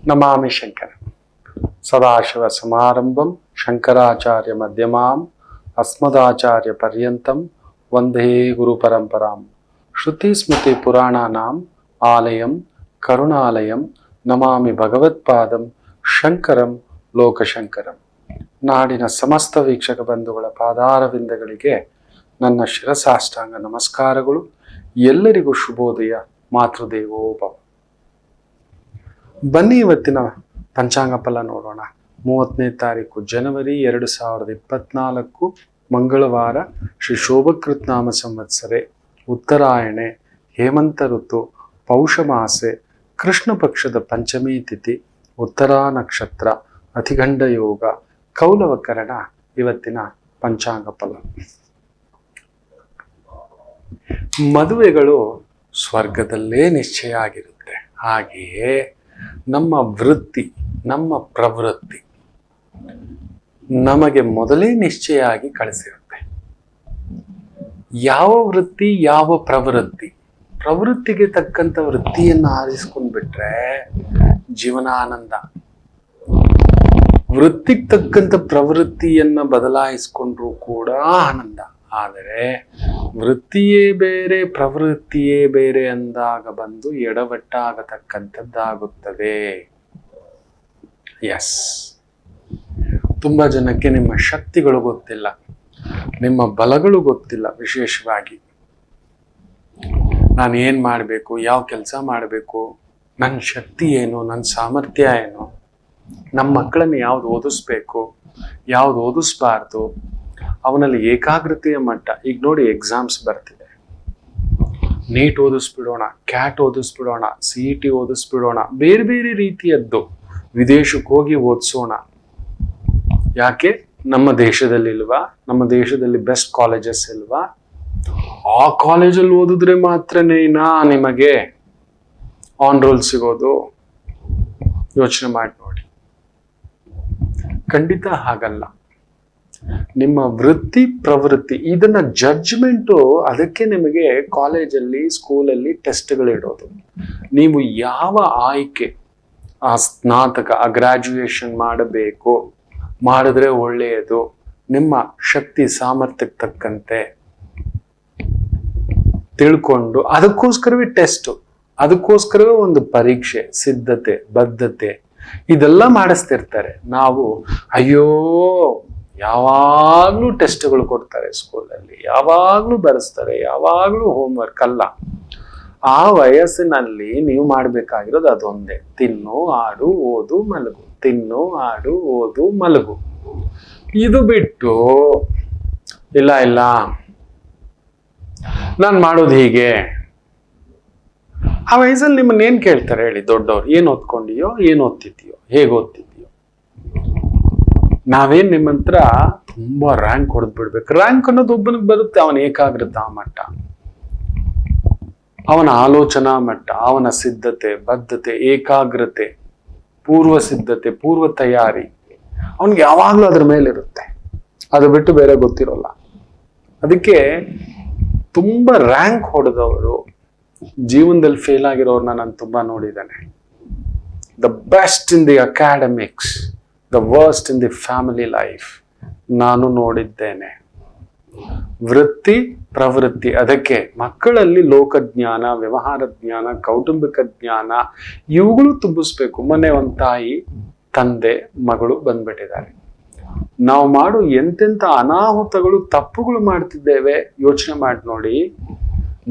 ನಮಾಮಿ ಶಂಕರ ಸದಾಶಿವ ಸಮಾರಂಭಂ ಶಂಕರಾಚಾರ್ಯ ಮಧ್ಯಮಾಂ ಅಸ್ಮದಾಚಾರ್ಯ ಪರ್ಯಂತಂ ವಂದೇ ಗುರು ಪರಂಪರಾಂ ಶ್ರುತಿ ಸ್ಮೃತಿ ಪುರಾಣಾನಾಂ ಆಲಯಂ ಕರುಣಾಲಯಂ ನಮಾಮಿ ಭಗವತ್ಪಾದಂ ಶಂಕರಂ ಲೋಕಶಂಕರಂ. ನಾಡಿನ ಸಮಸ್ತ ವೀಕ್ಷಕ ಬಂಧುಗಳ ಪಾದಾರವಿಂದಗಳಿಗೆ ನನ್ನ ಶಿರಸಾಷ್ಟಾಂಗ ನಮಸ್ಕಾರಗಳು. ಎಲ್ಲರಿಗೂ ಶುಭೋದಯ. ಮಾತೃದೇವೋಭವ. ಬನ್ನಿ ಇವತ್ತಿನ ಪಂಚಾಂಗ ಫಲ ನೋಡೋಣ. 30ನೇ ತಾರೀಕು ಜನವರಿ 2024 ಮಂಗಳವಾರ. ಶ್ರೀ ಶೋಭಕೃತ್ ನಾಮ ಸಂವತ್ಸರೆ, ಉತ್ತರಾಯಣೆ, ಹೇಮಂತ ಋತು, ಪೌಷ ಮಾಸೆ, ಕೃಷ್ಣ ಪಕ್ಷದ ಪಂಚಮಿ ತಿಥಿ, ಉತ್ತರಾ ನಕ್ಷತ್ರ, ಅತಿಗಂಡ ಯೋಗ, ಕೌಲವಕರಣ. ಇವತ್ತಿನ ಪಂಚಾಂಗ ಫಲ. ಮದುವೆಗಳು ಸ್ವರ್ಗದಲ್ಲೇ ನಿಶ್ಚಯ ಆಗಿರುತ್ತೆ. ಹಾಗೆಯೇ ನಮ್ಮ ವೃತ್ತಿ, ನಮ್ಮ ಪ್ರವೃತ್ತಿ ನಮಗೆ ಮೊದಲೇ ನಿಶ್ಚಯ ಆಗಿ ಕಳಿಸಿರುತ್ತೆ. ಯಾವ ವೃತ್ತಿ, ಯಾವ ಪ್ರವೃತ್ತಿ, ಪ್ರವೃತ್ತಿಗೆ ತಕ್ಕಂತ ವೃತ್ತಿಯನ್ನು ಆರಿಸ್ಕೊಂಡ್ಬಿಟ್ರೆ ಜೀವನ ಆನಂದ. ವೃತ್ತಿಗೆ ತಕ್ಕಂತ ಪ್ರವೃತ್ತಿಯನ್ನ ಬದಲಾಯಿಸ್ಕೊಂಡ್ರು ಕೂಡ ಆನಂದ. ಆದರೆ ವೃತ್ತಿಯೇ ಬೇರೆ ಪ್ರವೃತ್ತಿಯೇ ಬೇರೆ ಅಂದಾಗ ಬಂದು ಎಡವಟ್ಟಾಗತಕ್ಕಂಥದ್ದಾಗುತ್ತದೆ. ಎಸ್, ತುಂಬಾ ಜನಕ್ಕೆ ನಿಮ್ಮ ಶಕ್ತಿಗಳು ಗೊತ್ತಿಲ್ಲ, ನಿಮ್ಮ ಬಲಗಳು ಗೊತ್ತಿಲ್ಲ. ವಿಶೇಷವಾಗಿ ನಾನು ಏನ್ ಮಾಡಬೇಕು, ಯಾವ ಕೆಲಸ ಮಾಡಬೇಕು, ನನ್ನ ಶಕ್ತಿ ಏನು, ನನ್ನ ಸಾಮರ್ಥ್ಯ ಏನು, ನಮ್ಮ ಮಕ್ಕಳನ್ನು ಯಾವ್ದು ಓದಿಸ್ಬೇಕು, ಯಾವ್ದು ಓದಿಸ್ಬಾರ್ದು, ಅವನಲ್ಲಿ ಏಕಾಗ್ರತೆಯ ಮಟ್ಟ. ಈಗ ನೋಡಿ, ಎಕ್ಸಾಮ್ಸ್ ಬರ್ತಿದೆ. ನೀಟ್ ಓದಿಸ್ಬಿಡೋಣ, ಕ್ಯಾಟ್ ಓದಿಸ್ಬಿಡೋಣ, CET ಓದಿಸ್ಬಿಡೋಣ, ಬೇರೆ ಬೇರೆ ರೀತಿಯದ್ದು ವಿದೇಶಕ್ಕೆ ಹೋಗಿ ಓದಿಸೋಣ. ಯಾಕೆ? ನಮ್ಮ ದೇಶದಲ್ಲಿ ಇಲ್ವಾ? ನಮ್ಮ ದೇಶದಲ್ಲಿ ಬೆಸ್ಟ್ ಕಾಲೇಜಸ್ ಇಲ್ವಾ? ಆ ಕಾಲೇಜಲ್ಲಿ ಓದಿದ್ರೆ ಮಾತ್ರನೇನಾ ನಿಮಗೆ ಆನ್ ರೋಲ್ ಸಿಗೋದು? ಯೋಚನೆ ಮಾಡಿ ನೋಡಿ. ಖಂಡಿತ ಹಾಗಲ್ಲ. ನಿಮ್ಮ ವೃತ್ತಿ ಪ್ರವೃತ್ತಿ ಇದನ್ನ ಜಡ್ಜ್ಮೆಂಟು, ಅದಕ್ಕೆ ನಿಮಗೆ ಕಾಲೇಜಲ್ಲಿ ಸ್ಕೂಲಲ್ಲಿ ಟೆಸ್ಟ್ಗಳಿಡೋದು. ನೀವು ಯಾವ ಆಯ್ಕೆ, ಆ ಸ್ನಾತಕ, ಆ ಗ್ರಾಜ್ಯುಯೇಷನ್ ಮಾಡಬೇಕು, ಮಾಡಿದ್ರೆ ಒಳ್ಳೆಯದು, ನಿಮ್ಮ ಶಕ್ತಿ ಸಾಮರ್ಥ್ಯಕ್ಕೆ ತಕ್ಕಂತೆ ತಿಳ್ಕೊಂಡು ಅದಕ್ಕೋಸ್ಕರವೇ ಟೆಸ್ಟ್, ಅದಕ್ಕೋಸ್ಕರವೇ ಒಂದು ಪರೀಕ್ಷೆ, ಸಿದ್ಧತೆ, ಬದ್ಧತೆ ಇದೆಲ್ಲ ಮಾಡಿಸ್ತಿರ್ತಾರೆ. ನಾವು ಅಯ್ಯೋ ಯಾವಾಗ್ಲೂ ಟೆಸ್ಟ್ಗಳು ಕೊಡ್ತಾರೆ ಸ್ಕೂಲಲ್ಲಿ, ಯಾವಾಗ್ಲೂ ಬರೆಸ್ತಾರೆ, ಯಾವಾಗ್ಲೂ ಹೋಮ್ವರ್ಕ್. ಅಲ್ಲ, ಆ ವಯಸ್ಸಿನಲ್ಲಿ ನೀವು ಮಾಡ್ಬೇಕಾಗಿರೋದು ಅದೊಂದೇ: ತಿನ್ನು, ಆಡು, ಓದು, ಮಲಗು. ತಿನ್ನು, ಆಡು, ಓದು, ಮಲಗು. ಇದು ಬಿಟ್ಟು ಇಲ್ಲ ಇಲ್ಲ ನಾನು ಮಾಡೋದು ಹೀಗೆ. ಆ ವಯಸ್ಸಲ್ಲಿ ನಿಮ್ಮನ್ನ ಏನ್ ಕೇಳ್ತಾರೆ ಹೇಳಿ? ದೊಡ್ಡವ್ರು ಏನ್ ಓದ್ಕೊಂಡಿಯೋ, ಏನ್ ಓದ್ತಿದ್ಯೋ, ಹೇಗೆ ಓದ್ತಿದ್ಯೋ? ನಾವೇನ್ ನಿಮ್ಮ ಹತ್ರ ತುಂಬಾ ರ್ಯಾಂಕ್ ಹೊಡೆದ್ ಬಿಡ್ಬೇಕು. ರ್ಯಾಂಕ್ ಅನ್ನೋದು ಒಬ್ಬನಿಗೆ ಬರುತ್ತೆ, ಅವನ ಏಕಾಗ್ರತಾ ಮಟ್ಟ, ಅವನ ಆಲೋಚನಾ ಮಟ್ಟ, ಅವನ ಸಿದ್ಧತೆ, ಬದ್ಧತೆ, ಏಕಾಗ್ರತೆ, ಪೂರ್ವ ಸಿದ್ಧತೆ, ಪೂರ್ವ ತಯಾರಿ ಅವನಿಗೆ ಯಾವಾಗ್ಲೂ ಅದ್ರ ಮೇಲಿರುತ್ತೆ. ಅದು ಬಿಟ್ಟು ಬೇರೆ ಗೊತ್ತಿರೋಲ್ಲ. ಅದಕ್ಕೆ ತುಂಬಾ ರ್ಯಾಂಕ್ ಹೊಡೆದವರು ಜೀವನದಲ್ಲಿ ಫೇಲ್ ಆಗಿರೋರ್ನ ನಾನು ತುಂಬಾ ನೋಡಿದ್ದೇನೆ. The best in the academics, the worst in the family life ನಾನು ನೋಡಿದ್ದೇನೆ. ವೃತ್ತಿ ಪ್ರವೃತ್ತಿ, ಅದಕ್ಕೆ ಮಕ್ಕಳಲ್ಲಿ ಲೋಕಜ್ಞಾನ, ವ್ಯವಹಾರ ಜ್ಞಾನ, ಕೌಟುಂಬಿಕ ಜ್ಞಾನ ಇವುಗಳು ತುಂಬಿಸ್ಬೇಕು. ಮೊನ್ನೆ ಒಂದು ತಾಯಿ, ತಂದೆ, ಮಗಳು ಬಂದ್ಬಿಟ್ಟಿದ್ದಾರೆ. ನಾವು ಮಾಡೋ ಎಂತೆಂಥ ಅನಾಹುತಗಳು, ತಪ್ಪುಗಳು ಮಾಡ್ತಿದ್ದೇವೆ. ಯೋಚನೆ ಮಾಡಿ ನೋಡಿ.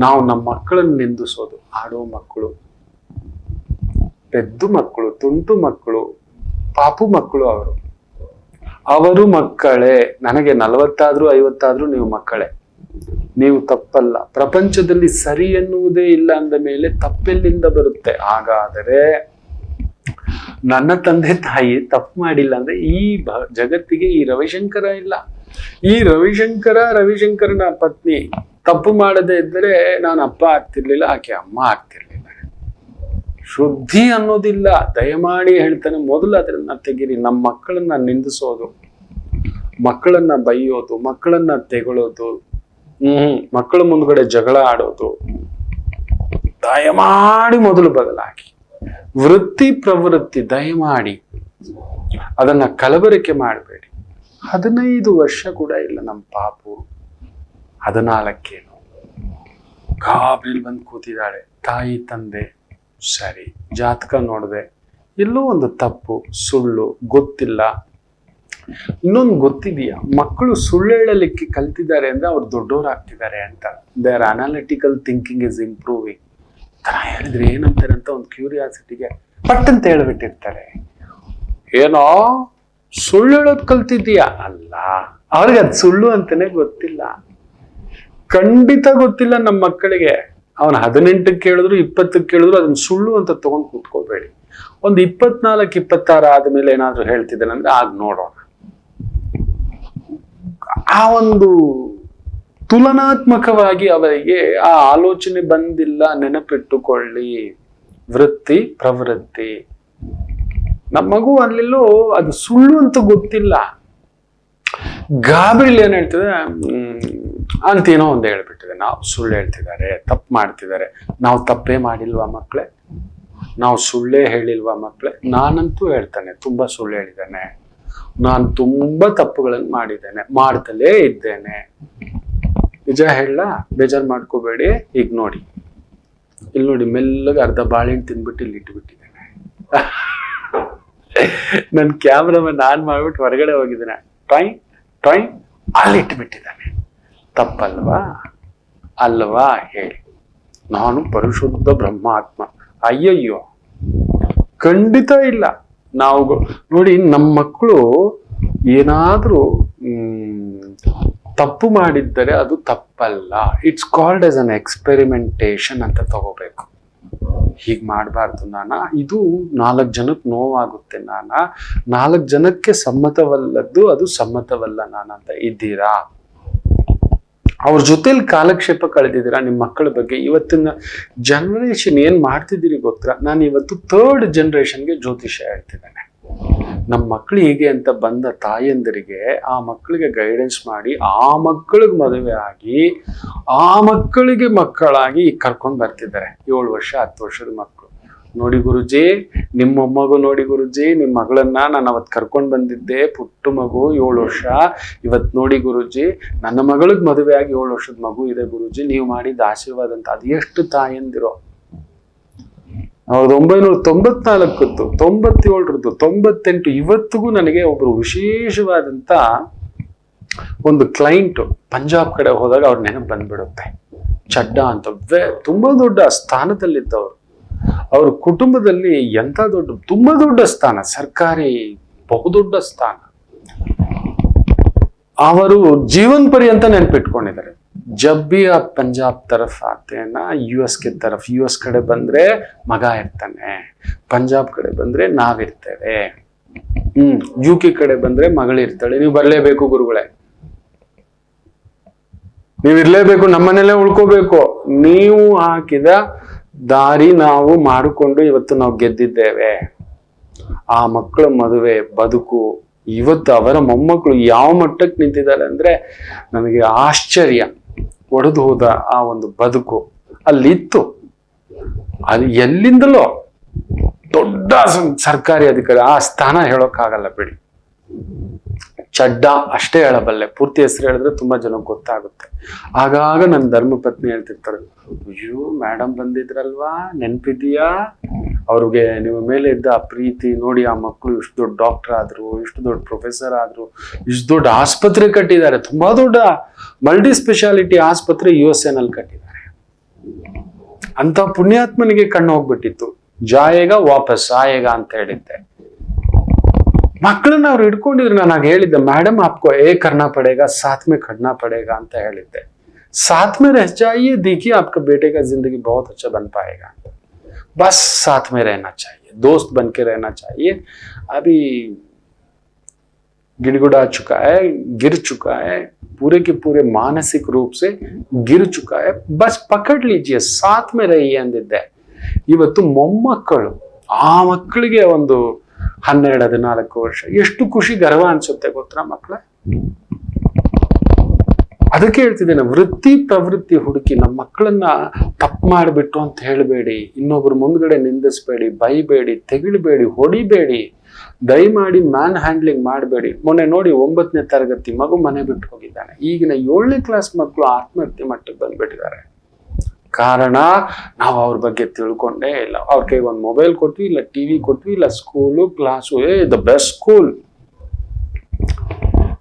ನಾವು ನಮ್ಮ ಮಕ್ಕಳನ್ನು ನಿಂದಿಸೋದು, ಆಡೋ ಮಕ್ಕಳು, ಪೆದ್ದು ಮಕ್ಕಳು, ತುಂಟು ಮಕ್ಕಳು, ಪಾಪು ಮಕ್ಕಳು, ಅವರು ಮಕ್ಕಳೇ. ನನಗೆ 40 50 ನೀವು ಮಕ್ಕಳೇ, ನೀವು ತಪ್ಪಲ್ಲ. ಪ್ರಪಂಚದಲ್ಲಿ ಸರಿ ಎನ್ನುವುದೇ ಇಲ್ಲ ಅಂದ ಮೇಲೆ ತಪ್ಪೆಲ್ಲಿಂದ ಬರುತ್ತೆ? ಹಾಗಾದರೆ ನನ್ನ ತಂದೆ ತಾಯಿ ತಪ್ಪು ಮಾಡಿಲ್ಲ ಅಂದ್ರೆ ಈ ಜಗತ್ತಿಗೆ ಈ ರವಿಶಂಕರ ಇಲ್ಲ. ಈ ರವಿಶಂಕರನ ಪತ್ನಿ ತಪ್ಪು ಮಾಡದೇ ಇದ್ದರೆ ನಾನು ಅಪ್ಪ ಆಗ್ತಿರ್ಲಿಲ್ಲ, ಆಕೆ ಅಮ್ಮ ಆಗ್ತಿರ್ಲಿಲ್ಲ. ಶುದ್ಧಿ ಅನ್ನೋದಿಲ್ಲ. ದಯಮಾಡಿ ಹೇಳ್ತಾನೆ, ಮೊದಲು ಅದನ್ನ ತೆಗೀರಿ. ನಮ್ಮ ಮಕ್ಕಳನ್ನ ನಿಂದಿಸೋದು, ಮಕ್ಕಳನ್ನ ಬೈಯೋದು, ಮಕ್ಕಳನ್ನ ತೆಗಳೋದು, ಮಕ್ಕಳ ಮುಂದ್ಗಡೆ ಜಗಳ ಆಡೋದು, ದಯಮಾಡಿ ಮೊದಲು ಬದಲಾಗಿ. ವೃತ್ತಿ ಪ್ರವೃತ್ತಿ ದಯಮಾಡಿ ಅದನ್ನ ಕಲಬೆರಕೆ ಮಾಡಬೇಡಿ. 15 ವರ್ಷ ಕೂಡ ಇಲ್ಲ ನಮ್ಮ ಪಾಪು, 14 ಗಾಬರಿಲ್ ಬಂದು ಕೂತಿದ್ದಾಳೆ. ತಾಯಿ ತಂದೆ ಸರಿ, ಜಾತಕ ನೋಡಿದೆ, ಎಲ್ಲೋ ಒಂದು ತಪ್ಪು, ಸುಳ್ಳು, ಗೊತ್ತಿಲ್ಲ. ಇನ್ನೊಂದು ಗೊತ್ತಿದೆಯಾ, ಮಕ್ಕಳು ಸುಳ್ಳು ಹೇಳಲಿಕ್ಕೆ ಕಲ್ತಿದ್ದಾರೆ ಅಂದ್ರೆ ಅವ್ರು ದೊಡ್ಡವ್ರು ಆಗ್ತಿದ್ದಾರೆ ಅಂತ. There analytical thinking is improving. ತರ ಹೇಳಿದ್ರೆ ಏನಂತಾರೆ ಅಂತ ಒಂದು ಕ್ಯೂರಿಯಾಸಿಟಿಗೆ ಪಟ್ಟಂತ ಹೇಳ್ಬಿಟ್ಟಿರ್ತಾರೆ. ಏನೋ ಸುಳ್ಳು ಹೇಳೋದ್ ಕಲ್ತಿದ್ದೀಯಾ? ಅಲ್ಲ, ಅವ್ರಿಗೆ ಅದು ಸುಳ್ಳು ಅಂತಾನೆ ಗೊತ್ತಿಲ್ಲ. ಖಂಡಿತ ಗೊತ್ತಿಲ್ಲ ನಮ್ಮ ಮಕ್ಕಳಿಗೆ. ಅವನು 18ಕ್ಕೆ ಕೇಳಿದ್ರು 20ಕ್ಕೆ ಕೇಳಿದ್ರು ಅದನ್ನ ಸುಳ್ಳು ಅಂತ ತಗೊಂಡು ಕೂತ್ಕೋಬೇಡಿ. ಒಂದು 24, 26 ಆದ್ಮೇಲೆ ಏನಾದ್ರು ಹೇಳ್ತಿದ್ದೇನೆ ಅಂದ್ರೆ ಆಗ ನೋಡೋಣ. ಆ ಒಂದು ತುಲನಾತ್ಮಕವಾಗಿ ಅವರಿಗೆ ಆ ಆಲೋಚನೆ ಬಂದಿಲ್ಲ. ನೆನಪಿಟ್ಟುಕೊಳ್ಳಿ, ವೃತ್ತಿ ಪ್ರವೃತ್ತಿ. ನಮ್ಮ ಮಗು ಅಲ್ಲೆಲ್ಲೋ ಅದು ಸುಳ್ಳು ಅಂತ ಗೊತ್ತಿಲ್ಲ. ಗಾಬರಿಲಿ ಏನ್ ಹೇಳ್ತಿದೆ ಅಂತೇನೋ ಒಂದು ಹೇಳ್ಬಿಟ್ಟಿದೆ. ನಾವು ಸುಳ್ಳು ಹೇಳ್ತಿದ್ದಾರೆ, ತಪ್ಪು ಮಾಡ್ತಿದ್ದಾರೆ. ನಾವು ತಪ್ಪೇ ಮಾಡಿಲ್ವಾ ಮಕ್ಕಳೇ? ನಾವು ಸುಳ್ಳೇ ಹೇಳಿಲ್ವಾ ಮಕ್ಕಳೇ? ನಾನಂತೂ ಹೇಳ್ತಾನೆ ತುಂಬಾ ಸುಳ್ಳು ಹೇಳಿದ್ದೇನೆ, ನಾನು ತುಂಬಾ ತಪ್ಪುಗಳನ್ನು ಮಾಡಿದ್ದೇನೆ, ಮಾಡ್ತಲೇ ಇದ್ದೇನೆ. ನಿಜ ಹೇಳ, ಬೇಜಾರು ಮಾಡ್ಕೋಬೇಡಿ. ಈಗ ನೋಡಿ, ಇಲ್ಲಿ ನೋಡಿ, ಮೆಲ್ಲಗೆ ಅರ್ಧ ಬಾಳೆಹಣ್ಣು ತಿಂದ್ಬಿಟ್ಟು ಇಲ್ಲಿ ಇಟ್ಬಿಟ್ಟಿದ್ದೇನೆ. ನನ್ನ ಕ್ಯಾಮ್ರಾಮನ್ ಆನ್ ಮಾಡ್ಬಿಟ್ಟು ಹೊರಗಡೆ ಹೋಗಿದ್ದೇನೆ. ಟ್ರೈನ್ ಅಲ್ಲಿ ಇಟ್ಬಿಟ್ಟಿದ್ದಾನೆ. ತಪ್ಪಲ್ವಾ? ಅಲ್ವಾ ಹೇಳಿ? ನಾನು ಪರಿಶುದ್ಧ ಬ್ರಹ್ಮಾತ್ಮ. ಅಯ್ಯಯ್ಯೋ, ಖಂಡಿತ ಇಲ್ಲ. ನಾವು ನೋಡಿ, ನಮ್ಮ ಮಕ್ಕಳು ಏನಾದ್ರೂ ತಪ್ಪು ಮಾಡಿದ್ದರೆ ಅದು ತಪ್ಪಲ್ಲ. ಇಟ್ಸ್ ಕಾಲ್ಡ್ ಆಸ್ ಅನ್ ಎಕ್ಸ್ಪೆರಿಮೆಂಟೇಶನ್ ಅಂತ ತಗೋಬೇಕು. ಹೀಗೆ ಮಾಡಬಾರ್ದು ನಾನಾ, ಇದು 4 ಜನಕ್ಕೆ ನೋವಾಗುತ್ತೆ ನಾನಾ, 4 ಜನಕ್ಕೆ ಸಮ್ಮತವಲ್ಲದ್ದು ಅದು ಸಮ್ಮತವಲ್ಲ ನಾನಂತ ಇದ್ದೀರಾ? ಅವ್ರ ಜೊತೆಲಿ ಕಾಲಕ್ಷೇಪ ಕಳೆದಿದ್ದೀರಾ? ನಿಮ್ಮ ಮಕ್ಕಳ ಬಗ್ಗೆ ಇವತ್ತಿನ ಜನರೇಷನ್ ಏನ್ ಮಾಡ್ತಿದ್ದೀರಿ ಗೊತ್ತಾ? ನಾನು ಇವತ್ತು 3rd ಜನರೇಷನ್ಗೆ ಜ್ಯೋತಿಷ್ಯ ಹೇಳ್ತಿದ್ದೇನೆ. ನಮ್ಮ ಮಕ್ಕಳು ಹೀಗೆ ಅಂತ ಬಂದ ತಾಯಂದರಿಗೆ ಆ ಮಕ್ಕಳಿಗೆ ಗೈಡೆನ್ಸ್ ಮಾಡಿ, ಆ ಮಕ್ಕಳಿಗೆ ಮದುವೆ ಆಗಿ, ಆ ಮಕ್ಕಳಿಗೆ ಮಕ್ಕಳಾಗಿ ಕರ್ಕೊಂಡು ಬರ್ತಿದ್ದಾರೆ. 7 ವರ್ಷ 10 ವರ್ಷದ ಮಕ್ಕಳು. ನೋಡಿ ಗುರುಜಿ, ನಿಮ್ಮ ಮೊಮ್ಮಗು ನೋಡಿ ಗುರುಜಿ, ನಿಮ್ಮ ಮಗಳನ್ನ ನಾನು ಅವತ್ತು ಕರ್ಕೊಂಡು ಬಂದಿದ್ದೆ, ಪುಟ್ಟು ಮಗು 7 ವರ್ಷ. ಇವತ್ತು ನೋಡಿ ಗುರುಜಿ, ನನ್ನ ಮಗಳಿಗೆ ಮದುವೆ ಆಗಿ 7 ವರ್ಷದ ಮಗು ಇದೆ ಗುರುಜಿ, ನೀವು ಮಾಡಿದ ಆಶೀರ್ವಾದ ಅಂತ. ಅದು ಎಷ್ಟು ತಾಯಂದಿರೋ. 1994, 97, 98 ಇವತ್ತಿಗೂ ನನಗೆ ಒಬ್ರು ವಿಶೇಷವಾದಂತ ಒಂದು ಕ್ಲೈಂಟ್ ಪಂಜಾಬ್ ಕಡೆ ಹೋದಾಗ ಅವ್ರ ನೆನಪು ಬಂದ್ಬಿಡುತ್ತೆ. ಚಡ್ಡಾ ಅಂತ ತುಂಬಾ ದೊಡ್ಡ ಸ್ಥಾನದಲ್ಲಿದ್ದವರು. ಅವ್ರ ಕುಟುಂಬದಲ್ಲಿ ಎಂತ ತುಂಬಾ ದೊಡ್ಡ ಸ್ಥಾನ, ಸರ್ಕಾರಿ ಬಹುದೊಡ್ಡ ಸ್ಥಾನ. ಅವರು ಜೀವನ್ ಪರ್ಯಂತ ನೆನಪಿಟ್ಕೊಂಡಿದ್ದಾರೆ. जब भी आप पंजाब तरफ आते हैं ना, US के तरफ, US ಕಡೆ ಬಂದ್ರೆ ಮಗ ಇರ್ತಾನೆ, ಪಂಜಾಬ್ ಕಡೆ ಬಂದ್ರೆ ನಾವಿರ್ತೇವೆ, UK ಕಡೆ ಬಂದ್ರೆ ಮಗಳಿರ್ತಾಳೆ. ನೀವು ಬರ್ಲೇಬೇಕು ಗುರುಗಳೇ, ನೀವಿರ್ಲೇಬೇಕು, ನಮ್ಮನೇಲೆ ಉಳ್ಕೋಬೇಕು. ನೀವು ಹಾಕಿದ ದಾರಿ ನಾವು ಮಾಡಿಕೊಂಡು ಇವತ್ತು ನಾವು ಗೆದ್ದಿದ್ದೇವೆ. ಆ ಮಕ್ಕಳ ಮದುವೆ ಬದುಕು ಇವತ್ತು ಅವರ ಮೊಮ್ಮಕ್ಕಳು ಯಾವ ಮಟ್ಟಕ್ಕೆ ನಿಂತಿದ್ದಾರೆ ಅಂದ್ರೆ ನನಗೆ ಆಶ್ಚರ್ಯ. ಒಡೆದು ಹೋದ ಆ ಒಂದು ಬದುಕು ಅಲ್ಲಿತ್ತು. ಅದು ಎಲ್ಲಿಂದಲೋ ದೊಡ್ಡ ಸರ್ಕಾರಿ ಅಧಿಕಾರಿ, ಆ ಸ್ಥಾನ ಹೇಳೋಕ್ಕಾಗಲ್ಲ ಬಿಡಿ. ಚಡ್ಡಾ ಅಷ್ಟೇ ಹೇಳಬಲ್ಲೆ, ಪೂರ್ತಿ ಹೆಸರು ಹೇಳಿದ್ರೆ ತುಂಬಾ ಜನಕ್ಕೆ ಗೊತ್ತಾಗುತ್ತೆ. ಆಗಾಗ ನನ್ನ ಧರ್ಮಪತ್ನಿ ಹೇಳ್ತಿರ್ತಾರೆ, ಅಯ್ಯೋ ಮೇಡಮ್ ಬಂದಿದ್ರಲ್ವಾ, ನೆನ್ಪಿದೀಯಾ? ಅವ್ರಿಗೆ ನಿಮ್ಮ ಮೇಲೆ ಇದ್ದ ಆ ಪ್ರೀತಿ ನೋಡಿ, ಆ ಮಕ್ಕಳು ಇಷ್ಟು ದೊಡ್ಡ ಡಾಕ್ಟರ್ ಆದ್ರು, ಇಷ್ಟು ದೊಡ್ಡ ಪ್ರೊಫೆಸರ್ ಆದ್ರು, ಇಷ್ಟು ದೊಡ್ಡ ಆಸ್ಪತ್ರೆ ಕಟ್ಟಿದ್ದಾರೆ, ತುಂಬಾ ದೊಡ್ಡ ಮಲ್ಟಿ ಸ್ಪೆಷಾಲಿಟಿ ಆಸ್ಪತ್ರೆ USA ನಲ್ಲಿ ಕಟ್ಟಿದ್ದಾರೆ. ಅಂತ ಪುಣ್ಯಾತ್ಮನಿಗೆ ಕಣ್ಣು ಹೋಗ್ಬಿಟ್ಟಿತ್ತು. ಜಾಯೇಗ ವಾಪಸ್ ಆಯೇಗ ಅಂತ ಹೇಳಿದ್ದೆ. ಮಕ್ಕಳನ್ನ ಅವ್ರು ಹಿಡ್ಕೊಂಡಿದ್ರು. ನಾನು ಆಗ ಹೇಳಿದ್ದೆ, ಮೇಡಮ್ ಆಪ್ಕೋ ಏ ಕರ್ನಾ ಪಡೇಗ, ಸಾಥ್ ಮೇ ಖಡ್ನಾ ಪಡೇಗ ಅಂತ ಹೇಳಿದ್ದೆ. साथ में रह जाइए, देखिए आपका बेटे का जिंदगी बहुत अच्छा बन पाएगा. बस साथ में रहना चाहिए, दोस्त बन के रहना चाहिए. अभी गिड़गुड़ा चुका है, गिर चुका है, पूरे के पूरे मानसिक रूप से गिर चुका है. बस पकड़ लीजिए, साथ में रहिए ಅಂದಿದ್ದೆ. ಇವತ್ತು ಮೊಮ್ಮಕ್ಕಳು, ಆ ಮಕ್ಕಳಿಗೆ ಒಂದು 12-14 ವರ್ಷ, ಎಷ್ಟು ಖುಷಿ ಗರ್ವ ಅನ್ಸುತ್ತೆ ಗೊತ್ತಾ ಮಕ್ಕಳೇ? ಅದಕ್ಕೆ ಹೇಳ್ತಿದ್ದೇನೆ, ವೃತ್ತಿ ಪ್ರವೃತ್ತಿ ಹುಡುಕಿ ನಮ್ಮ ಮಕ್ಕಳನ್ನ ತಪ್ಪು ಮಾಡಿಬಿಟ್ಟು ಅಂತ ಹೇಳಬೇಡಿ, ಇನ್ನೊಬ್ರು ಮುಂದ್ಗಡೆ ನಿಂದಿಸ್ಬೇಡಿ, ಬೈಬೇಡಿ, ತೆಗಿಳ್ಬೇಡಿ, ಹೊಡಿಬೇಡಿ, ದಯಮಾಡಿ ಮ್ಯಾನ್ ಹ್ಯಾಂಡ್ಲಿಂಗ್ ಮಾಡಬೇಡಿ. ಮೊನ್ನೆ ನೋಡಿ 9ನೇ ತರಗತಿ ಮಗು ಮನೆ ಬಿಟ್ಟು ಹೋಗಿದ್ದಾನೆ. ಈಗಿನ 7ನೇ ಕ್ಲಾಸ್ ಮಕ್ಕಳು ಆತ್ಮಹತ್ಯೆ ಮಟ್ಟಕ್ಕೆ ಬಂದ್ಬಿಟ್ಟಿದ್ದಾರೆ. ಕಾರಣ ನಾವು ಅವ್ರ ಬಗ್ಗೆ ತಿಳ್ಕೊಂಡೇ ಇಲ್ಲ. ಅವ್ರ ಕೈಗೆ ಒಂದು ಮೊಬೈಲ್ ಕೊಟ್ವಿ, ಇಲ್ಲ ಟಿವಿ ಕೊಟ್ವಿ, ಇಲ್ಲ school class, the best school.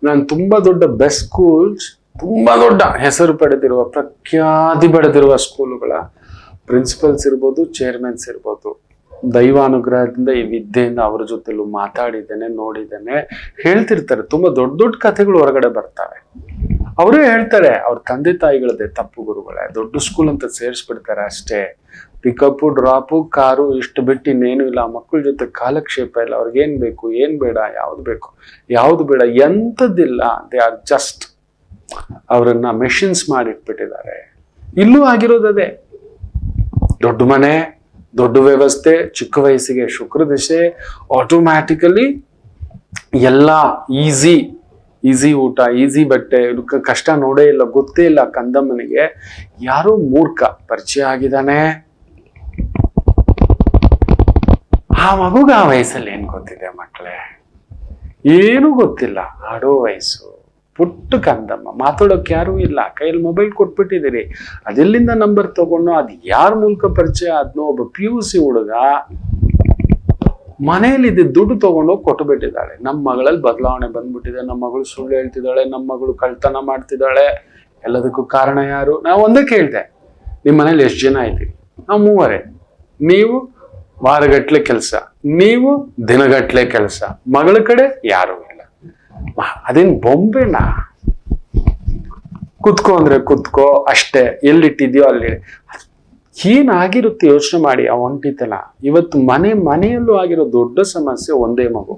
ನಾನು ತುಂಬಾ ದೊಡ್ಡ ಬೆಸ್ಟ್ ಸ್ಕೂಲ್ಸ್, ತುಂಬಾ ದೊಡ್ಡ ಹೆಸರು ಪಡೆದಿರುವ, ಪ್ರಖ್ಯಾತಿ ಪಡೆದಿರುವ ಸ್ಕೂಲುಗಳ ಪ್ರಿನ್ಸಿಪಲ್ಸ್ ಇರ್ಬೋದು, ಚೇರ್ಮನ್ಸ್ ಇರ್ಬೋದು, ದೈವಾನುಗ್ರಹದಿಂದ ಈ ವಿದ್ಯೆಯಿಂದ ಅವ್ರ ಜೊತೆಲೂ ಮಾತಾಡಿದ್ದೇನೆ, ನೋಡಿದ್ದೇನೆ. ಹೇಳ್ತಿರ್ತಾರೆ, ತುಂಬಾ ದೊಡ್ಡ ದೊಡ್ಡ ಕಥೆಗಳು ಹೊರಗಡೆ ಬರ್ತವೆ. ಅವರೇ ಹೇಳ್ತಾರೆ ಅವ್ರ ತಂದೆ ತಾಯಿಗಳದ್ದೇ ತಪ್ಪು ಗುರುಗಳೇ, ದೊಡ್ಡ ಸ್ಕೂಲ್ ಅಂತ ಸೇರಿಸ್ಬಿಡ್ತಾರೆ ಅಷ್ಟೇ. ಪಿಕಪ್ಪು, ಡ್ರಾಪು, ಕಾರು ಇಷ್ಟು ಬಿಟ್ಟು ಇನ್ನೇನು ಇಲ್ಲ. ಮಕ್ಕಳ ಜೊತೆ ಕಾಲಕ್ಷೇಪ ಇಲ್ಲ. ಅವ್ರಿಗೇನ್ ಬೇಕು, ಏನ್ ಬೇಡ, ಯಾವ್ದು ಬೇಕು, ಯಾವ್ದು ಬೇಡ, ಎಂಥದ್ದಿಲ್ಲ. ದೇ ಆರ್ ಜಸ್ಟ್ ಅವರನ್ನ ಮೆಷಿನ್ಸ್ ಮಾಡಿಟ್ಬಿಟ್ಟಿದ್ದಾರೆ. ಇಲ್ಲೂ ಆಗಿರೋದೇ. ದೊಡ್ಡ ಮನೆ, ದೊಡ್ಡ ವ್ಯವಸ್ಥೆ, ಚಿಕ್ಕ ವಯಸ್ಸಿಗೆ ಶುಕ್ರ ದಿಶೆ, ಆಟೋಮ್ಯಾಟಿಕಲಿ ಎಲ್ಲ ಈಸಿ ಊಟ, ಈಸಿ ಬಟ್ಟೆ, ಕಷ್ಟ ನೋಡೇ ಇಲ್ಲ, ಗೊತ್ತೇ ಇಲ್ಲ ಕಂದಮ್ಮನಿಗೆ. ಯಾರೋ ಮೂರ್ಖ ಪರಿಚಯ ಆಗಿದ್ದಾನೆ. ಆ ಮಗುಗ ಆ ವಯಸ್ಸಲ್ಲಿ ಏನ್ ಗೊತ್ತಿದೆ ಮಕ್ಕಳೇ? ಏನೂ ಗೊತ್ತಿಲ್ಲ. ಆಡೋ ವಯಸ್ಸು, ಪುಟ್ಟ ಕಂದಮ್ಮ, ಮಾತಾಡೋಕೆ ಯಾರೂ ಇಲ್ಲ, ಕೈಯಲ್ಲಿ ಮೊಬೈಲ್ ಕೊಟ್ಬಿಟ್ಟಿದ್ದೀರಿ. ಅದೆಲ್ಲಿಂದ ನಂಬರ್ ತಗೊಂಡು, ಅದು ಯಾರ ಮೂಲಕ ಪರಿಚಯ ಆದ್ನೋ, ಒಬ್ಬ PUC ಹುಡುಗ ಮನೆಯಲ್ಲಿ ದುಡ್ಡು ತಗೊಂಡೋಗಿ ಕೊಟ್ಟು ಬಿಟ್ಟಿದ್ದಾಳೆ. ನಮ್ಮ ಮಗಳಲ್ಲಿ ಬದಲಾವಣೆ ಬಂದ್ಬಿಟ್ಟಿದೆ. ನಮ್ಮ ಮಗಳು ಸುಳ್ಳು ಹೇಳ್ತಿದ್ದಾಳೆ, ನಮ್ಮ ಮಗಳು ಕಳ್ತನ ಮಾಡ್ತಿದ್ದಾಳೆ. ಎಲ್ಲದಕ್ಕೂ ಕಾರಣ ಯಾರು? ನಾವು ಒಂದೇ ಕೇಳ್ದೆ, ನಿಮ್ಮ ಮನೇಲಿ ಎಷ್ಟು ಜನ ಇದ್ದೀವಿ? ನಾವು 3. ನೀವು ವಾರಗಟ್ಲೆ ಕೆಲಸ, ನೀವು ದಿನಗಟ್ಲೆ ಕೆಲಸ. ಮಗಳ ಕಡೆ ಯಾರು ಇಲ್ಲ. ಅದೇನ್ ಬೊಂಬೆನಾ? ಕುತ್ಕೋ ಅಂದ್ರೆ ಕುತ್ಕೋ ಅಷ್ಟೇ, ಎಲ್ಲಿಟ್ಟಿದ್ಯೋ ಅಲ್ಲಿ. ಏನಾಗಿರುತ್ತೆ ಯೋಚನೆ ಮಾಡಿ ಆ ಒಂಟಿತನ. ಇವತ್ತು ಮನೆಯಲ್ಲೂ ಆಗಿರೋ ದೊಡ್ಡ ಸಮಸ್ಯೆ ಒಂದೇ ಮಗು.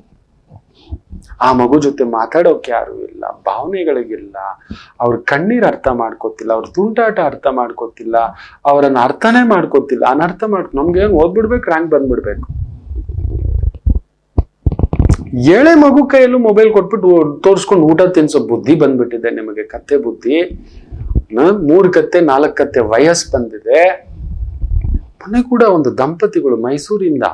ಆ ಮಗು ಜೊತೆ ಮಾತಾಡೋಕೆ ಯಾರು ಇಲ್ಲ, ಭಾವನೆಗಳಿಗಿಲ್ಲ, ಅವ್ರ ಕಣ್ಣೀರ್ ಅರ್ಥ ಮಾಡ್ಕೋತಿಲ್ಲ, ಅವ್ರ ತುಂಟಾಟ ಅರ್ಥ ಮಾಡ್ಕೋತಿಲ್ಲ, ಅವರನ್ನ ಅರ್ಥನೇ ಮಾಡ್ಕೋತಿಲ್ಲ. ಅನರ್ಥ ನಮ್ಗೆ ಓದ್ಬಿಡ್ಬೇಕು, ರ್ಯಾಂಕ್ ಬಂದ್ಬಿಡ್ಬೇಕು. ಏಳೆ ಮಗು ಕೈಯಲ್ಲೂ ಮೊಬೈಲ್ ಕೊಟ್ಬಿಟ್ಟು ತೋರಿಸ್ಕೊಂಡು ಊಟ ತಿನ್ಸೋ ಬುದ್ಧಿ ಬಂದ್ಬಿಟ್ಟಿದೆ ನಿಮಗೆ. ಕತ್ತೆ ಬುದ್ಧಿ. 3 ಕತ್ತೆ 4 ಕತ್ತೆ ವಯಸ್ಸು ಬಂದಿದೆ. ಮೊನ್ನೆ ಕೂಡ ಒಂದು ದಂಪತಿಗಳು ಮೈಸೂರಿಂದ,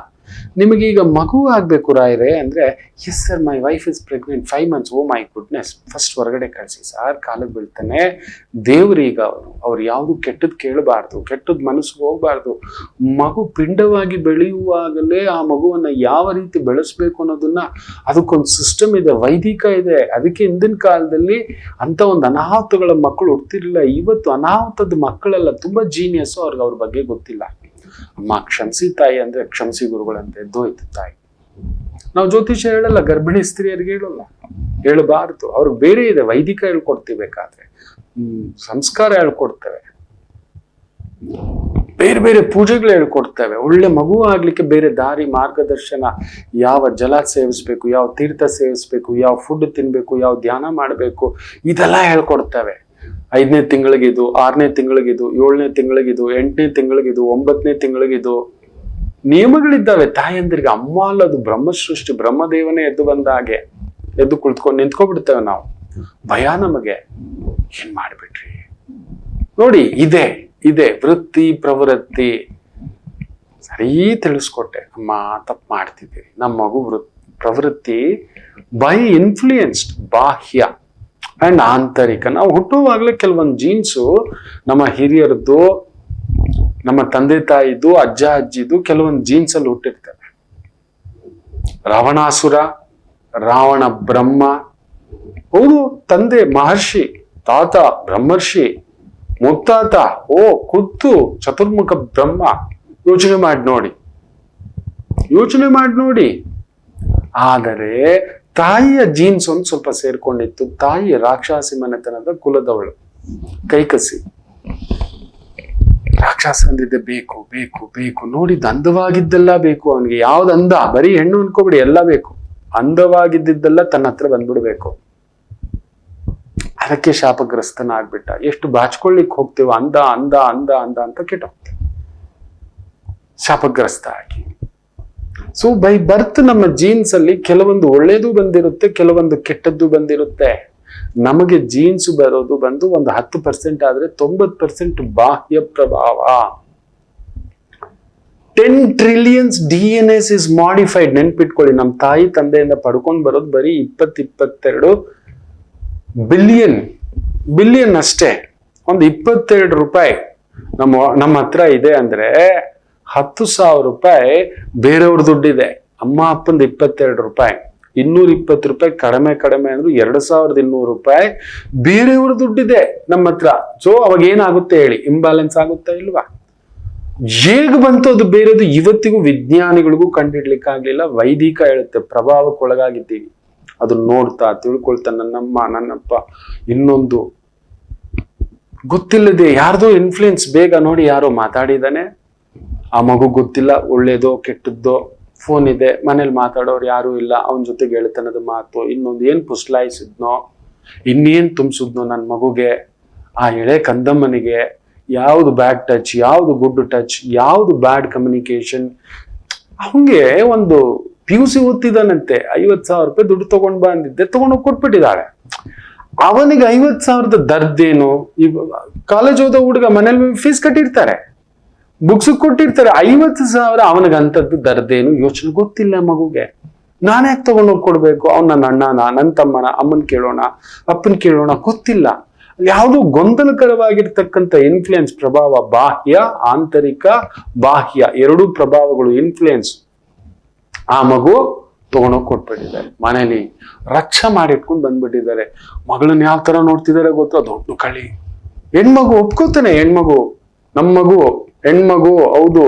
ನಿಮಗೀಗ ಮಗು ಆಗ್ಬೇಕು ರಾಯರೇ ಅಂದ್ರೆ, yes sir, my wife is pregnant, 5 months. Oh my goodness, first ಹೊರಗಡೆ ಕಳಿಸಿ ಸಾರ್, ಕಾಲಕ್ಕೆ ಬೀಳ್ತಾನೆ. ದೇವ್ರೀಗ ಅವ್ರು ಯಾವುದು ಕೆಟ್ಟದ್ ಕೇಳಬಾರ್ದು, ಕೆಟ್ಟದ್ ಮನಸ್ಸಿಗೆ ಹೋಗ್ಬಾರ್ದು. ಮಗು ಪಿಂಡವಾಗಿ ಬೆಳೆಯುವಾಗಲೇ ಆ ಮಗುವನ್ನ ಯಾವ ರೀತಿ ಬೆಳೆಸ್ಬೇಕು ಅನ್ನೋದನ್ನ, ಅದಕ್ಕೊಂದು ಸಿಸ್ಟಮ್ ಇದೆ, ವೈದಿಕ ಇದೆ. ಅದಕ್ಕೆ ಹಿಂದಿನ ಕಾಲದಲ್ಲಿ ಅಂತ ಒಂದು ಅನಾಹುತಗಳ ಮಕ್ಕಳು ಹುಡ್ತಿರ್ಲಿಲ್ಲ. ಇವತ್ತು ಅನಾಹುತದ ಮಕ್ಕಳೆಲ್ಲ ತುಂಬಾ ಜೀನಿಯಸ್, ಅವ್ರ ಬಗ್ಗೆ ಗೊತ್ತಿಲ್ಲ. ಅಮ್ಮ ಕ್ಷಮಿಸಿ ತಾಯಿ ಅಂದ್ರೆ ಕ್ಷಮಿಸಿ ಗುರುಗಳಂತೆ ಎದ್ದೋಯ್ತು ತಾಯಿ. ನಾವು ಜ್ಯೋತಿಷ್ಯ ಹೇಳಲ್ಲ, ಗರ್ಭಿಣಿ ಸ್ತ್ರೀಯರಿಗೆ ಹೇಳಲ್ಲ, ಹೇಳಬಾರ್ದು. ಅವ್ರಿಗೆ ಬೇರೆ ಇದೆ, ವೈದಿಕ ಹೇಳ್ಕೊಡ್ತೀವಿ, ಬೇಕಾದ್ರೆ ಸಂಸ್ಕಾರ ಹೇಳ್ಕೊಡ್ತೇವೆ, ಬೇರೆ ಬೇರೆ ಪೂಜೆಗಳು ಹೇಳ್ಕೊಡ್ತೇವೆ. ಒಳ್ಳೆ ಮಗು ಆಗ್ಲಿಕ್ಕೆ ಬೇರೆ ದಾರಿ ಮಾರ್ಗದರ್ಶನ, ಯಾವ ಜಲ ಸೇವಿಸ್ಬೇಕು, ಯಾವ ತೀರ್ಥ ಸೇವಿಸ್ಬೇಕು, ಯಾವ ಫುಡ್ ತಿನ್ಬೇಕು, ಯಾವ ಧ್ಯಾನ ಮಾಡ್ಬೇಕು, ಇದೆಲ್ಲ ಹೇಳ್ಕೊಡ್ತೇವೆ. 5ನೇ ತಿಂಗಳಿಗಿದು, 6ನೇ ತಿಂಗಳಿಗಿದು, 7ನೇ ತಿಂಗಳಿಗಿದು, 8ನೇ ತಿಂಗಳಿಗಿದು, 9ನೇ ತಿಂಗಳಿಗಿದು ನಿಯಮಗಳಿದ್ದಾವೆ. ತಾಯಂದಿರಿಗೆ ಅಮ್ಮ ಅಲ್ಲದು ಬ್ರಹ್ಮ ಸೃಷ್ಟಿ, ಬ್ರಹ್ಮದೇವನೇ ಎದ್ದು ಬಂದ ಹಾಗೆ ಎದ್ದು ಕುಳಿತುಕೊಂಡು ನಿಂತ್ಕೊಬಿಡ್ತೇವೆ ನಾವು. ಭಯ ನಮಗೆ. ಏನ್ ಮಾಡ್ಬಿಟ್ರಿ ನೋಡಿ. ಇದೆ ವೃತ್ತಿ ಪ್ರವೃತ್ತಿ. ಸರಿ ತಿಳಿಸ್ಕೊಟ್ಟೆ, ಅಮ್ಮ ತಪ್ಪು ಮಾಡ್ತಿದ್ದೀರಿ. ನಮ್ಮ ಮಗು ಪ್ರವೃತ್ತಿ ಬೈ ಇನ್ಫ್ಲೂಯೆನ್ಸ್ಡ್, ಬಾಹ್ಯ ಅಂಡ್ ಆಂತರಿಕ. ನಾವು ಹುಟ್ಟುವಾಗ್ಲೇ ಕೆಲವೊಂದು ಜೀನ್ಸು ನಮ್ಮ ಹಿರಿಯರದ್ದು, ನಮ್ಮ ತಂದೆ ತಾಯಿದು, ಅಜ್ಜ ಅಜ್ಜಿದು ಕೆಲವೊಂದು ಜೀನ್ಸ್ ಅಲ್ಲಿ ಹುಟ್ಟಿರ್ತವೆ. ರಾವಣಾಸುರ, ರಾವಣ ಬ್ರಹ್ಮ. ಹೌದು, ತಂದೆ ಮಹರ್ಷಿ, ತಾತ ಬ್ರಹ್ಮರ್ಷಿ, ಮುತ್ತಾತ ಖುದ್ದು ಚತುರ್ಮುಖ ಬ್ರಹ್ಮ. ಯೋಚನೆ ಮಾಡಿ ನೋಡಿ. ಆದರೆ ತಾಯಿಯ ಜೀನ್ಸ್ ಒಂದು ಸ್ವಲ್ಪ ಸೇರ್ಕೊಂಡಿತ್ತು. ತಾಯಿ ರಾಕ್ಷಸಿ ಮನೆತನದ ಕುಲದವಳು, ಕೈಕಸಿ. ರಾಕ್ಷಸ ಅಂದಿದ್ದೆ ಬೇಕು ಬೇಕು ಬೇಕು. ನೋಡಿದ್ದು ಅಂದವಾಗಿದ್ದೆಲ್ಲ ಬೇಕು ಅವನಿಗೆ. ಯಾವ್ದು ಅಂದ, ಬರೀ ಹೆಣ್ಣು ಅನ್ಕೋಬಿಡಿ, ಎಲ್ಲ ಬೇಕು. ಅಂದವಾಗಿದ್ದೆಲ್ಲ ತನ್ನ ಹತ್ರ ಬಂದ್ಬಿಡ್ಬೇಕು. ಅದಕ್ಕೆ ಶಾಪಗ್ರಸ್ತನಾಗ್ಬಿಟ್ಟ. ಎಷ್ಟು ಬಾಚ್ಕೊಳ್ಳಿಕ್ ಹೋಗ್ತೇವೆ, ಅಂದ ಅಂದ ಅಂದ ಅಂದ ಅಂತ ಕೆಟ್ಟೋಗ್ತೇವೆ, ಶಾಪಗ್ರಸ್ತ ಆಗಿ. ಸೊ ಬೈ ಬರ್ತ್ ನಮ್ಮ ಜೀನ್ಸ್ ಅಲ್ಲಿ ಕೆಲವೊಂದು ಒಳ್ಳೇದು ಬಂದಿರುತ್ತೆ, ಕೆಲವೊಂದು ಕೆಟ್ಟದ್ದು ಬಂದಿರುತ್ತೆ. ನಮಗೆ ಜೀನ್ಸ್ ಬರೋದು ಬಂದು ಒಂದು 10% ಆದ್ರೆ 90% ಬಾಹ್ಯ ಪ್ರಭಾವ. 10 trillions DNAs is modified. ನೆನ್ಪಿಟ್ಕೊಳ್ಳಿ, ನಮ್ಮ ತಾಯಿ ತಂದೆಯಿಂದ ಪಡ್ಕೊಂಡು ಬರೋದು ಬರೀ 22 ಬಿಲಿಯನ್ ಅಷ್ಟೇ. ಒಂದು 22 ರೂಪಾಯಿ ನಮ್ಮ ಹತ್ರ ಇದೆ ಅಂದ್ರೆ 10,000 ರೂಪಾಯಿ ಬೇರೆಯವ್ರ ದುಡ್ಡಿದೆ. ಅಮ್ಮ ಅಪ್ಪಂದು 22 ರೂಪಾಯಿ, 220 ರೂಪಾಯಿ ಕಡಿಮೆ ಅಂದ್ರು 2,200 ರೂಪಾಯಿ ಬೇರೆಯವ್ರ ದುಡ್ಡಿದೆ ನಮ್ಮ ಹತ್ರ. ಸೊ ಅವಾಗ ಏನಾಗುತ್ತೆ ಹೇಳಿ, ಇಂಬ್ಯಾಲೆನ್ಸ್ ಆಗುತ್ತಾ ಇಲ್ವಾ? ಹೇಗೆ ಬಂತು ಅದು ಬೇರೆದು? ಇವತ್ತಿಗೂ ವಿಜ್ಞಾನಿಗಳಿಗೂ ಕಂಡಿಡ್ಲಿಕ್ಕೆ ಆಗ್ಲಿಲ್ಲ. ವೈದಿಕ ಹೇಳುತ್ತೆ ಪ್ರಭಾವಕ್ಕೊಳಗಾಗಿದ್ದೀವಿ. ಅದನ್ನ ನೋಡ್ತಾ ತಿಳ್ಕೊಳ್ತಾ ನನ್ನಮ್ಮ ನನ್ನಪ್ಪ ಇನ್ನೊಂದು ಗೊತ್ತಿಲ್ಲದೆ ಯಾರ್ದೋ ಇನ್ಫ್ಲುಯೆನ್ಸ್, ಬೇಗ ನೋಡಿ ಯಾರೋ ಮಾತಾಡಿದಾನೆ, ಆ ಮಗು ಗೊತ್ತಿಲ್ಲ ಒಳ್ಳೇದೋ ಕೆಟ್ಟದ್ದೋ, ಫೋನ್ ಇದೆ ಮನೇಲಿ ಮಾತಾಡೋರು ಯಾರು ಇಲ್ಲ, ಅವನ ಜೊತೆಗೆ ಗೆಳೆತನದ ಮಾತು, ಇನ್ನೊಂದು ಏನ್ ಪುಸ್ಲಾಯಿಸಿದ್ನೋ, ಇನ್ನೇನ್ ತುಂಬಿಸಿದ್ನೋ ನನ್ನ ಮಗುಗೆ, ಆ ಎಳೆ ಕಂದಮ್ಮನಿಗೆ ಯಾವ್ದು ಬ್ಯಾಡ್ ಟಚ್, ಯಾವ್ದು ಗುಡ್ ಟಚ್, ಯಾವ್ದು ಬ್ಯಾಡ್ ಕಮ್ಯುನಿಕೇಶನ್. ಅವನ್ಗೆ ಒಂದು PUC ಓದ್ತಿದ್ದಾನಂತೆ, 50,000 ರೂಪಾಯಿ ದುಡ್ಡು ತಗೊಂಡ್ ಬಂದಿದ್ದೆ, ತಗೊಂಡೋಗಿ ಕೊಟ್ಬಿಟ್ಟಿದ್ದಾಳೆ. ಅವನಿಗೆ 50,000ದ ದರ್ದೇನು? ಈ ಕಾಲೇಜ್ ಓದೋ ಹುಡುಗ ಮನೇಲಿ ಫೀಸ್ ಕಟ್ಟಿರ್ತಾರೆ, ಬುಕ್ಸ್ ಕೊಟ್ಟಿರ್ತಾರೆ, 50,000 ಅವನಿಗಂತದ್ದು ದರ್ದೇನು ಯೋಚನೆ ಗೊತ್ತಿಲ್ಲ ಮಗುಗೆ. ನಾನ್ ಯಾಕೆ ತಗೊಂಡೋಗಿ ಕೊಡ್ಬೇಕು? ಅವ್ನ ನನ್ನ ಅಣ್ಣನ, ನನ್ನ ತಮ್ಮನ, ಅಮ್ಮನ್ ಕೇಳೋಣ, ಅಪ್ಪನ್ ಕೇಳೋಣ, ಗೊತ್ತಿಲ್ಲ. ಯಾವುದು ಗೊಂದಲಕರವಾಗಿರ್ತಕ್ಕಂಥ ಇನ್ಫ್ಲುಯೆನ್ಸ್ ಪ್ರಭಾವ, ಬಾಹ್ಯ ಆಂತರಿಕ ಬಾಹ್ಯ ಎರಡೂ ಪ್ರಭಾವಗಳು ಇನ್ಫ್ಲುಯೆನ್ಸ್. ಆ ಮಗು ತಗೊಂಡೋಗಿ ಕೊಟ್ಬಿಟ್ಟಿದ್ದಾರೆ, ಮನೇಲಿ ರಕ್ಷಾ ಮಾಡಿಟ್ಕೊಂಡು ಬಂದ್ಬಿಟ್ಟಿದ್ದಾರೆ. ಮಗಳನ್ನ ಯಾವ ತರ ನೋಡ್ತಿದ್ದಾರೆ ಗೊತ್ತಾ? ದೊಡ್ಡ ಕಳಿ. ಹೆಣ್ಮಗು ಒಪ್ಕೋತಾನೆ, ಹೆಣ್ಮಗು ನಮ್ಮ ಮಗು, ಹೆಣ್ಮಗು ಹೌದು,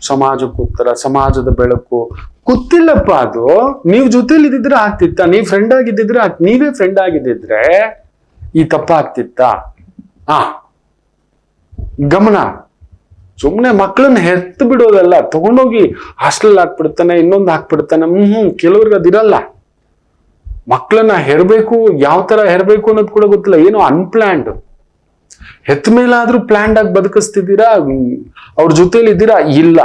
ಸಮಾಜಕ್ಕೋಸ್ಕರ, ಸಮಾಜದ ಬೆಳಕು. ಗೊತ್ತಿಲ್ಲಪ್ಪ ಅದು. ನೀವು ಜೊತೆಲಿ ಇದ್ದಿದ್ರೆ ಆಗ್ತಿತ್ತ? ನೀವ್ ಫ್ರೆಂಡ್ ಆಗಿದ್ದಿದ್ರೆ, ನೀವೇ ಫ್ರೆಂಡ್ ಆಗಿದ್ದಿದ್ರೆ ಈ ತಪ್ಪ ಆಗ್ತಿತ್ತ? ಗಮನ. ಸುಮ್ನೆ ಮಕ್ಕಳನ್ನ ಹೆತ್ತು ಬಿಡೋದಲ್ಲ, ತಗೊಂಡೋಗಿ ಹಾಸ್ಟೆಲ್ ಹಾಕ್ಬಿಡ್ತಾನೆ, ಇನ್ನೊಂದು ಹಾಕ್ಬಿಡ್ತಾನೆ. ಕೆಲವ್ರಿಗೆ ಅದಿರಲ್ಲ. ಮಕ್ಕಳನ್ನ ಹೆರ್ಬೇಕು, ಯಾವ ತರ ಹೆರ್ಬೇಕು ಅನ್ನೋದು ಕೂಡ ಗೊತ್ತಿಲ್ಲ, ಏನೋ ಅನ್ಪ್ಲಾನ್ಡ್. ಹೆತ್ತ ಮೇಲಾದ್ರೂ ಪ್ಲಾನ್ಡ್ ಆಗಿ ಬದುಕಿಸ್ತಿದ್ದೀರಾ? ಅವ್ರ ಜೊತೆಲಿ ಇದ್ದೀರಾ? ಇಲ್ಲ.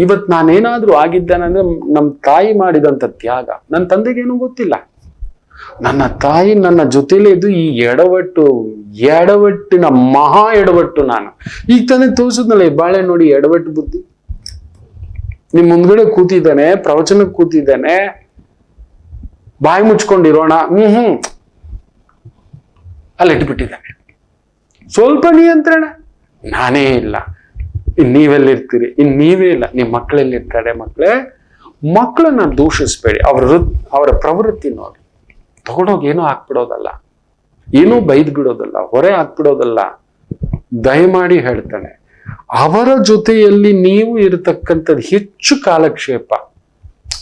ಇವತ್ ನಾನೇನಾದ್ರೂ ಆಗಿದ್ದೇನಂದ್ರೆ ನಮ್ಮ ತಾಯಿ ಮಾಡಿದಂತ ತ್ಯಾಗ. ನನ್ನ ತಂದೆಗೇನು ಗೊತ್ತಿಲ್ಲ. ನನ್ನ ತಾಯಿ ನನ್ನ ಜೊತೆಲೇ ಇದ್ದು ಈ ಎಡವಟ್ಟಿನ ಮಹಾ ಎಡವಟ್ಟು. ನಾನು ಈಗ ತಾನೇ ತೋರಿಸಿದ್ನಲ್ಲ ಈ ಬಾಳೆ ನೋಡಿ, ಎಡವಟ್ಟು ಬುದ್ಧಿ. ನಿಮ್ ಮುಂದ್ಗಡೆ ಕೂತಿದ್ದಾನೆ, ಪ್ರವಚನಕ್ಕೆ ಕೂತಿದ್ದಾನೆ, ಬಾಯಿ ಮುಚ್ಕೊಂಡಿರೋಣ, ಅಲ್ಲಿ ಇಟ್ಬಿಟ್ಟಿದ್ದಾನೆ. ಸ್ವಲ್ಪ ನಿಯಂತ್ರಣ ನಾನೇ ಇಲ್ಲ. ನೀವೆಲ್ಲಿರ್ತೀರಿ? ನೀವೇ ಇಲ್ಲ. ನಿಮ್ ಮಕ್ಕಳೆಲ್ಲಿರ್ತಾರೆ? ಮಕ್ಕಳನ್ನ ದೂಷಿಸ್ಬೇಡಿ. ಅವರ ಪ್ರವೃತ್ತಿ ನೋಡಿ. ತಗೊಂಡೋಗಿ ಏನೋ ಹಾಕ್ಬಿಡೋದಲ್ಲ, ಏನೋ ಬೈದ್ ಬಿಡೋದಲ್ಲ, ಹೊರೆ ಹಾಕ್ಬಿಡೋದಲ್ಲ. ದಯಮಾಡಿ ಹೇಳ್ತಾನೆ, ಅವರ ಜೊತೆಯಲ್ಲಿ ನೀವು ಇರತಕ್ಕಂಥದ್ದು ಹೆಚ್ಚು ಕಾಲಕ್ಷೇಪ.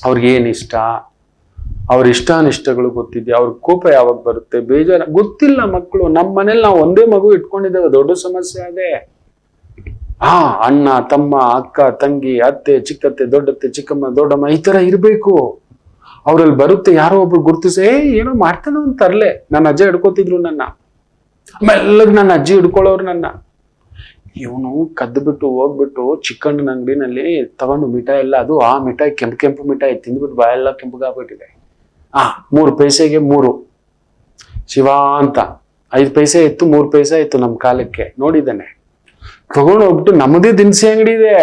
ಅವ್ರಿಗೇನಿಷ್ಟ, ಅವ್ರ ಇಷ್ಟಾನಿಷ್ಟಗಳು ಗೊತ್ತಿದೆ, ಅವ್ರ ಕೋಪ ಯಾವಾಗ ಬರುತ್ತೆ, ಬೇಜಾರ ಗೊತ್ತಿಲ್ಲ. ಮಕ್ಕಳು ನಮ್ಮ ಮನೇಲಿ ನಾವು ಒಂದೇ ಮಗು ಇಟ್ಕೊಂಡಿದ್ದೇವೆ, ದೊಡ್ಡ ಸಮಸ್ಯೆ ಅದೇ. ಅಣ್ಣ ತಮ್ಮ ಅಕ್ಕ ತಂಗಿ ಅತ್ತೆ ಚಿಕ್ಕತ್ತೆ ದೊಡ್ಡತ್ತೆ ಚಿಕ್ಕಮ್ಮ ದೊಡ್ಡಮ್ಮ ಈ ತರ ಇರ್ಬೇಕು. ಅವ್ರಲ್ಲಿ ಬರುತ್ತೆ ಯಾರೋ ಒಬ್ರು ಗುರ್ತಿಸಿ, ಏನೋ ಮಾಡ್ತಾನೋ ಅಂತ ತರ್ಲೆ. ನನ್ನ ಅಜ್ಜ ಹಿಡ್ಕೋತಿದ್ರು ನನ್ನ, ಮೆಲ್ಲಗ್ ನನ್ನ ಅಜ್ಜಿ ಹಿಡ್ಕೊಳ್ಳೋರು ನನ್ನ. ಇವನು ಕದ್ದುಬಿಟ್ಟು ಹೋಗ್ಬಿಟ್ಟು ಚಿಕ್ಕಣ್ಣನ ಅಂಗಡಿನಲ್ಲಿ ತಗೊಂಡು ಮಿಠಾಯಿ ಎಲ್ಲ, ಅದು ಆ ಮಿಠಾಯಿ ಕೆಂಪು ಮಿಠಾಯಿ ತಿಂದ್ಬಿಟ್ಟು ಬಾಯೆಲ್ಲ ಕೆಂಪಗಾಗ್ಬಿಟ್ಟಿದೆ. 3 ಪೈಸೆಗೆ 3 ಶಿವ ಅಂತ 5 ಪೈಸೆ ಇತ್ತು, 3 ಪೈಸೆ ಇತ್ತು ನಮ್ಮ ಕಾಲಕ್ಕೆ. ನೋಡಿದ್ದಾನೆ. ತಗೊಂಡು ಹೋಗ್ಬಿಟ್ಟು ನಮ್ಮದೇ ದಿನಸಿ ಅಂಗಡಿ ಇದೆ,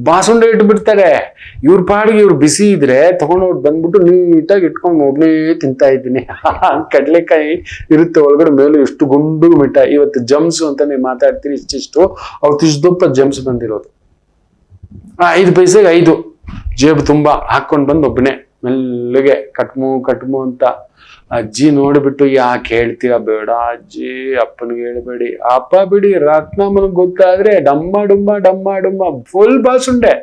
ಬಾಸುಂಡೆ ಇಟ್ಬಿಡ್ತಾರೆ. ಇವ್ರ ಪಾಡಿಗೆ ಇವ್ರು ಬಿಸಿ ಇದ್ರೆ ತಗೊಂಡೋಗಿ ಬಂದ್ಬಿಟ್ಟು ನೀಟಾಗಿ ಇಟ್ಕೊಂಡು ಒಬ್ನೇ ತಿಂತಾ ಇದ್ದೀನಿ. ಕಡ್ಲೆಕಾಯಿ ಇರುತ್ತೆ ಒಳಗಡೆ, ಮೇಲೆ ಎಷ್ಟು ಗುಂಡು ಮಿಠಾಯಿ. ಇವತ್ತು ಜಮ್ಸ್ ಅಂತ ನೀವು ಮಾತಾಡ್ತೀರಿ ಇಷ್ಟಿಷ್ಟು, ಅವತ್ತು ಇಷ್ಟು ದಪ್ಪ ಜಮ್ಸ್ ಬಂದಿರೋದು. 5 ಪೈಸೆಗೆ 5 ಜೇಬು ತುಂಬಾ ಹಾಕೊಂಡ್ ಬಂದು ಒಬ್ಬನೇ ಮೆಲ್ಲಗೆ ಕಟ್ಮು ಅಂತ. ಅಜ್ಜಿ ನೋಡ್ಬಿಟ್ಟು, ಯಾಕೆ ಹೇಳ್ತೀರಾ? ಬೇಡ ಅಜ್ಜಿ, ಅಪ್ಪನಿಗೆ ಹೇಳ್ಬೇಡಿ. ಅಪ್ಪ ಬಿಡಿ, ರತ್ನಮ್ಮನಿಗೆ ಗೊತ್ತಾದ್ರೆ ಡಮ್ಮ ಡುಮ್ಮ ಫುಲ್ ಬಾಸುಂಡೆ.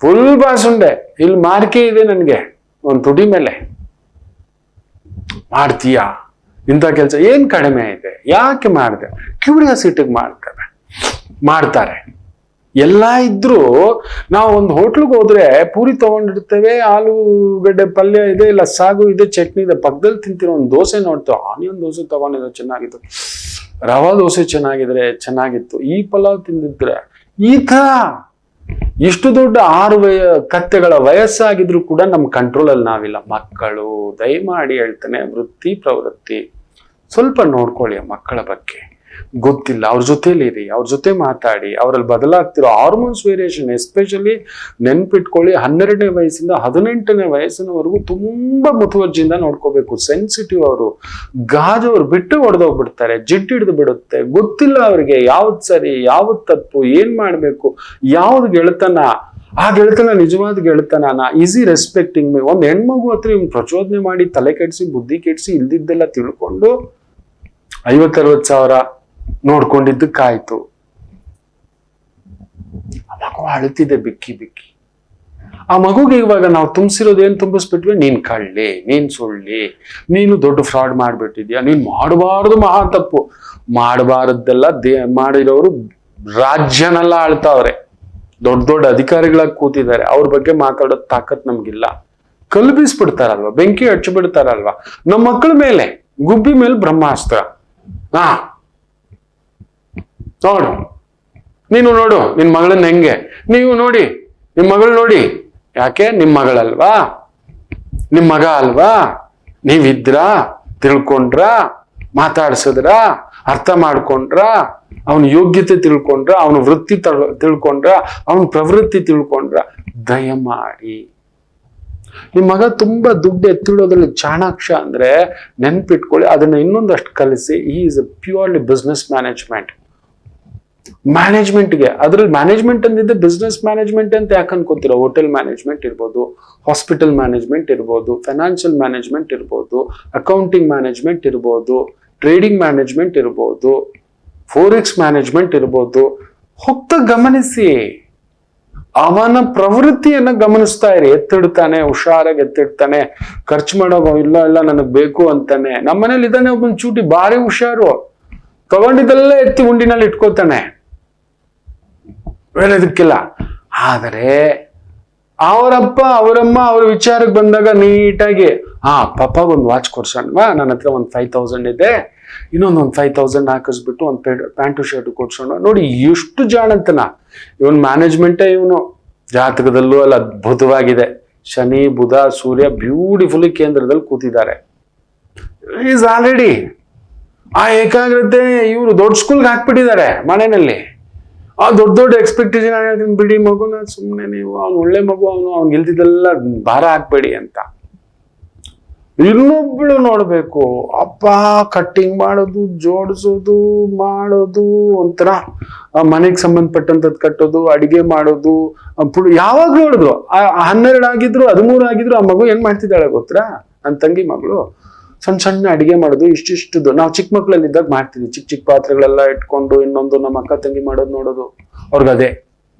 ಫುಲ್ ಬಾಸುಂಡೆ. ಇಲ್ಲಿ ಮಾರ್ಕೆ ಇದೆ ನನ್ಗೆ ಒಂದ್ ತುಡಿ ಮೇಲೆ. ಮಾಡ್ತೀಯಾ ಇಂಥ ಕೆಲ್ಸ? ಏನ್ ಕಡಿಮೆ ಇದೆ? ಯಾಕೆ ಮಾಡಿದೆ? ಕ್ಯೂರಿಯಾಸಿಟಿಗೆ ಮಾಡ್ತಾರೆ. ಎಲ್ಲ ಇದ್ರು ನಾವು ಒಂದು ಹೋಟ್ಲಿಗೆ ಹೋದ್ರೆ ಪೂರಿ ತಗೊಂಡಿರ್ತೇವೆ, ಆಲೂಗಡ್ಡೆ ಪಲ್ಯ ಇದೆ, ಇಲ್ಲ ಸಾಗು ಇದೆ, ಚಟ್ನಿ ಇದೆ, ಪಕ್ಕದಲ್ಲಿ ತಿಂತಿರೋ ಒಂದು ದೋಸೆ ನೋಡ್ತೇವೆ. ಆನಿಯನ್ ದೋಸೆ ತಗೊಂಡಿದ್ರೆ ಚೆನ್ನಾಗಿತ್ತು, ರವಾ ದೋಸೆ ಚೆನ್ನಾಗಿತ್ತು, ಈ ಪಲಾವ್ ತಿಂದಿದ್ರೆ ಈ ತರ ಇಷ್ಟು ದೊಡ್ಡ 6 ಕತ್ತೆಗಳ ವಯಸ್ಸಾಗಿದ್ರು ಕೂಡ ನಮ್ಮ ಕಂಟ್ರೋಲ್ ಅಲ್ಲಿ ನಾವಿಲ್ಲ. ಮಕ್ಕಳು, ದಯಮಾಡಿ ಹೇಳ್ತಾನೆ, ವೃತ್ತಿ ಪ್ರವೃತ್ತಿ ಸ್ವಲ್ಪ ನೋಡ್ಕೊಳ್ಳಿ. ಮಕ್ಕಳ ಬಗ್ಗೆ ಗೊತ್ತಿಲ್ಲ, ಅವ್ರ ಜೊತೆಲಿರಿ, ಅವ್ರ ಜೊತೆ ಮಾತಾಡಿ, ಅವರಲ್ಲಿ ಬದಲಾಗ್ತಿರೋ ಹಾರ್ಮೋನ್ಸ್ ವೇರಿಯೇಷನ್ ಎಸ್ಪೆಷಲಿ ನೆನ್ಪಿಟ್ಕೊಳ್ಳಿ. 12ನೇ ವಯಸ್ಸಿಂದ 18ನೇ ವಯಸ್ಸಿನವರೆಗೂ ತುಂಬಾ ಮುತುವರ್ಜಿಯಿಂದ ನೋಡ್ಕೋಬೇಕು. ಸೆನ್ಸಿಟಿವ್ ಅವರು, ಗಾಜವ್ರು ಬಿಟ್ಟು ಹೊಡೆದೋಗ್ಬಿಡ್ತಾರೆ, ಜಿಡ್ಡು ಹಿಡಿದು ಬಿಡುತ್ತೆ, ಗೊತ್ತಿಲ್ಲ ಅವ್ರಿಗೆ ಯಾವ್ದು ಸರಿ ಯಾವ್ದು ತಪ್ಪು, ಏನ್ ಮಾಡ್ಬೇಕು, ಯಾವ್ದು ಗೆಳೆತನ. ಆ ಗೆಳೆತನ ನಿಜವಾದ ಗೆಳೆತನ. Easy respecting me. ಒಂದ್ ಹೆಣ್ಮಗು ಹತ್ರ ಇವ್ನು ಪ್ರಚೋದನೆ ಮಾಡಿ ತಲೆ ಕೆಡಿಸಿ ಬುದ್ಧಿ ಕೆಡಿಸಿ ಇಲ್ದಿದ್ದೆಲ್ಲ ತಿಳ್ಕೊಂಡು 50-60 ಸಾವಿರ ನೋಡ್ಕೊಂಡಿದ್ದಕ್ಕಾಯ್ತು. ಆ ಮಗು ಅಳುತ್ತಿದೆ ಬಿಕ್ಕಿ ಬಿಕ್ಕಿ. ಆ ಮಗುಗೆ ಇವಾಗ ನಾವು ತುಂಬಿಸಿರೋದು ಏನ್ ತುಂಬಿಸ್ಬಿಟ್ವಿ? ನೀನ್ ಕಳ್ಳಿ, ನೀನ್ ಸುಳ್ಳಿ, ನೀನು ದೊಡ್ಡ ಫ್ರಾಡ್ ಮಾಡ್ಬಿಟ್ಟಿದ್ಯಾ, ನೀನ್ ಮಾಡಬಾರದು, ಮಹಾ ತಪ್ಪು. ಮಾಡಬಾರದ್ದೆಲ್ಲ ಮಾಡಿರೋರು ರಾಜ್ಯನೆಲ್ಲ ಆಳ್ತಾವ್ರೆ, ದೊಡ್ಡ ದೊಡ್ಡ ಅಧಿಕಾರಿಗಳಾಗಿ ಕೂತಿದ್ದಾರೆ. ಅವ್ರ ಬಗ್ಗೆ ಮಾತಾಡೋದ್ ತಾಕತ್ ನಮ್ಗಿಲ್ಲ. ಕಲ್ಪಿಸ್ಬಿಡ್ತಾರಲ್ವಾ, ಬೆಂಕಿ ಹಚ್ಚಿಬಿಡ್ತಾರಲ್ವಾ ನಮ್ಮ ಮಕ್ಕಳ ಮೇಲೆ. ಗುಬ್ಬಿ ಮೇಲೆ ಬ್ರಹ್ಮಾಸ್ತ್ರ. ನೋಡು, ನೀನು ನೋಡು ನಿನ್ ಮಗಳನ್ನ ಹೆಂಗೆ, ನೀವು ನೋಡಿ ನಿಮ್ ಮಗಳು ನೋಡಿ. ಯಾಕೆ? ನಿಮ್ ಮಗಳಲ್ವಾ, ನಿಮ್ ಮಗ ಅಲ್ವಾ? ನೀವಿದ್ರ, ತಿಳ್ಕೊಂಡ್ರ, ಮಾತಾಡ್ಸಿದ್ರ, ಅರ್ಥ ಮಾಡ್ಕೊಂಡ್ರ, ಅವನ ಯೋಗ್ಯತೆ ತಿಳ್ಕೊಂಡ್ರ, ಅವನ ವೃತ್ತಿ ತಿಳ್ಕೊಂಡ್ರ, ಅವನ ಪ್ರವೃತ್ತಿ ತಿಳ್ಕೊಂಡ್ರ, ದಯಮಾಡಿ. ನಿಮ್ ಮಗ ತುಂಬಾ ದುಡ್ಡು ಎತ್ತಿಡೋದ್ರಲ್ಲಿ ಚಾಣಾಕ್ಷ ಅಂದ್ರೆ ನೆನ್ಪಿಟ್ಕೊಳ್ಳಿ, ಅದನ್ನ ಇನ್ನೊಂದಷ್ಟು ಕಲಿಸಿ. ಈ ಇಸ್ ಅ ಪ್ಯೂರ್ಲಿ ಬಿಸ್ನೆಸ್ ಮ್ಯಾನೇಜ್ಮೆಂಟ್ಗೆ. ಅದ್ರಲ್ಲಿ ಮ್ಯಾನೇಜ್ಮೆಂಟ್ ಅಂದಿದ್ದೆ ಬಿಸ್ನೆಸ್ ಮ್ಯಾನೇಜ್ಮೆಂಟ್ ಅಂತ ಯಾಕೆ ಅನ್ಕೋತೀರ? ಹೋಟೆಲ್ ಮ್ಯಾನೇಜ್ಮೆಂಟ್ ಇರ್ಬೋದು, ಹಾಸ್ಪಿಟಲ್ ಮ್ಯಾನೇಜ್ಮೆಂಟ್ ಇರ್ಬೋದು, ಫೈನಾನ್ಷಿಯಲ್ ಮ್ಯಾನೇಜ್ಮೆಂಟ್ ಇರ್ಬೋದು, ಅಕೌಂಟಿಂಗ್ ಮ್ಯಾನೇಜ್ಮೆಂಟ್ ಇರ್ಬೋದು, ಟ್ರೇಡಿಂಗ್ ಮ್ಯಾನೇಜ್ಮೆಂಟ್ ಇರ್ಬೋದು, ಫೋರೆಕ್ಸ್ ಮ್ಯಾನೇಜ್ಮೆಂಟ್ ಇರ್ಬೋದು. ಹೋಗ್ತಾ ಗಮನಿಸಿ, ಅವನ ಪ್ರವೃತ್ತಿಯನ್ನ ಗಮನಿಸ್ತಾ ಇರಿ. ಎತ್ತಿಡ್ತಾನೆ, ಹುಷಾರಾಗಿ ಎತ್ತಿಡ್ತಾನೆ, ಖರ್ಚು ಮಾಡೋದು ಇಲ್ಲ ಇಲ್ಲ ನನಗ್ ಬೇಕು ಅಂತಾನೆ. ನಮ್ಮನೇಲಿ ಇದ್ದಾನೆ ಒಬ್ಬನ್ ಚೂಟಿ, ಭಾರಿ ಹುಷಾರು, ತಗೊಂಡಿದ್ದೆಲ್ಲ ಎತ್ತಿ ಉಂಡಿನಲ್ಲಿ ಇಟ್ಕೋತಾನೆ, ಬೇರೆದಕ್ಕಿಲ್ಲ. ಆದರೆ ಅವರಪ್ಪ ಅವರಮ್ಮ ಅವ್ರ ವಿಚಾರಕ್ಕೆ ಬಂದಾಗ ನೀಟಾಗಿ, ಪಾಪಾಗ ಒಂದು ವಾಚ್ ಕೊಡ್ಸೋಣವಾ, ನನ್ನ ಹತ್ರ ಒಂದು 5000 ಇದೆ, ಇನ್ನೊಂದು 5000 ಹಾಕಿಸ್ಬಿಟ್ಟು ಒಂದು ಪ್ಯಾಂಟು ಶರ್ಟ್ ಕೊಡ್ಸೋಣ. ನೋಡಿ ಎಷ್ಟು ಜಾಣತನ. ಇವನ್ ಮ್ಯಾನೇಜ್ಮೆಂಟೇ ಇವನು. ಜಾತಕದಲ್ಲೂ ಅಲ್ಲಿ ಅದ್ಭುತವಾಗಿದೆ. ಶನಿ, ಬುಧ, ಸೂರ್ಯ ಬ್ಯೂಟಿಫುಲಿ ಕೇಂದ್ರದಲ್ಲಿ ಕೂತಿದ್ದಾರೆ. ಈಸ್ ಆಲ್ರೆಡಿ ಆ ಏಕಾಗ್ರತೆ ಇವರು ದೊಡ್ಡ ಸ್ಕೂಲ್ಗೆ ಹಾಕ್ಬಿಟ್ಟಿದ್ದಾರೆ ಮನೆಯಲ್ಲಿ. ಆ ದೊಡ್ಡ ದೊಡ್ಡ ಎಕ್ಸ್ಪೆಕ್ಟೇಷನ್ ಆಗಿರ್ತೀನಿ, ಬಿಡಿ ಮಗುನ ಸುಮ್ಮನೆ ನೀವು, ಅವ್ನು ಒಳ್ಳೆ ಮಗು, ಅವ್ನು ಇಲ್ದಿದ್ದೆಲ್ಲ ಭಾರ ಹಾಕ್ಬೇಡಿ ಅಂತ. ಇನ್ನೊಬ್ಳು ನೋಡ್ಬೇಕು, ಅಪ್ಪ ಕಟ್ಟಿಂಗ್ ಮಾಡೋದು, ಜೋಡಿಸೋದು, ಮಾಡೋದು, ಒಂಥರ ಮನೆಗೆ ಸಂಬಂಧಪಟ್ಟಂತದ್ ಕಟ್ಟೋದು, ಅಡಿಗೆ ಮಾಡೋದು. ಯಾವಾಗ ನೋಡಿದ್ರು 12 ಆಗಿದ್ರು 13 ಆಗಿದ್ರು ಆ ಮಗು ಏನ್ ಮಾಡ್ತಿದ್ದಾಳೆ ಗೊತ್ತಾ? ನನ್ನ ತಂಗಿ ಮಗಳು ಸಣ್ಣ ಸಣ್ಣ ಅಡಿಗೆ ಮಾಡೋದು, ಇಷ್ಟಿಷ್ಟದು. ನಾವು ಚಿಕ್ಕ ಮಕ್ಳಲ್ಲಿ ಇದ್ದಾಗ ಮಾಡ್ತಿದ್ವಿ, ಚಿಕ್ಕ ಚಿಕ್ಕ ಪಾತ್ರೆಗಳೆಲ್ಲ ಇಟ್ಕೊಂಡು ಇನ್ನೊಂದು ನಮ್ಮ ಅಕ್ಕ ತಂಗಿ ಮಾಡೋದು ನೋಡೋದು. ಅವ್ರಿಗದೇ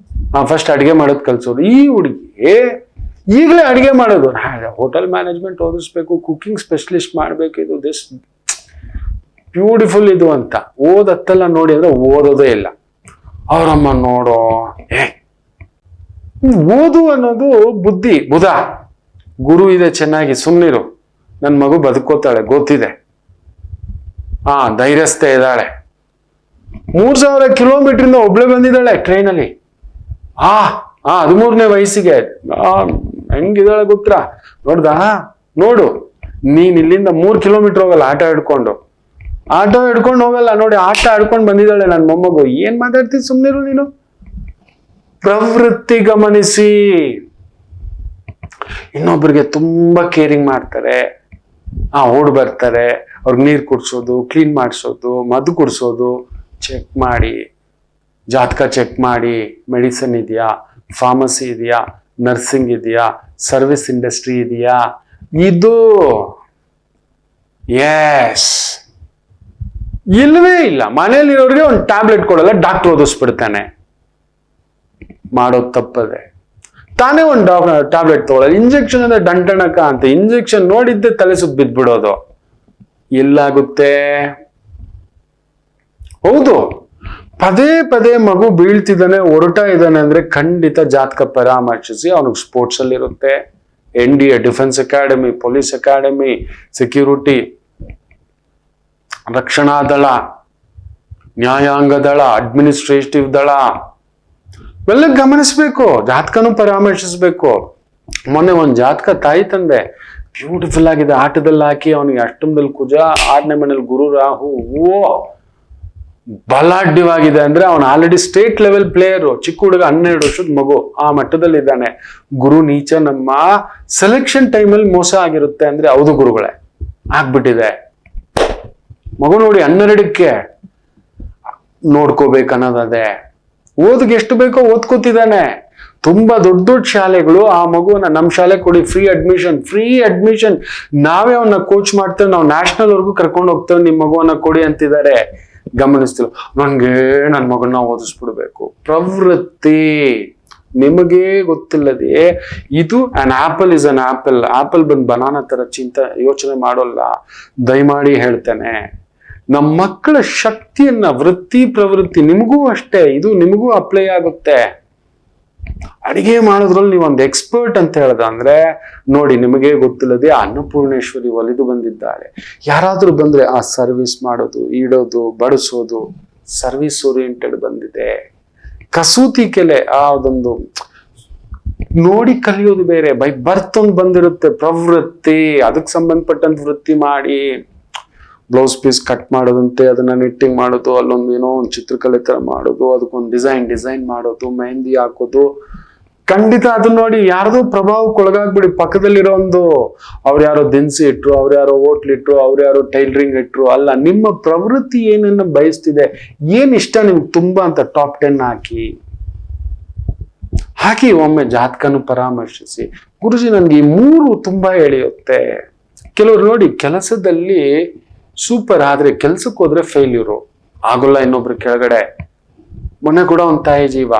ಫಸ್ಟ್ ಅಡಿಗೆ ಮಾಡೋದು ಕಲ್ಸೋದು. ಈ ಹುಡುಗಿ ಈಗಲೇ ಅಡಿಗೆ ಮಾಡೋದು. ಹೋಟೆಲ್ ಮ್ಯಾನೇಜ್ಮೆಂಟ್ ಓದಿಸ್ಬೇಕು, ಕುಕಿಂಗ್ ಸ್ಪೆಷಲಿಸ್ಟ್ ಮಾಡ್ಬೇಕು, ಇದು ದಿಸ್ ಬ್ಯೂಟಿಫುಲ್ ಇದು ಅಂತ. ಓದತ್ತಲ್ಲ ನೋಡಿ ಅಂದ್ರೆ ಓದೋದೇ ಇಲ್ಲ. ಅವರಮ್ಮ ನೋಡೋ, ಓದು ಅನ್ನೋದು ಬುದ್ಧಿ. ಬುಧ ಗುರು ಇದೆ, ಚೆನ್ನಾಗಿ ಸುಮ್ನಿರು, ನನ್ ಮಗು ಬದುಕೋತಾಳೆ ಗೊತ್ತಿದೆ, ಧೈರ್ಯಸ್ಥೆ ಇದ್ದಾಳೆ. 3000 ಕಿಲೋಮೀಟರ್ ಒಬ್ಳೆ ಬಂದಿದ್ದಾಳೆ ಟ್ರೈನಲ್ಲಿ. 13ನೇ ವಯಸ್ಸಿಗೆ ಹೆಂಗಿದ್ದಾಳೆ ಗೊತ್ತಾ? ನೋಡು, ನೀನ್ ಇಲ್ಲಿಂದ 3 ಕಿಲೋಮೀಟರ್ ಹೋಗಲ್ಲ ಆಟೋ ಹಿಡ್ಕೊಂಡು ಹೋಗಲ್ಲ. ನೋಡಿ, ಆಟ ಆಡ್ಕೊಂಡು ಬಂದಿದ್ದಾಳೆ ನನ್ನ ಮೊಮ್ಮಗು. ಏನ್ ಮಾತಾಡ್ತೀವಿ? ಸುಮ್ನಿರು ನೀನು. ಪ್ರವೃತ್ತಿ ಗಮನಿಸಿ. ಇನ್ನೊಬ್ರಿಗೆ ತುಂಬಾ ಕೇರಿಂಗ್ ಮಾಡ್ತಾರೆ, ಓಡ್ ಬರ್ತಾರೆ, ಅವ್ರಿಗೆ ನೀರ್ ಕುಡ್ಸೋದು, ಕ್ಲೀನ್ ಮಾಡಿಸೋದು, ಮದ್ದು ಕುಡ್ಸೋದು. ಚೆಕ್ ಮಾಡಿ, ಜಾತಕ ಚೆಕ್ ಮಾಡಿ, ಮೆಡಿಸಿನ್ ಇದೆಯಾ, ಫಾರ್ಮಸಿ ಇದೆಯಾ, ನರ್ಸಿಂಗ್ ಇದೆಯಾ, ಸರ್ವಿಸ್ ಇಂಡಸ್ಟ್ರಿ ಇದೆಯಾ, ಇದು ಇಲ್ವೇ ಇಲ್ಲ. ಮನೆಯಲ್ಲಿರೋರಿಗೆ ಒಂದು ಟ್ಯಾಬ್ಲೆಟ್ ಕೊಡಲ್ಲ, ಡಾಕ್ಟರ್ ಓದಿಸ್ಬಿಡ್ತಾನೆ. ಮಾಡೋದು ತಪ್ಪದೆ. ತಾನೇ ಒಂದು ಟ್ಯಾಬ್ಲೆಟ್ ತಗೊಳ್ಳಲ್ಲ. ಇಂಜೆಕ್ಷನ್ ಅಂದ್ರೆ ದಂಟಣಕ ಅಂತ, ಇಂಜೆಕ್ಷನ್ ನೋಡಿದ್ದೆ ತಲೆ ಸುತ್ತ ಬಿದ್ಬಿಡೋದು. ಎಲ್ಲಾಗುತ್ತೆ? ಹೌದು, ಪದೇ ಪದೇ ಮಗು ಬೀಳ್ತಿದ್ದಾನೆ, ಹೊರಟ ಇದ್ದಾನೆ ಅಂದ್ರೆ ಖಂಡಿತ ಜಾತಕ ಪರಾಮರ್ಶಿಸಿ. ಅವನಿಗೆ ಸ್ಪೋರ್ಟ್ಸ್ ಅಲ್ಲಿ ಇರುತ್ತೆ, NDA, defence academy, police academy, security, ರಕ್ಷಣಾ ದಳ, ನ್ಯಾಯಾಂಗ ದಳ, ಅಡ್ಮಿನಿಸ್ಟ್ರೇಟಿವ್ ದಳ, ಇವೆಲ್ಲ ಗಮನಿಸ್ಬೇಕು, ಜಾತಕನೂ ಪರಾಮರ್ಶಿಸ್ಬೇಕು. ಮೊನ್ನೆ ಒಂದ್ ಜಾತಕ ತಾಯಿ ತಂದೆ ಬ್ಯೂಟಿಫುಲ್ ಆಗಿದೆ, ಆಟದಲ್ಲಿ ಹಾಕಿ ಅವನಿಗೆ ಅಷ್ಟಮದಲ್ಲಿ ಕುಜ, 6ನೇ ಮನೇಲಿ ಗುರು ರಾಹು, ಓ ಬಲಾಢ್ಯವಾಗಿದೆ ಅಂದ್ರೆ ಅವನು ಆಲ್ರೆಡಿ ಸ್ಟೇಟ್ ಲೆವೆಲ್ ಪ್ಲೇಯರ್, ಚಿಕ್ಕ ಹುಡುಗ 12 ವರ್ಷದ ಮಗು ಆ ಮಟ್ಟದಲ್ಲಿ ಇದ್ದಾನೆ. ಗುರು ನೀಚ ನಮ್ಮ ಸೆಲೆಕ್ಷನ್ ಟೈಮಲ್ಲಿ ಮೋಸ ಆಗಿರುತ್ತೆ ಅಂದ್ರೆ ಹೌದು ಗುರುಗಳೇ ಆಗ್ಬಿಟ್ಟಿದೆ. ಮಗು ನೋಡಿ 12ಕ್ಕೆ ನೋಡ್ಕೋಬೇಕನ್ನೋದೇ. ಓದಿಗೆ ಎಷ್ಟು ಬೇಕೋ ಓದ್ಕೋತಿದ್ದಾನೆ. ತುಂಬಾ ದೊಡ್ಡ ದೊಡ್ಡ ಶಾಲೆಗಳು ಆ ಮಗುವನ್ನ ನಮ್ಮ ಶಾಲೆ ಕೊಡಿ, ಫ್ರೀ ಅಡ್ಮಿಷನ್, ನಾವೇ ಅವನ್ನ ಕೋಚ್ ಮಾಡ್ತೇವೆ, ನಾವು ನ್ಯಾಷನಲ್ ವರ್ಗೂ ಕರ್ಕೊಂಡು ಹೋಗ್ತೇವೆ, ನಿಮ್ ಮಗುವನ್ನ ಕೊಡಿ ಅಂತಿದ್ದಾರೆ. ಗಮನಿಸ್ತಿಲ್ಲ, ನನ್ಗೆ ನನ್ನ ಮಗನ್ನ ಓದಿಸ್ಬಿಡ್ಬೇಕು. ಪ್ರವೃತ್ತಿ ನಿಮಗೆ ಗೊತ್ತಿಲ್ಲದೆ ಇದು on apple is an apple ಬಂದ್ ಬನಾನಾ ತರ ಯೋಚನೆ ಮಾಡೋಲ್ಲ. ದಯಮಾಡಿ ಹೇಳ್ತೇನೆ, ನಮ್ಮ ಮಕ್ಕಳ ಶಕ್ತಿಯನ್ನ, ವೃತ್ತಿ ಪ್ರವೃತ್ತಿ ನಿಮಗೂ ಅಷ್ಟೇ, ಇದು ನಿಮಗೂ ಅಪ್ಲೈ ಆಗುತ್ತೆ. ಅಡಿಗೆ ಮಾಡೋದ್ರಲ್ಲಿ ನೀವು ಒಂದು ಎಕ್ಸ್ಪರ್ಟ್ ಅಂತ ಹೇಳ್ದ ಅಂದ್ರೆ ನೋಡಿ, ನಿಮಗೆ ಗೊತ್ತಿಲ್ಲದೆ ಅನ್ನಪೂರ್ಣೇಶ್ವರಿ ಒಲಿದು ಬಂದಿದ್ದಾಳೆ. ಯಾರಾದ್ರೂ ಬಂದ್ರೆ ಆ ಸರ್ವಿಸ್ ಮಾಡೋದು, ಇಡೋದು, ಬಡಿಸೋದು, ಸರ್ವಿಸ್ ಓರಿಯೆಂಟೆಡ್ ಬಂದಿದೆ. ಕಸೂತಿ ಕೆಲೆ ಅದೊಂದು ನೋಡಿ ಕಲಿಯೋದು ಬೇರೆ, ಬೈ ಬರ್ತ್ ಒಂದು ಬಂದಿರುತ್ತೆ. ಪ್ರವೃತ್ತಿ ಅದಕ್ಕೆ ಸಂಬಂಧಪಟ್ಟಂತ ವೃತ್ತಿ ಮಾಡಿ, ಬ್ಲೌಸ್ ಪೀಸ್ ಕಟ್ ಮಾಡೋದಂತೆ, ಅದನ್ನ ನಿಟ್ಟಿಂಗ್ ಮಾಡೋದು, ಅಲ್ಲೊಂದು ಏನೋ ಒಂದು ಚಿತ್ರಕಲೆ ತರ ಮಾಡೋದು, ಅದಕ್ಕೊಂದು ಡಿಸೈನ್ ಮಾಡೋದು, ಮೆಹಂದಿ ಹಾಕೋದು. ಖಂಡಿತ ಅದನ್ನ ನೋಡಿ ಯಾರ್ದೋ ಪ್ರಭಾವಕ್ಕೊಳಗಾಗ್ಬಿಡಿ. ಪಕ್ಕದಲ್ಲಿರೋ ಒಂದು ಅವ್ರು ಯಾರೋ ದಿನಸಿ ಇಟ್ರು, ಅವ್ರು ಯಾರೋ ಹೋಟ್ಲ್ ಇಟ್ರು, ಅವ್ರು ಯಾರೋ ಟೈಲರಿಂಗ್ ಇಟ್ರು. ಅಲ್ಲ, ನಿಮ್ಮ ಪ್ರವೃತ್ತಿ ಏನನ್ನ ಬಯಸ್ತಿದೆ, ಏನ್ ಇಷ್ಟ ನಿಮ್ಗೆ ತುಂಬಾ ಅಂತ ಟಾಪ್ 10 ಹಾಕಿ ಒಮ್ಮೆ ಜಾತಕನು ಪರಾಮರ್ಶಿಸಿ. ಗುರುಜಿ ನನ್ಗೆ ಈ 3 ತುಂಬಾ ಎಳೆಯುತ್ತೆ. ಕೆಲವ್ರು ನೋಡಿ ಕೆಲಸದಲ್ಲಿ ಸೂಪರ್, ಆದ್ರೆ ಕೆಲ್ಸಕ್ಕೆ ಹೋದ್ರೆ ಫೇಲ್ಯೂರು ಆಗೋಲ್ಲ. ಇನ್ನೊಬ್ರು ಕೆಳಗಡೆ, ಮೊನ್ನೆ ಕೂಡ ಒಂದ್ ತಾಯಿ ಜೀವ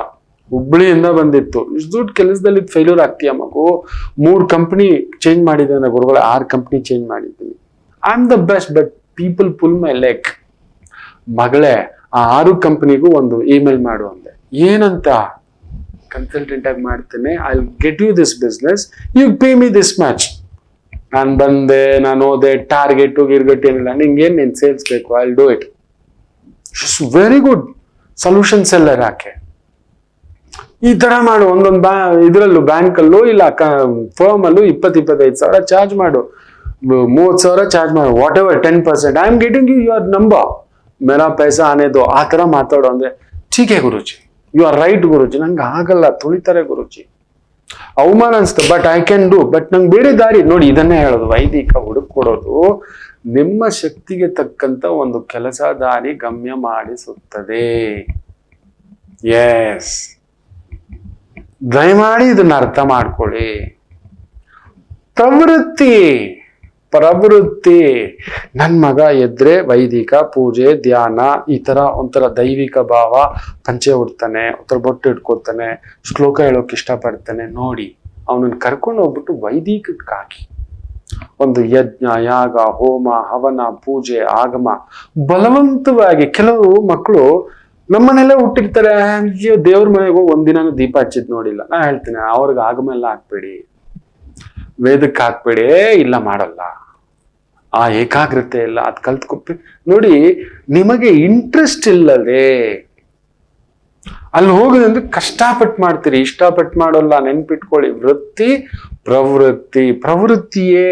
ಹುಬ್ಳಿಯಿಂದ ಬಂದಿತ್ತು, ಇಷ್ಟು ದುಡ್ಡು ಕೆಲಸದಲ್ಲಿ ಫೇಲ್ಯೂರ್ ಆಗ್ತೀಯ ಮಗು. 3 ಕಂಪ್ನಿ ಚೇಂಜ್ ಮಾಡಿದ್ದೇನೆ ಗುರುಗಳ, 6 ಕಂಪ್ನಿ ಚೇಂಜ್ ಮಾಡಿದ್ದೀನಿ. I am the best but people pull my leg. ಮಗಳೇ, ಆ 6 ಕಂಪ್ನಿಗೂ ಒಂದು ಇಮೇಲ್ ಮಾಡು ಅಂದೆ. ಏನಂತ? ಕನ್ಸಲ್ಟೆಂಟ್ ಆಗಿ ಮಾಡ್ತೇನೆ, I get you this business, you pay me this match. ನಾನು ಬಂದೆ, ನಾನು ಹೋದೆ, ಟಾರ್ಗೆಟ್ ಗಿರ್ಗೆಟ್ ಏನಿಲ್ಲ, ನಿಂಗೇನ್ ನೀನ್ ಸೇಲ್ಸ್ ಬೇಕು, I do it. Very good solution seller. ಆಕೆ ಈ ತರ ಮಾಡು, ಒಂದೊಂದು ಇದ್ರಲ್ಲೂ ಬ್ಯಾಂಕಲ್ಲೂ ಇಲ್ಲ ಫರ್ಮ್ ಅಲ್ಲೂ 20-25 ಸಾವಿರ ಚಾರ್ಜ್ ಮಾಡು, 30 ಸಾವಿರ ಚಾರ್ಜ್ ಮಾಡು, what ever 10%, I am getting you your number, ಮೇರಾ ಪೈಸಾ ಆನೇದು. ಆ ತರ ಮಾತಾಡೋ ಅಂದ್ರೆ ಠೀಕೆ ಗುರುಜಿ, ಯು ಆರ್ ರೈಟ್ ಗುರುಜಿ, ನಂಗೆ ಆಗಲ್ಲ, ತುಳಿತಾರೆ ಗುರುಜಿ, ಅವಮಾನ ಅನ್ಸುತ್ತೆ, but I can do, but ನಂಗೆ ಬೇರೆ ದಾರಿ ನೋಡಿ. ಇದನ್ನೇ ಹೇಳೋದು, ವೈದಿಕ ಹುಡುಕೊಡೋದು ನಿಮ್ಮ ಶಕ್ತಿಗೆ ತಕ್ಕಂತ ಒಂದು ಕೆಲಸ ದಾರಿ ಗಮ್ಯ ಮಾಡಿಸುತ್ತದೆ. ಎಸ್, ದಯಮಾಡಿ ಇದನ್ನ ಅರ್ಥ ಮಾಡ್ಕೊಳ್ಳಿ. ಪ್ರವೃತ್ತಿ ನನ್ ಮಗ ಎದ್ರೆ ವೈದಿಕ ಪೂಜೆ, ಧ್ಯಾನ, ಈ ತರ ಒಂಥರ ದೈವಿಕ ಭಾವ, ಪಂಚೆ ಉಡ್ತಾನೆ, ಒಂಥರ ಬೊಟ್ಟು ಇಟ್ಕೊತಾನೆ, ಶ್ಲೋಕ ಹೇಳೋಕೆ ಇಷ್ಟಪಡ್ತಾನೆ. ನೋಡಿ, ಅವನನ್ನ ಕರ್ಕೊಂಡು ಹೋಗ್ಬಿಟ್ಟು ವೈದಿಕಕ್ಕೆ ಹಾಕಿ ಒಂದು ಯಜ್ಞ, ಯಾಗ, ಹೋಮ, ಹವನ, ಪೂಜೆ, ಆಗಮ ಬಲವಂತವಾಗಿ. ಕೆಲವು ಮಕ್ಕಳು ನಮ್ಮನೆಲ್ಲೇ ಹುಟ್ಟಿರ್ತಾರೆ, ಅಯ್ಯೋ ದೇವ್ರ ಮನೆಗೆ ಹೋಗಿ ಒಂದಿನ ದೀಪ ಹಚ್ಚಿದ್ ನೋಡಿಲ್ಲ. ನಾ ಹೇಳ್ತೀನಿ, ಅವ್ರಿಗೆ ಆಗಮ ಎಲ್ಲ ಹಾಕ್ಬೇಡಿ, ವೇದಕ್ಕೆ ಹಾಕ್ಬೇಡಿ, ಇಲ್ಲ ಮಾಡಲ್ಲ, ಆ ಏಕಾಗ್ರತೆ ಇಲ್ಲ, ಅದ್ ಕಲ್ತ್ಕೊಪ್ಪಿ. ನೋಡಿ, ನಿಮಗೆ ಇಂಟ್ರೆಸ್ಟ್ ಇಲ್ಲದೆ ಅಲ್ಲಿ ಹೋಗೋದಂದ್ರೆ ಕಷ್ಟಪಟ್ಟು ಮಾಡ್ತೀರಿ, ಇಷ್ಟಪಟ್ಟು ಮಾಡೋಲ್ಲ. ನೆನ್ಪಿಟ್ಕೊಳ್ಳಿ, ಪ್ರವೃತ್ತಿಯೇ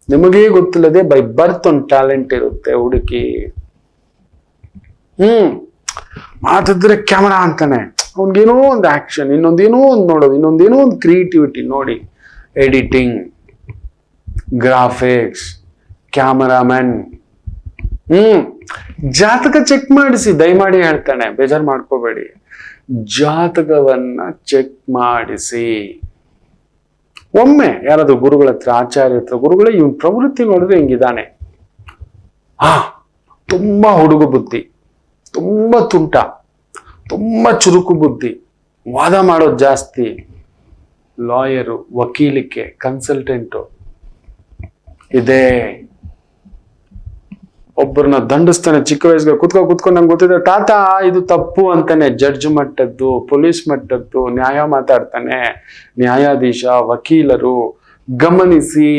ನಿಮಗೇ ಗೊತ್ತಿಲ್ಲದೆ ಬೈ ಬರ್ತ್ ಒಂದು ಟ್ಯಾಲೆಂಟ್ ಇರುತ್ತೆ. ಹುಡುಕಿ ಮಾತಿದ್ರೆ ಕ್ಯಾಮರಾ ಅಂತಾನೆ, ಅವನ್ಗೇನೋ ಒಂದು ಆಕ್ಷನ್, ಇನ್ನೊಂದೇನೋ ಒಂದು ನೋಡೋದು, ಇನ್ನೊಂದೇನೋ ಒಂದು ಕ್ರಿಯೇಟಿವಿಟಿ. ನೋಡಿ, ಎಡಿಟಿಂಗ್, ಗ್ರಾಫಿಕ್ಸ್, ಕ್ಯಾಮರಾಮನ್. ಜಾತಕ ಚೆಕ್ ಮಾಡಿಸಿ, ದಯಮಾಡಿ ಹೇಳ್ತಾನೆ, ಬೇಜಾರು ಮಾಡ್ಕೋಬೇಡಿ. ಜಾತಕವನ್ನ ಚೆಕ್ ಮಾಡಿಸಿ. ಒಮ್ಮೆ ಯಾರಾದ್ರೂ ಗುರುಗಳ ಹತ್ರ, ಆಚಾರ್ಯ ಹತ್ರ, ಗುರುಗಳೇ ಇವನ್ ಪ್ರವೃತ್ತಿ ನೋಡಿದ್ರೆ ಹಿಂಗಿದ್ದಾನೆ, ತುಂಬಾ ಹುಡುಗ ಬುದ್ಧಿ, ತುಂಬಾ ತುಂಟ, ತುಂಬಾ ಚುರುಕು ಬುದ್ಧಿ, ವಾದ ಮಾಡೋದು ಜಾಸ್ತಿ, ಲಾಯರು, ವಕೀಲಿಕೆ, ಕನ್ಸಲ್ಟೆಂಟು ಇದೆ. ಒಬ್ಬರನ್ನ ದಂಡಿಸ್ತಾನೆ ಚಿಕ್ಕ ವಯಸ್ಸಿಗೆ, ಕುತ್ಕೊಂಡು ನಂಗೆ ಗೊತ್ತಿದೆ ತಾತ ಇದು ತಪ್ಪು ಅಂತಾನೆ. ಜಡ್ಜ್ ಮಟ್ಟದ್ದು, ಪೊಲೀಸ್ ಮಟ್ಟದ್ದು ನ್ಯಾಯ ಮಾತಾಡ್ತಾನೆ, ನ್ಯಾಯಾಧೀಶ, ವಕೀಲರು. ಗಮನಿಸಿ,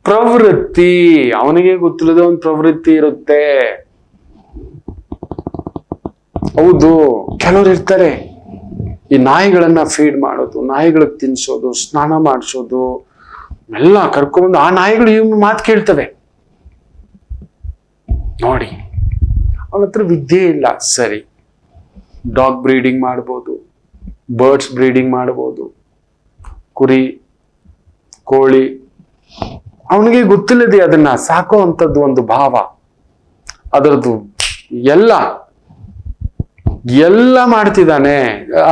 ಪ್ರವೃತ್ತಿ ಅವನಿಗೆ ಗೊತ್ತಿಲ್ಲದೆ ಒಂದು ಪ್ರವೃತ್ತಿ ಇರುತ್ತೆ. ಹೌದು, ಕೆಲವರು ಇರ್ತಾರೆ ಈ ನಾಯಿಗಳನ್ನ ಫೀಡ್ ಮಾಡೋದು, ನಾಯಿಗಳಿಗೆ ತಿನ್ಸೋದು, ಸ್ನಾನ ಮಾಡಿಸೋದು ಎಲ್ಲ ಕರ್ಕೊಂಡು ಆ ನಾಯಿಗಳು ಇವ್ ಮಾತು ಕೇಳ್ತವೆ. ನೋಡಿ, ಅವನ ಹತ್ರ ವಿದ್ಯೆ ಇಲ್ಲ. ಸರಿ, ಡಾಗ್ ಬ್ರೀಡಿಂಗ್ ಮಾಡ್ಬೋದು, ಬರ್ಡ್ಸ್ ಬ್ರೀಡಿಂಗ್ ಮಾಡ್ಬೋದು, ಕುರಿ, ಕೋಳಿ. ಅವನಿಗೆ ಗೊತ್ತಿಲ್ಲದೆ ಅದನ್ನ ಸಾಕೋ ಅಂತದ್ದು ಒಂದು ಭಾವ, ಅದರದ್ದು ಎಲ್ಲ ಮಾಡ್ತಿದ್ದಾನೆ.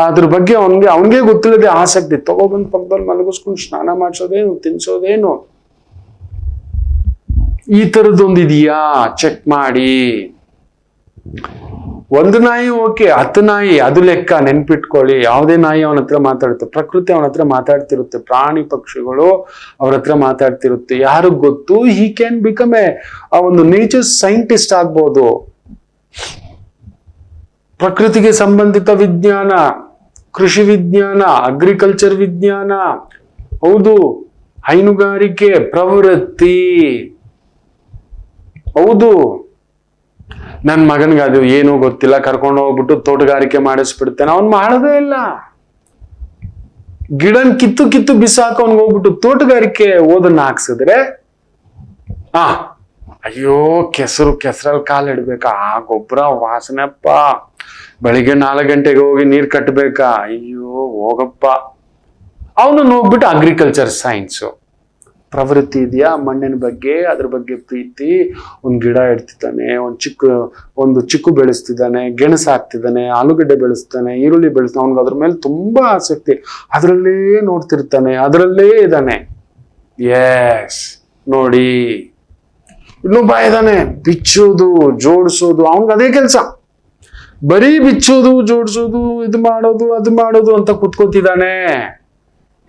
ಅದ್ರ ಬಗ್ಗೆ ಅವನಿಗೆ ಗೊತ್ತಿಲ್ಲದೆ ಆಸಕ್ತಿ. ತಗೊಬಂದ್ ಪಕ್ಕದಲ್ಲಿ ಮಲಗಿಸ್ಕೊಂಡು ಸ್ನಾನ ಮಾಡಿಸೋದೇನು, ತಿನ್ಸೋದೇನು, ಈ ತರದೊಂದು ಇದೆಯಾ ಚೆಕ್ ಮಾಡಿ. ಒಂದು ನಾಯಿ ಓಕೆ, 10 ನಾಯಿ ಅದು ಲೆಕ್ಕ. ನೆನ್ಪಿಟ್ಕೊಳ್ಳಿ, ಯಾವುದೇ ನಾಯಿ ಅವನ ಹತ್ರ ಮಾತಾಡುತ್ತೆ, ಪ್ರಕೃತಿ ಅವನ ಹತ್ರ ಮಾತಾಡ್ತಿರುತ್ತೆ, ಪ್ರಾಣಿ ಪಕ್ಷಿಗಳು ಅವ್ರ ಹತ್ರ ಮಾತಾಡ್ತಿರುತ್ತೆ. ಯಾರಿಗ್ ಗೊತ್ತು, ಹಿ ಕ್ಯಾನ್ ಬಿಕಮ್ ಆ ಒಂದು ನೇಚರ್ ಸೈಂಟಿಸ್ಟ್ ಆಗ್ಬೋದು. ಪ್ರಕೃತಿಗೆ ಸಂಬಂಧಿತ ವಿಜ್ಞಾನ, ಕೃಷಿ ವಿಜ್ಞಾನ, ಅಗ್ರಿಕಲ್ಚರ್ ವಿಜ್ಞಾನ, ಹೌದು, ಹೈನುಗಾರಿಕೆ ಪ್ರವೃತ್ತಿ, ಹೌದು. ನನ್ನ ಮಗನ್ಗೆ ಅದು ಏನೂ ಗೊತ್ತಿಲ್ಲ, ಕರ್ಕೊಂಡು ಹೋಗ್ಬಿಟ್ಟು ತೋಟಗಾರಿಕೆ ಮಾಡಿಸ್ಬಿಡ್ತೇನೆ. ಅವ್ನು ಮಾಡೋದೇ ಇಲ್ಲ. ಗಿಡನ್ ಕಿತ್ತು ಬಿಸಾಕ ಅವ್ನಿಗೆ ಹೋಗ್ಬಿಟ್ಟು ತೋಟಗಾರಿಕೆ ಓದನ್ನ ಹಾಕ್ಸಿದ್ರೆ ಅಯ್ಯೋ ಕೆಸರಲ್ಲಿ ಕಾಲಿಡ್ಬೇಕಾ, ಆ ಗೊಬ್ಬರ ವಾಸನೆಪ್ಪ, ಬೆಳಿಗ್ಗೆ 4 ಗಂಟೆಗೆ ಹೋಗಿ ನೀರ್ ಕಟ್ಟಬೇಕಾ, ಅಯ್ಯೋ ಹೋಗಪ್ಪ. ಅವನು ಹೋಗ್ಬಿಟ್ಟು ಅಗ್ರಿಕಲ್ಚರ್ ಸೈನ್ಸು. ಪ್ರವೃತ್ತಿ ಇದೆಯಾ, ಮಣ್ಣಿನ ಬಗ್ಗೆ, ಅದ್ರ ಬಗ್ಗೆ ಪ್ರೀತಿ. ಒಂದು ಗಿಡ ಇಡ್ತಿದ್ದಾನೆ, ಒಂದು ಚಿಕ್ಕು ಬೆಳೆಸ್ತಿದ್ದಾನೆ, ಗೆಣಸು ಹಾಕ್ತಿದ್ದಾನೆ, ಆಲೂಗಡ್ಡೆ ಬೆಳೆಸ್ತಾನೆ, ಈರುಳ್ಳಿ ಬೆಳೆಸ್ತಾನೆ. ಅವ್ನಿಗೆ ಅದ್ರ ಮೇಲೆ ತುಂಬಾ ಆಸಕ್ತಿ, ಅದರಲ್ಲೇ ನೋಡ್ತಿರ್ತಾನೆ, ಅದರಲ್ಲೇ ಇದ್ದಾನೆ. ಎಸ್, ನೋಡಿ, ಇನ್ನೊಬ್ಬ ಇದ್ದಾನೆ, ಬಿಚ್ಚೋದು, ಜೋಡಿಸೋದು, ಅವನ್ಗೆ ಅದೇ ಕೆಲಸ. ಬರೀ ಬಿಚ್ಚೋದು, ಜೋಡಿಸೋದು, ಇದು ಮಾಡೋದು, ಅದು ಮಾಡೋದು ಅಂತ ಕುತ್ಕೋತಿದ್ದಾನೆ.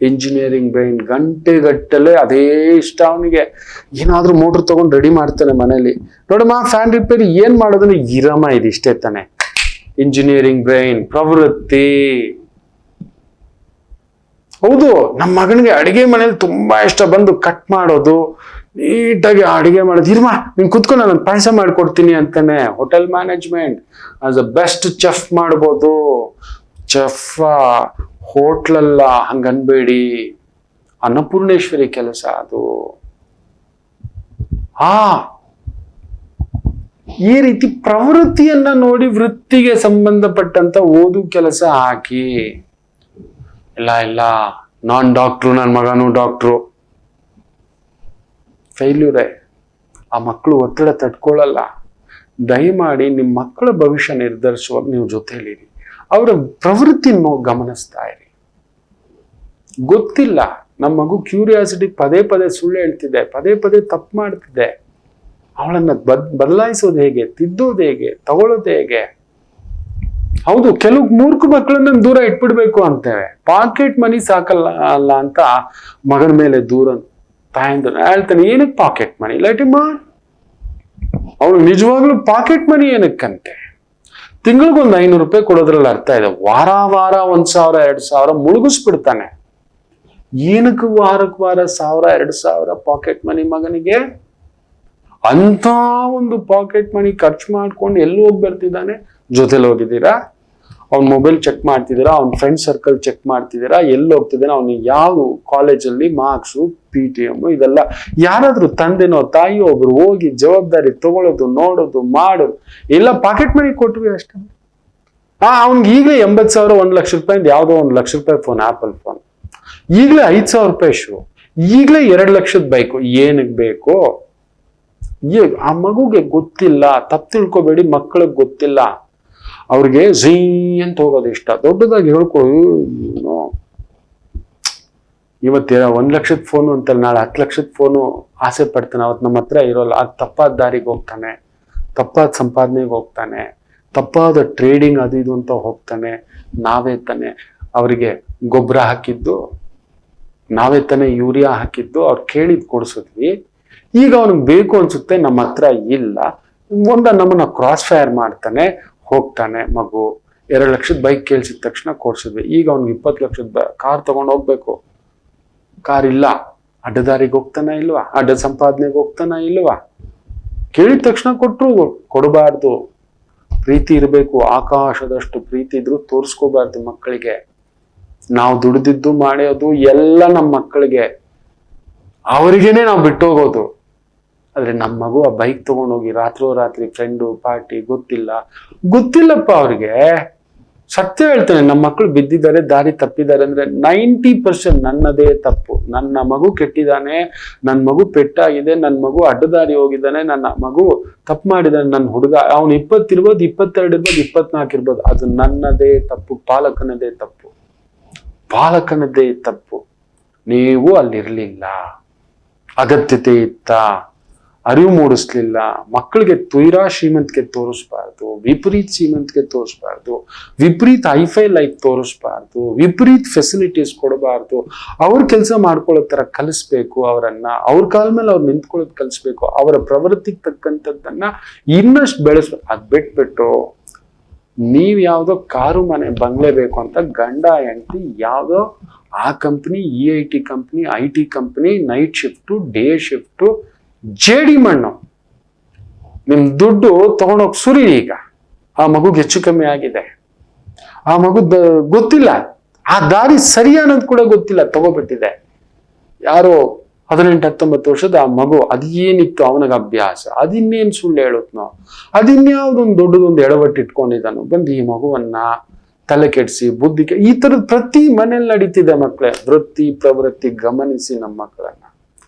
ಇಂಜಿನಿಯರಿಂಗ್ ಬ್ರೈನ್, ಗಂಟೆಗಟ್ಟಲೆ ಅದೇ ಇಷ್ಟ ಅವನಿಗೆ. ಏನಾದ್ರೂ ಮೋಟರ್ ತಗೊಂಡು ರೆಡಿ ಮಾಡ್ತಾನೆ ಮನೇಲಿ. ನೋಡಮ್ಮ, ಫ್ಯಾನ್ ರಿಪೇರಿ ಏನ್ ಮಾಡೋದನ್ನ, ಇರಮ್ಮ, ಇದಿಷ್ಟೇ ತಾನೆ. ಇಂಜಿನಿಯರಿಂಗ್ ಬ್ರೈನ್, ಪ್ರವೃತ್ತಿ. ಹೌದು, ನಮ್ಮ ಮಗನಿಗೆ ಅಡಿಗೆ ಮನೇಲಿ ತುಂಬಾ ಇಷ್ಟ. ಬಂದು ಕಟ್ ಮಾಡೋದು, ನೀಟಾಗಿ ಅಡಿಗೆ ಮಾಡೋದು. ಇರ್ಮ, ನೀನ್ ಕುತ್ಕೊಂಡು ನಾನು ಪಾಯಸ ಮಾಡ್ಕೊಡ್ತೀನಿ ಅಂತಾನೆ. Hotel management, as a best chef ಮಾಡ್ಬೋದು. ಚೆಫ್ ಹೋಟ್ಲಲ್ಲ, ಹಂಗನ್ಬೇಡಿ, ಅನ್ನಪೂರ್ಣೇಶ್ವರಿ ಕೆಲಸ ಅದು. ಈ ರೀತಿ ಪ್ರವೃತ್ತಿಯನ್ನ ನೋಡಿ ವೃತ್ತಿಗೆ ಸಂಬಂಧಪಟ್ಟಂತ ಓದು ಕೆಲಸ ಹಾಕಿ. ಇಲ್ಲ, ನಾನ್ ಡಾಕ್ಟ್ರು, ನನ್ನ ಮಗನೂ ಡಾಕ್ಟ್ರು, ಫೇಲ್ಯೂರೇ. ಆ ಮಕ್ಕಳು ಒತ್ತಡ ತಡ್ಕೊಳ್ಳಲ್ಲ. ದಯಮಾಡಿ ನಿಮ್ಮ ಮಕ್ಕಳ ಭವಿಷ್ಯ ನಿರ್ಧರಿಸುವಾಗ ನೀವು ಜೊತೆಲಿರಿ. ಅವರ ಪ್ರವೃತ್ತಿಯನ್ನು ಗಮನಿಸ್ತಾ ಇರಿ. ಗೊತ್ತಿಲ್ಲ, ನಮ್ಮ ಮಗು ಕ್ಯೂರಿಯಾಸಿಟಿ ಪದೇ ಸುಳ್ಳು ಹೇಳ್ತಿದೆ, ಪದೇ ತಪ್ಪು ಮಾಡ್ತಿದೆ. ಅವಳನ್ನ ಬದಲಾಯಿಸೋದು ಹೇಗೆ, ತಿದ್ದೋದು ಹೇಗೆ, ತಗೊಳ್ಳೋದು ಹೇಗೆ? ಹೌದು, ಕೆಲವು ಮೂರ್ಖ ಮಕ್ಕಳನ್ನ ದೂರ ಇಟ್ಬಿಡ್ಬೇಕು ಅಂತೇವೆ. ಪಾಕೆಟ್ ಮನಿ ಸಾಕಲ್ಲ ಅಲ್ಲ ಅಂತ ಮಗನ ಮೇಲೆ ದೂರ. ತಾಯಂದ್ರ ಹೇಳ್ತಾನೆ, ಏನಕ್ಕೆ ಪಾಕೆಟ್ ಮನಿ, ಲೈಟಿಮ್ಮ, ಅವಳು ನಿಜವಾಗ್ಲೂ ಪಾಕೆಟ್ ಮನಿ ಏನಕ್ಕಂತೆ. ತಿಂಗಳಿಗೊಂದು 500 ರೂಪಾಯಿ ಕೊಡೋದ್ರಲ್ಲಿ ಅರ್ಥ ಇದೆ. ವಾರ 1,000 2,000 ಮುಳುಗಿಸ್ಬಿಡ್ತಾನೆ. ಏನಕ್ಕೆ ವಾರಕ್ಕೆ 1,000 2,000 ಪಾಕೆಟ್ ಮನಿ ಮಗನಿಗೆ? ಅಂತ ಒಂದು ಪಾಕೆಟ್ ಮನಿ ಖರ್ಚು ಮಾಡ್ಕೊಂಡು ಎಲ್ಲಿ ಹೋಗಿ ಬರ್ತಿದ್ದಾನೆ? ಜೊತೆಲಿ ಹೋಗಿದ್ದೀರಾ? ಅವ್ನ ಮೊಬೈಲ್ ಚೆಕ್ ಮಾಡ್ತಿದ್ದೀರಾ? ಅವ್ನ ಫ್ರೆಂಡ್ ಸರ್ಕಲ್ ಚೆಕ್ ಮಾಡ್ತಿದ್ದೀರಾ? ಎಲ್ಲಿ ಹೋಗ್ತಿದ್ದಾನೆ? ಅವ್ನಿಗೆ ಯಾವ ಕಾಲೇಜಲ್ಲಿ ಮಾರ್ಕ್ಸು, PTM ಇದೆಲ್ಲ ಯಾರಾದ್ರೂ ತಂದೆನೋ ತಾಯಿಯೋ ಒಬ್ರು ಹೋಗಿ ಜವಾಬ್ದಾರಿ ತಗೊಳ್ಳೋದು, ನೋಡೋದು, ಮಾಡೋದು. ಎಲ್ಲ ಪಾಕೆಟ್ ಮನಿ ಕೊಟ್ವಿ ಅಷ್ಟೇ. ಅವ್ನಿಗೆ ಈಗಲೇ 80,000 1 ಲಕ್ಷ ರೂಪಾಯಿಂದ ಯಾವುದೋ 1 ಲಕ್ಷ ರೂಪಾಯಿ ಫೋನ್, ಆಪಲ್ ಫೋನ್. ಈಗಲೇ 5,000 ರೂಪಾಯಿ ಶೂ, ಈಗಲೇ 2 ಲಕ್ಷದ ಬೈಕು. ಏನಕ್ಕೆ ಬೇಕು? ಆ ಮಗುಗೆ ಗೊತ್ತಿಲ್ಲ. ತಪ್ಪು ತಿಳ್ಕೊಬೇಡಿ, ಮಕ್ಕಳಿಗೆ ಗೊತ್ತಿಲ್ಲ. ಅವ್ರಿಗೆ ಝೀ ಅಂತ ಹೋಗೋದು ಇಷ್ಟ. ದೊಡ್ಡದಾಗಿ ಹೇಳ್ಕೊಳ್ಳಿ, ಇವತ್ತು 1 ಲಕ್ಷದ ಫೋನು ಅಂತ ನಾಳೆ 10 ಲಕ್ಷದ ಫೋನು ಆಸೆ ಪಡ್ತಾನೆ. ಅವತ್ತು ನಮ್ಮ ಹತ್ರ ಇರೋಲ್ಲ. ಅದು ತಪ್ಪಾದ ದಾರಿಗೆ ಹೋಗ್ತಾನೆ, ತಪ್ಪಾದ ಸಂಪಾದನೆಗೆ ಹೋಗ್ತಾನೆ, ತಪ್ಪಾದ ಟ್ರೇಡಿಂಗ್ ಅದು ಇದು ಅಂತ ಹೋಗ್ತಾನೆ. ನಾವೇ ತಾನೆ ಅವರಿಗೆ ಗೊಬ್ಬರ ಹಾಕಿದ್ದು, ನಾವೇ ತಾನೆ ಯೂರಿಯಾ ಹಾಕಿದ್ದು, ಅವ್ರು ಕೇಳಿದ್ ಕೊಡ್ಸಿದ್ವಿ. ಈಗ ಅವನಿಗೆ ಬೇಕು ಅನ್ಸುತ್ತೆ, ನಮ್ಮ ಹತ್ರ ಇಲ್ಲ. ನಮ್ಮನ್ನ ಕ್ರಾಸ್ ಫೈರ್ ಮಾಡ್ತಾನೆ, ಹೋಗ್ತಾನೆ. ಮಗು 2 ಲಕ್ಷದ ಬೈಕ್ ಕೇಳಿಸಿದ ತಕ್ಷಣ ಕೊಡ್ಸಿದ್ವಿ. ಈಗ ಅವ್ನಿಗೆ 20 ಲಕ್ಷದ ಕಾರ್ ತಗೊಂಡು ಹೋಗ್ಬೇಕು. ಕಾರ್ ಇಲ್ಲ, ಅಡ್ಡದಾರಿಗೆ ಹೋಗ್ತಾನ ಇಲ್ವಾ? ಅಡ್ಡ ಸಂಪಾದನೆಗೆ ಹೋಗ್ತಾನ ಇಲ್ವಾ? ಕೇಳಿದ ತಕ್ಷಣ ಕೊಟ್ರು ಕೊಡಬಾರ್ದು. ಪ್ರೀತಿ ಇರಬೇಕು. ಆಕಾಶದಷ್ಟು ಪ್ರೀತಿ ಇದ್ರು ತೋರಿಸ್ಕೋಬಾರ್ದು ಮಕ್ಕಳಿಗೆ. ನಾವು ದುಡ್ದಿದ್ದು ಮಾಡೋದು ಎಲ್ಲ ನಮ್ಮ ಮಕ್ಕಳಿಗೆ, ಅವರಿಗೇನೆ ನಾವು ಬಿಟ್ಟೋಗೋದು. ಆದ್ರೆ ನಮ್ಮ ಮಗು ಆ ಬೈಕ್ ತಗೊಂಡೋಗಿ ರಾತ್ರಿ ಫ್ರೆಂಡು ಪಾರ್ಟಿ ಗೊತ್ತಿಲ್ಲಪ್ಪ ಅವ್ರಿಗೆ. ಸತ್ಯ ಹೇಳ್ತೇನೆ, ನಮ್ಮ ಮಕ್ಕಳು ಬಿದ್ದಿದ್ದಾರೆ, ದಾರಿ ತಪ್ಪಿದ್ದಾರೆ ಅಂದ್ರೆ 90% ನನ್ನದೇ ತಪ್ಪು. ನನ್ನ ಮಗು ಕೆಟ್ಟಿದ್ದಾನೆ, ನನ್ನ ಮಗು ಪೆಟ್ಟಾಗಿದೆ, ನನ್ನ ಮಗು ಅಡ್ಡದಾರಿ ಹೋಗಿದ್ದಾನೆ, ನನ್ನ ಮಗು ತಪ್ಪು ಮಾಡಿದ್ದಾನೆ, ನನ್ನ ಹುಡುಗ ಅವನು 20 ಇರ್ಬೋದು, 22 ಇರ್ಬೋದು, 24 ಇರ್ಬೋದು, ಅದು ನನ್ನದೇ ತಪ್ಪು, ಪಾಲಕನದೇ ತಪ್ಪು. ನೀವು ಅಲ್ಲಿರ್ಲಿಲ್ಲ, ಅಗತ್ಯತೆ ಇತ್ತ, ಅರಿವು ಮೂಡಿಸ್ಲಿಲ್ಲ. ಮಕ್ಕಳಿಗೆ ತುಯ್ರಾ ಶ್ರೀಮಂತಿಕೆ ತೋರಿಸ್ಬಾರ್ದು, ವಿಪರೀತ ಶ್ರೀಮಂತಿಕೆ ತೋರಿಸ್ಬಾರ್ದು, ವಿಪರೀತ ಹೈಫೈ ಲೈಫ್ ತೋರಿಸ್ಬಾರ್ದು, ವಿಪರೀತ ಫೆಸಿಲಿಟೀಸ್ ಕೊಡಬಾರ್ದು. ಅವ್ರ ಕೆಲಸ ಮಾಡ್ಕೊಳ್ಳೋ ತರ ಕಲಿಸ್ಬೇಕು, ಅವರನ್ನ ಅವ್ರ ಕಾಲ ಮೇಲೆ ಅವ್ರು ನಿಂತ್ಕೊಳ್ಳೋದು ಕಲಿಸ್ಬೇಕು, ಅವರ ಪ್ರವೃತ್ತಿಗೆ ತಕ್ಕಂಥದ್ದನ್ನ ಇನ್ನಷ್ಟು ಬೆಳೆಸ್ಬೇಕು. ಅದ್ ಬಿಟ್ಬಿಟ್ಟು ನೀವ್ ಯಾವ್ದೋ ಕಾರು ಮನೆ ಬಂಗ್ಲೆ ಬೇಕು ಅಂತ ಗಂಡ ಹೆಂಡತಿ ಯಾವ್ದೋ ಆ company, EIT company, IT company, night shift, day shift, ಜೇಡಿ ಮಣ್ಣು, ನಿಮ್ ದುಡ್ಡು ತಗೊಂಡೋಗಿ ಸುರಿ. ಈಗ ಆ ಮಗುಗೆ ಹೆಚ್ಚು ಕಮ್ಮಿ ಆಗಿದೆ, ಆ ಮಗು ಗೊತ್ತಿಲ್ಲ, ಆ ದಾರಿ ಸರಿ ಅನ್ನೋದು ಕೂಡ ಗೊತ್ತಿಲ್ಲ, ತಗೋಬಿಟ್ಟಿದೆ. ಯಾರೋ 18-19 ವರ್ಷದ ಆ ಮಗು, ಅದೇನಿತ್ತು ಅವನಿಗೆ ಅಭ್ಯಾಸ, ಅದಿನ್ನೇನ್ ಸುಳ್ಳು ಹೇಳುತ್ತನೋ, ಅದಿನ್ಯಾವ್ದೊಂದು ದೊಡ್ಡದೊಂದು ಎಡವಟ್ಟು ಇಟ್ಕೊಂಡಿದ್ದಾನು, ಬಂದು ಈ ಮಗುವನ್ನ ತಲೆ ಕೆಡಿಸಿ ಬುದ್ಧಿಗೆ. ಈ ತರದ ಪ್ರತಿ ಮನೇಲಿ ನಡೀತಿದೆ ಮಕ್ಕಳೇ. ವೃತ್ತಿ ಪ್ರವೃತ್ತಿ ಗಮನಿಸಿ ನಮ್ಮ ಮಕ್ಕಳನ್ನ.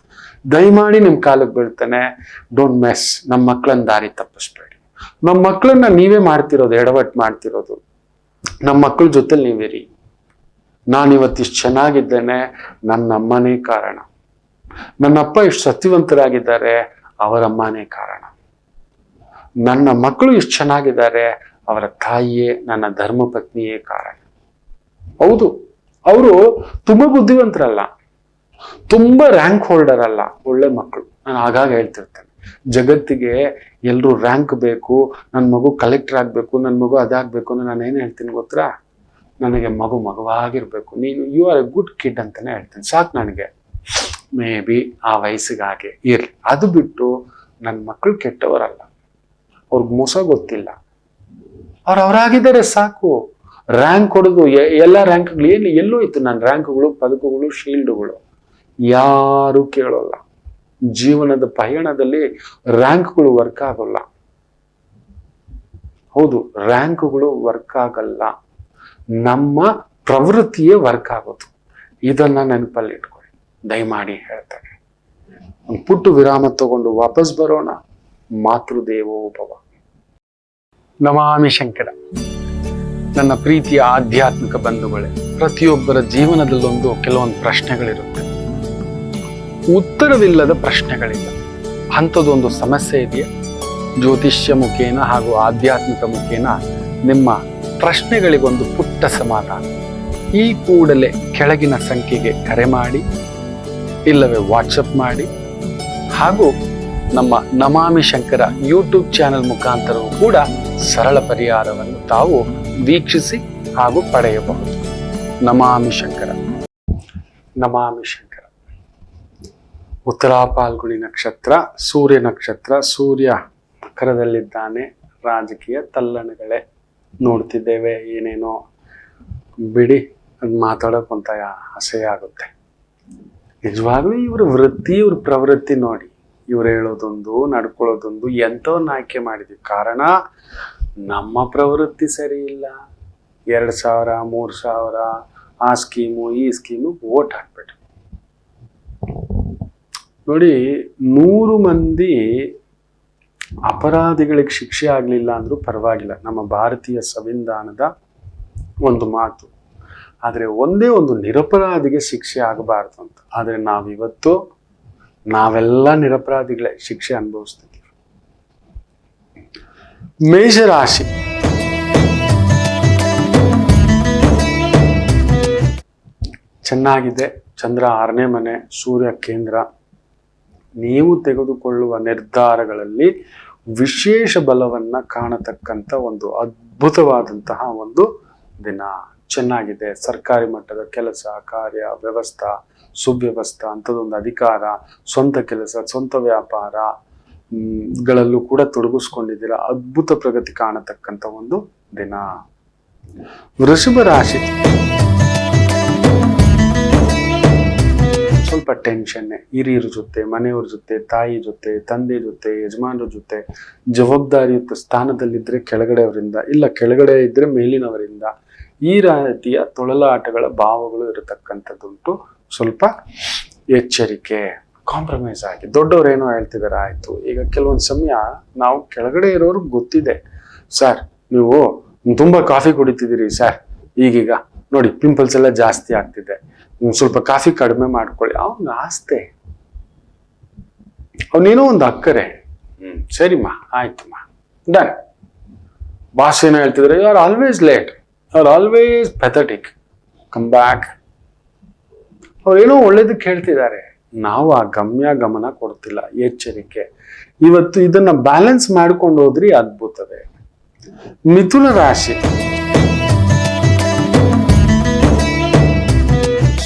ದಯಮಾಡಿ ನಿಮ್ ಕಾಲಕ್ಕೆ ಬೀಳ್ತಾನೆ, ಡೋಂಟ್ ಮೆಸ್. ನಮ್ಮ ಮಕ್ಕಳನ್ನ ದಾರಿ ತಪ್ಪಿಸ್ಬೇಡಿ. ನಮ್ಮ ಮಕ್ಕಳನ್ನ ನೀವೇ ಮಾಡ್ತಿರೋದು, ಎಡವಟ್ಟು ಮಾಡ್ತಿರೋದು. ನಮ್ಮ ಮಕ್ಕಳ ಜೊತೆಲಿ ನೀವಿರಿ. ನಾನಿವತ್ತಿಷ್ಟು ಚೆನ್ನಾಗಿದ್ದೇನೆ, ನನ್ನ ಅಮ್ಮನೇ ಕಾರಣ. ನನ್ನಪ್ಪ ಇಷ್ಟು ಸತ್ಯವಂತರಾಗಿದ್ದಾರೆ, ಅವರಮ್ಮನೇ ಕಾರಣ. ನನ್ನ ಮಕ್ಕಳು ಇಷ್ಟು ಚೆನ್ನಾಗಿದ್ದಾರೆ, ಅವರ ತಾಯಿಯೇ, ನನ್ನ ಧರ್ಮ ಪತ್ನಿಯೇ ಕಾರಣ. ಹೌದು, ಅವರು ತುಂಬಾ ಬುದ್ಧಿವಂತರಲ್ಲ, ತುಂಬಾ ರ್ಯಾಂಕ್ ಹೋಲ್ಡರ್ ಅಲ್ಲ, ಒಳ್ಳೆ ಮಕ್ಕಳು. ನಾನು ಆಗಾಗ ಹೇಳ್ತಿರ್ತೇನೆ, ಜಗತ್ತಿಗೆ ಎಲ್ರು ರ್ಯಾಂಕ್ ಬೇಕು, ನನ್ನ ಮಗು ಕಲೆಕ್ಟರ್ ಆಗ್ಬೇಕು, ನನ್ನ ಮಗು ಅದಾಗ್ಬೇಕು ಅಂದ್ರೆ ನಾನು ಏನ್ ಹೇಳ್ತೀನಿ ಗೊತ್ತಾ? ನನಗೆ ಮಗುವಾಗಿರ್ಬೇಕು. ನೀನು you are a good kid ಅಂತಾನೆ ಹೇಳ್ತೀನಿ, ಸಾಕು ನನಗೆ. ಮೇ ಬಿ ಆ ವಯಸ್ಸಿಗೆ ಇರ್ಲಿ. ಅದು ಬಿಟ್ಟು ನನ್ನ ಮಕ್ಕಳು ಕೆಟ್ಟವರಲ್ಲ, ಅವ್ರಿಗೆ ಮೋಸ ಗೊತ್ತಿಲ್ಲ, ಅವರಾಗಿದ್ದಾರೆ ಸಾಕು. ರ್ಯಾಂಕ್ ಹೊಡೆದು ಎಲ್ಲ ರ್ಯಾಂಕ್ಗಳು ಎಲ್ಲೋ ಇತ್ತು, ನನ್ನ ರ್ಯಾಂಕ್ಗಳು, ಪದಕಗಳು, ಶೀಲ್ಡ್ಗಳು ಯಾರು ಕೇಳೋಲ್ಲ. ಜೀವನದ ಪಯಣದಲ್ಲಿ ರ್ಯಾಂಕ್ಗಳು ವರ್ಕ್ ಆಗೋಲ್ಲ. ಹೌದು, ರ್ಯಾಂಕ್ಗಳು ವರ್ಕ್ ಆಗಲ್ಲ, ನಮ್ಮ ಪ್ರವೃತ್ತಿಯೇ ವರ್ಕ್ ಆಗೋದು. ಇದನ್ನ ನೆನಪಲ್ಲಿ ಇಟ್ಕೊಳ್ಳಿ, ದಯಮಾಡಿ ಹೇಳ್ತಾರೆ. ಒಂದು ಪುಟ್ಟು ವಿರಾಮ ತಗೊಂಡು ವಾಪಸ್ ಬರೋಣ. ಮಾತೃದೇವೋಭವ. ನಮಾಮಿ ಶಂಕರ. ನನ್ನ ಪ್ರೀತಿಯ ಆಧ್ಯಾತ್ಮಿಕ ಬಂಧುಗಳೇ, ಪ್ರತಿಯೊಬ್ಬರ ಜೀವನದಲ್ಲೊಂದು ಕೆಲವೊಂದು ಪ್ರಶ್ನೆಗಳಿರುತ್ತೆ, ಉತ್ತರವಿಲ್ಲದ ಪ್ರಶ್ನೆಗಳಿಲ್ಲ. ಅಂಥದ್ದೊಂದು ಸಮಸ್ಯೆ ಇದೆಯಾ? ಜ್ಯೋತಿಷ್ಯ ಮುಖೇನ ಹಾಗೂ ಆಧ್ಯಾತ್ಮಿಕ ಮುಖೇನ ನಿಮ್ಮ ಪ್ರಶ್ನೆಗಳಿಗೊಂದು ಪುಟ್ಟ ಸಮಾಧಾನ. ಈ ಕೂಡಲೇ ಕೆಳಗಿನ ಸಂಖ್ಯೆಗೆ ಕರೆ ಮಾಡಿ, ಇಲ್ಲವೇ ವಾಟ್ಸಪ್ ಮಾಡಿ, ಹಾಗೂ ನಮ್ಮ ನಮಾಮಿ ಶಂಕರ ಯೂಟ್ಯೂಬ್ ಚಾನೆಲ್ ಮುಖಾಂತರವೂ ಕೂಡ ಸರಳ ಪರಿಹಾರವನ್ನು ತಾವು ವೀಕ್ಷಿಸಿ ಹಾಗೂ ಪಡೆಯಬಹುದು. ನಮಾಮಿ ಶಂಕರ. ನಮಾಮಿ ಶಂಕರ. ಉತ್ತರ ಫಾಲ್ಗುಣಿ ನಕ್ಷತ್ರ, ಸೂರ್ಯ ನಕ್ಷತ್ರ. ಸೂರ್ಯ ಮಕರದಲ್ಲಿದ್ದಾನೆ. ರಾಜಕೀಯ ತಲ್ಲಣಗಳೇ ನೋಡ್ತಿದ್ದೇವೆ, ಏನೇನೋ ಬಿಡಿ, ಅದು ಮಾತಾಡೋಕೆ ಒಂಥ ಅಸಹ್ಯ ಆಗುತ್ತೆ. ನಿಜವಾಗ್ಲೂ ಇವ್ರ ವೃತ್ತಿ, ಇವ್ರ ಪ್ರವೃತ್ತಿ ನೋಡಿ, ಇವ್ರು ಹೇಳೋದೊಂದು ನಡ್ಕೊಳ್ಳೋದೊಂದು, ಎಂಥವನ್ನ ಆಯ್ಕೆ ಮಾಡಿದ್ವಿ. ಕಾರಣ ನಮ್ಮ ಪ್ರವೃತ್ತಿ ಸರಿ ಇಲ್ಲ. 2000, 3000 ಆ ಸ್ಕೀಮು ಈ ಸ್ಕೀಮು ವೋಟ್ ಹಾಕ್ಬಿಟ್ಟು ನೋಡಿ. 100 ಮಂದಿ ಅಪರಾಧಿಗಳಿಗೆ ಶಿಕ್ಷೆ ಆಗ್ಲಿಲ್ಲ ಅಂದ್ರೂ ಪರವಾಗಿಲ್ಲ, ನಮ್ಮ ಭಾರತೀಯ ಸಂವಿಧಾನದ ಒಂದು ಮಾತು. ಆದ್ರೆ ಒಂದೇ ಒಂದು ನಿರಪರಾಧಿಗೆ ಶಿಕ್ಷೆ ಆಗಬಾರ್ದು ಅಂತ. ಆದ್ರೆ ನಾವಿವತ್ತು ನಾವೆಲ್ಲ ನಿರಪರಾಧಿಗಳೇ ಶಿಕ್ಷೆ ಅನುಭವಿಸ್ತಿದ್ದೀವಿ. ಮೇಷರಾಶಿ. ಚೆನ್ನಾಗಿದೆ. ಚಂದ್ರ 6ನೇ ಮನೆ, ಸೂರ್ಯ ಕೇಂದ್ರ. ನೀವು ತೆಗೆದುಕೊಳ್ಳುವ ನಿರ್ಧಾರಗಳಲ್ಲಿ ವಿಶೇಷ ಬಲವನ್ನ ಕಾಣತಕ್ಕಂಥ ಒಂದು ಅದ್ಭುತವಾದಂತಹ ಒಂದು ದಿನ. ಚೆನ್ನಾಗಿದೆ. ಸರ್ಕಾರಿ ಮಟ್ಟದ ಕೆಲಸ, ಕಾರ್ಯ, ವ್ಯವಸ್ಥೆ, ಸುವ್ಯವಸ್ಥೆ, ಅಂಥದ್ದೊಂದು ಅಧಿಕಾರ, ಸ್ವಂತ ಕೆಲಸ, ಸ್ವಂತ ವ್ಯಾಪಾರ ಗಳಲ್ಲೂ ಕೂಡ ತೊಡಗಿಸ್ಕೊಂಡಿದ್ದೀರಾ. ಅದ್ಭುತ ಪ್ರಗತಿ ಕಾಣತಕ್ಕಂಥ ಒಂದು ದಿನ. ವೃಷಭ ರಾಶಿ. ಸ್ವಲ್ಪ ಟೆನ್ಷನ್ನೇ. ಹಿರಿಯರ ಜೊತೆ, ಮನೆಯವ್ರ ಜೊತೆ, ತಾಯಿ ಜೊತೆ, ತಂದೆ ಜೊತೆ, ಯಜಮಾನರ ಜೊತೆ ಜವಾಬ್ದಾರಿಯುತ ಸ್ಥಾನದಲ್ಲಿದ್ದರೆ ಕೆಳಗಡೆಯವರಿಂದ, ಇಲ್ಲ ಕೆಳಗಡೆ ಇದ್ದರೆ ಮೇಲಿನವರಿಂದ, ಈ ರೀತಿಯ ತೊಳಲಾಟಗಳ ಭಾವಗಳು ಇರತಕ್ಕಂಥದ್ದುಂಟು. ಸ್ವಲ್ಪ ಎಚ್ಚರಿಕೆ, ಕಾಂಪ್ರಮೈಸ್ ಆಗಿ. ದೊಡ್ಡವ್ರು ಏನೋ ಹೇಳ್ತಿದಾರೆ ಆಯ್ತು. ಈಗ ಕೆಲವೊಂದು ಸಮಯ ನಾವು ಕೆಳಗಡೆ ಇರೋರ್ಗೆ ಗೊತ್ತಿದೆ, ಸರ್ ನೀವು ತುಂಬಾ ಕಾಫಿ ಕುಡಿತಿದ್ದೀರಿ ಸರ್, ಈಗೀಗ ನೋಡಿ ಪಿಂಪಲ್ಸ್ ಎಲ್ಲ ಜಾಸ್ತಿ ಆಗ್ತಿದೆ, ಸ್ವಲ್ಪ ಕಾಫಿ ಕಡಿಮೆ ಮಾಡ್ಕೊಳ್ಳಿ. ಅವ್ನ ಆಸ್ತೆ, ಅವನೇನೋ ಒಂದು ಅಕ್ಕರೆ, ಸರಿಮ್ಮ ಆಯ್ತಮ್ಮ ಡನ್. ಬಾಸ್ ಏನೋ ಹೇಳ್ತಿದ್ರೆ, you are always late, you are always pathetic, come back. ಅವ್ರೇನೋ ಒಳ್ಳೇದಕ್ಕೆ ಹೇಳ್ತಿದ್ದಾರೆ, ನಾವು ಆ ಗಮನ ಕೊಡ್ತಿಲ್ಲ. ಎಚ್ಚರಿಕೆ. ಇವತ್ತು ಇದನ್ನ ಬ್ಯಾಲೆನ್ಸ್ ಮಾಡ್ಕೊಂಡು ಹೋದ್ರಿ ಅದ್ಭುತವೇ. ಮಿಥುನ ರಾಶಿ,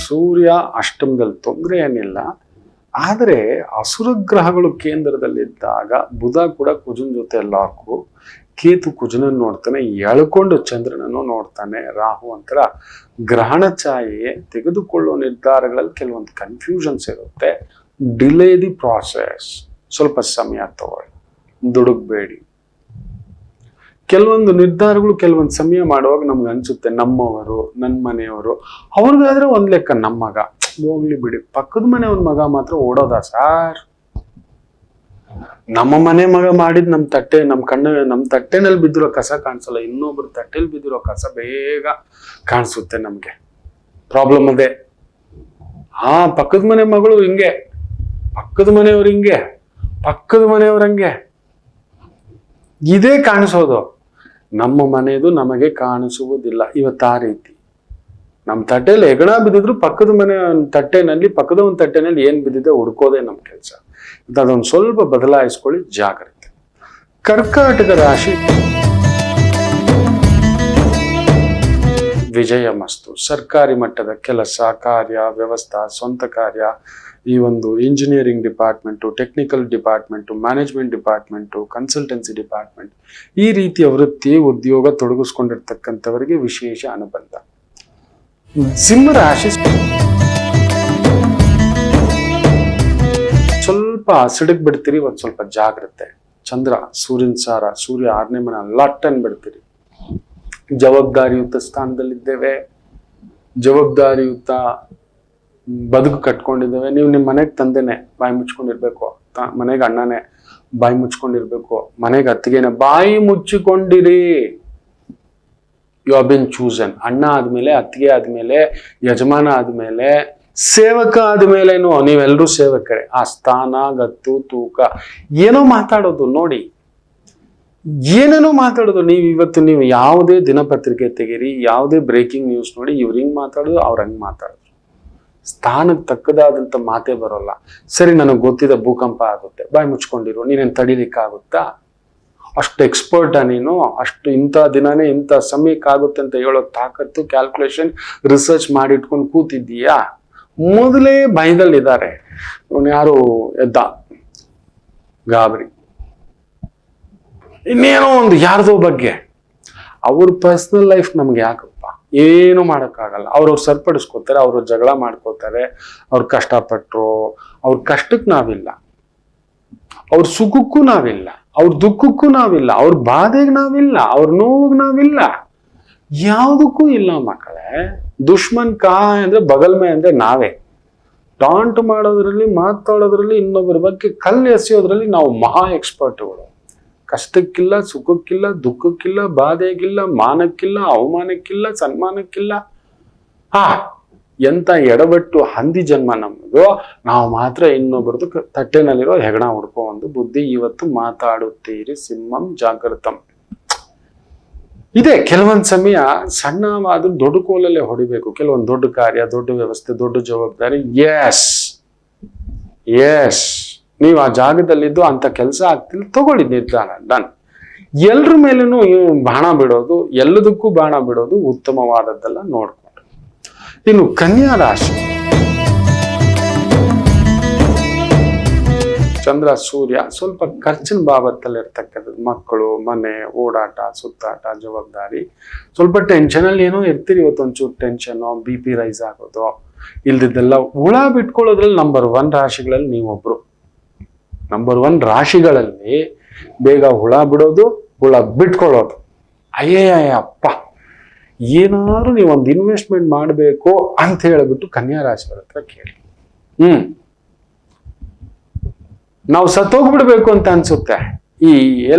ಸೂರ್ಯ ಅಷ್ಟಮದಲ್ಲಿ ತೊಂದರೆ ಏನಿಲ್ಲ, ಆದರೆ ಅಸುರ ಗ್ರಹಗಳು ಕೇಂದ್ರದಲ್ಲಿದ್ದಾಗ ಬುಧ ಕೂಡ ಕುಜನ ಜೊತೆ ಲಾಕು, ಕೇತು ಕುಜನನ್ನು ನೋಡ್ತಾನೆ, ಎಳ್ಕೊಂಡು ಚಂದ್ರನನ್ನು ನೋಡ್ತಾನೆ. ರಾಹು ಅಂತರ ಗ್ರಹಣ ಛಾಯೆ ತೆಗೆದುಕೊಳ್ಳುವ ನಿರ್ಧಾರಗಳಲ್ಲಿ ಕೆಲವೊಂದು ಕನ್ಫ್ಯೂಷನ್ಸ್ ಇರುತ್ತೆ. ಡಿಲೇ ದಿ ಪ್ರಾಸೆಸ್, ಸ್ವಲ್ಪ ಸಮಯ ತಗೊಳ್ಳಿ, ದುಡುಕ್ಬೇಡಿ. ಕೆಲವೊಂದು ನಿರ್ಧಾರಗಳು ಕೆಲವೊಂದು ಸಮಯ ಮಾಡುವಾಗ ನಮ್ಗೆ ಅನ್ಸುತ್ತೆ, ನಮ್ಮವರು, ನನ್ನ ಮನೆಯವರು, ಅವ್ರಿಗಾದ್ರೆ ಒಂದ್ ಲೆಕ್ಕ, ನಮ್ಮ ಮಗ ಹೋಗ್ಲಿ ಬಿಡಿ, ಪಕ್ಕದ ಮನೆ ಒಂದ್ ಮಗ ಮಾತ್ರ ಓಡೋದ ಸಾರ್. ನಮ್ಮ ಮನೆ ಮಗ ಮಾಡಿದ್ ನಮ್ ತಟ್ಟೆನಲ್ಲಿ ಬಿದ್ದಿರೋ ಕಸ ಕಾಣಿಸಲ್ಲ, ಇನ್ನೊಬ್ರು ತಟ್ಟೆಲಿ ಬಿದ್ದಿರೋ ಕಸ ಬೇಗ ಕಾಣಿಸುತ್ತೆ ನಮ್ಗೆ. ಪ್ರಾಬ್ಲಮ್ ಅದೇ. ಪಕ್ಕದ ಮನೆ ಮಗಳು ಹಿಂಗೆ, ಪಕ್ಕದ ಮನೆಯವ್ರು ಹಿಂಗೆ, ಪಕ್ಕದ ಮನೆಯವ್ರಂಗೆ, ಇದೇ ಕಾಣಿಸೋದು. ನಮ್ಮ ಮನೆಯದು ನಮಗೆ ಕಾಣಿಸುವುದಿಲ್ಲ. ಇವತ್ತು ಆ ರೀತಿ ನಮ್ಮ ತಟ್ಟೆಯಲ್ಲಿ ಹೆಗಣ ಬಿದ್ದಿದ್ರು ಪಕ್ಕದ ಮನೆ ತಟ್ಟೆನಲ್ಲಿ, ಪಕ್ಕದ ಒಂದು ತಟ್ಟೆನಲ್ಲಿ ಏನ್ ಬಿದ್ದಿದೆ ಹುಡ್ಕೋದೇ ನಮ್ಮ ಕೆಲಸ. ಅದೊಂದು ಸ್ವಲ್ಪ ಬದಲಾಯಿಸ್ಕೊಳ್ಳಿ, ಜಾಗ್ರತೆ. ಕರ್ಕಾಟಕ ರಾಶಿ, ವಿಜಯ ಮಸ್ತು. ಸರ್ಕಾರಿ ಮಟ್ಟದ ಕೆಲಸ ಕಾರ್ಯ, ವ್ಯವಸ್ಥೆ, ಸ್ವಂತ ಕಾರ್ಯ, ಈ ಒಂದು engineering department, technical department, management department, consultancy department, ಈ ರೀತಿಯ ವೃತ್ತಿ ಉದ್ಯೋಗ ತೊಡಗಿಸ್ಕೊಂಡಿರ್ತಕ್ಕಂಥವರಿಗೆ ವಿಶೇಷ ಅನುಬಂಧ. ಸಿಂಹ ರಾಶಿ, ಸ್ವಲ್ಪ ಸಿಡಕ್ ಬಿಡ್ತೀರಿ, ಒಂದ್ ಸ್ವಲ್ಪ ಜಾಗ್ರತೆ. ಚಂದ್ರ ಸೂರ್ಯನ ಸಾರ, ಸೂರ್ಯ 6ನೇ ಮನೆ, ಲಟ್ಟನ್ ಬಿಡ್ತೀರಿ. ಜವಾಬ್ದಾರಿಯುತ ಸ್ಥಾನದಲ್ಲಿದ್ದೇವೆ, ಜವಾಬ್ದಾರಿಯುತ ಬದುಕು ಕಟ್ಕೊಂಡಿದ್ದೇವೆ. ನೀವು ನಿಮ್ಮ ಮನೆಗೆ ತಂದೆನೆ ಬಾಯಿ ಮುಚ್ಕೊಂಡಿರ್ಬೇಕು, ಮನೆಗೆ ಅಣ್ಣನೇ ಬಾಯಿ ಮುಚ್ಕೊಂಡಿರ್ಬೇಕು, ಮನೆಗೆ ಅತ್ತಿಗೆನೆ ಬಾಯಿ ಮುಚ್ಚಿಕೊಂಡಿರಿ. You have been chosen. ಅಣ್ಣ ಆದ್ಮೇಲೆ, ಅತ್ತಿಗೆ ಆದ್ಮೇಲೆ, ಯಜಮಾನ ಆದ್ಮೇಲೆ, ಸೇವಕ ಆದ್ಮೇಲೆನು ನೀವೆಲ್ಲರೂ ಸೇವಕರೇ. ಆ ಸ್ಥಾನ, ಗತ್ತು, ತೂಕ, ಏನೋ ಮಾತಾಡೋದು ನೋಡಿ, ಏನೇನೋ ಮಾತಾಡೋದು. ನೀವು ಯಾವುದೇ ದಿನಪತ್ರಿಕೆ ತೆಗೀರಿ, ಯಾವುದೇ ಬ್ರೇಕಿಂಗ್ ನ್ಯೂಸ್ ನೋಡಿ, ಇವ್ರು ಹಿಂಗ್ ಮಾತಾಡೋದು, ಅವ್ರ ಹಂಗ್ ಮಾತಾಡೋದು. ಸ್ಥಾನಕ್ಕೆ ತಕ್ಕದಾದಂತ ಮಾತೇ ಬರೋಲ್ಲ. ಸರಿ, ನನಗೆ ಗೊತ್ತಿದೆ ಭೂಕಂಪ ಆಗುತ್ತೆ, ಬಾಯಿ ಮುಚ್ಕೊಂಡಿರು, ನೀನೇನು ತಡಿಲಿಕ್ಕಾಗುತ್ತಾ? ಅಷ್ಟು ಎಕ್ಸ್ಪರ್ಟಾ ನೀನು? ಅಷ್ಟು ಇಂಥ ದಿನಾನೇ ಇಂಥ ಸಮಯಕ್ಕಾಗುತ್ತೆ ಅಂತ ಹೇಳೋ ತಾಕತ್ತು, ಕ್ಯಾಲ್ಕುಲೇಷನ್, ರಿಸರ್ಚ್ ಮಾಡಿ ಇಟ್ಕೊಂಡು ಕೂತಿದ್ದೀಯಾ? ಮೊದಲೇ ಭಯದಲ್ಲಿದ್ದಾರೆ. ಇವನು ಯಾರು ಎದ್ದ ಗಾಬರಿ, ಇನ್ನೇನೋ ಒಂದು ಯಾರ್ದೋ ಬಗ್ಗೆ. ಅವ್ರ ಪರ್ಸನಲ್ ಲೈಫ್ ನಮ್ಗೆ ಯಾಕಪ್ಪ? ಏನು ಮಾಡೋಕ್ಕಾಗಲ್ಲ. ಅವ್ರವ್ರು ಸರಿಪಡಿಸ್ಕೋತಾರೆ, ಅವ್ರ ಜಗಳ ಮಾಡ್ಕೋತಾರೆ. ಅವ್ರ ಕಷ್ಟಪಟ್ಟರು, ಅವ್ರ ಕಷ್ಟಕ್ಕೆ ನಾವಿಲ್ಲ, ಅವ್ರ ಸುಖಕ್ಕೂ ನಾವಿಲ್ಲ, ಅವ್ರ ದುಃಖಕ್ಕೂ ನಾವಿಲ್ಲ, ಅವ್ರ ಬಾಧೆಗೆ ನಾವಿಲ್ಲ, ಅವ್ರ ನೋವಿಗೆ ನಾವಿಲ್ಲ, ಯಾವುದಕ್ಕೂ ಇಲ್ಲ ಮಕ್ಕಳೇ. ದುಶ್ಮನ್ ಕಾ ಅಂದ್ರೆ ಬಗಲ್ ಮೇ ಅಂದ್ರೆ ನಾವೇ. ಟಾಂಟ್ ಮಾಡೋದ್ರಲ್ಲಿ, ಮಾತಾಡೋದ್ರಲ್ಲಿ, ಇನ್ನೊಬ್ಬರ ಬಗ್ಗೆ ಕಲ್ಲು ಎಸೆಯೋದ್ರಲ್ಲಿ ನಾವು ಮಹಾ ಎಕ್ಸ್ಪರ್ಟ್ಗಳು. ಕಷ್ಟಕ್ಕಿಲ್ಲ, ಸುಖಕ್ಕಿಲ್ಲ, ದುಃಖಕ್ಕಿಲ್ಲ, ಬಾಧೆಗಿಲ್ಲ, ಮಾನಕ್ಕಿಲ್ಲ, ಅವಮಾನಕ್ಕಿಲ್ಲ, ಸನ್ಮಾನಕ್ಕಿಲ್ಲ. ಎಂತ ಎಡಬಟ್ಟು ಹಂದಿ ಜನ್ಮ ನಮ್ಮದು. ನಾವು ಮಾತ್ರ ಇನ್ನೊಬ್ಬರದು ತಟ್ಟೆನಲ್ಲಿರೋ ಹೆಗಣ ಹುಡ್ಕೋ ಒಂದು ಬುದ್ಧಿ. ಇವತ್ತು ಮಾತಾಡುತ್ತೀರಿ, ಸಿಂಹಂ ಜಾಗೃತಂ. ಇದೆ ಕೆಲವೊಂದು ಸಮಯ ಸಣ್ಣವಾದ ದೊಡ್ಡ ಕೋಲಲ್ಲೇ ಹೊಡಿಬೇಕು. ಕೆಲವೊಂದು ದೊಡ್ಡ ಕಾರ್ಯ, ದೊಡ್ಡ ವ್ಯವಸ್ಥೆ, ದೊಡ್ಡ ಜವಾಬ್ದಾರಿ. ಎಸ್ ನೀವು ಆ ಜಾಗದಲ್ಲಿದ್ದು ಅಂತ ಕೆಲಸ ಆಗ್ತಿಲ್ಲ, ತಗೊಳ್ಳಿ ನಿರ್ಧಾರ, ಡನ್. ಎಲ್ರ ಮೇಲೂ ಬಾಣ ಬಿಡೋದು, ಎಲ್ಲದಕ್ಕೂ ಬಾಣ ಬಿಡೋದು ಉತ್ತಮವಾದದ್ದೆಲ್ಲ ನೋಡ್ಕೊಂಡು. ಇನ್ನು ಕನ್ಯಾ ರಾಶಿ, ಚಂದ್ರ ಸೂರ್ಯ ಸ್ವಲ್ಪ ಖರ್ಚಿನ ಬಾಬತ್ತಲ್ಲಿ ಇರ್ತಕ್ಕಂಥದ್ದು. ಮಕ್ಕಳು, ಮನೆ, ಓಡಾಟ, ಸುತ್ತಾಟ, ಜವಾಬ್ದಾರಿ, ಸ್ವಲ್ಪ ಟೆನ್ಷನ್ ಅಲ್ಲಿ ಏನೋ ಇರ್ತೀರಿ. ಇವತ್ತೊಂಚೂರು ಟೆನ್ಷನ್, BP ರೈಸ್ ಆಗೋದು, ಇಲ್ದಿದ್ದೆಲ್ಲ ಹುಳ ಬಿಟ್ಕೊಳ್ಳೋದ್ರಲ್ಲಿ ನಂಬರ್ 1 ರಾಶಿಗಳಲ್ಲಿ ನೀವೊಬ್ರು. ನಂಬರ್ 1 ರಾಶಿಗಳಲ್ಲಿ ಬೇಗ ಹುಳ ಬಿಡೋದು, ಹುಳ ಬಿಟ್ಕೊಳ್ಳೋದು. ಅಪ್ಪ, ಏನಾದ್ರು ನೀವೊಂದು ಇನ್ವೆಸ್ಟ್ಮೆಂಟ್ ಮಾಡಬೇಕು ಅಂತ ಹೇಳಿಬಿಟ್ಟು ಕನ್ಯಾ ರಾಶಿಗಳ ಹತ್ರ ಕೇಳಿ. ನಾವು ಸತ್ತೋಗ್ಬಿಡ್ಬೇಕು ಅಂತ ಅನ್ಸುತ್ತೆ, ಈ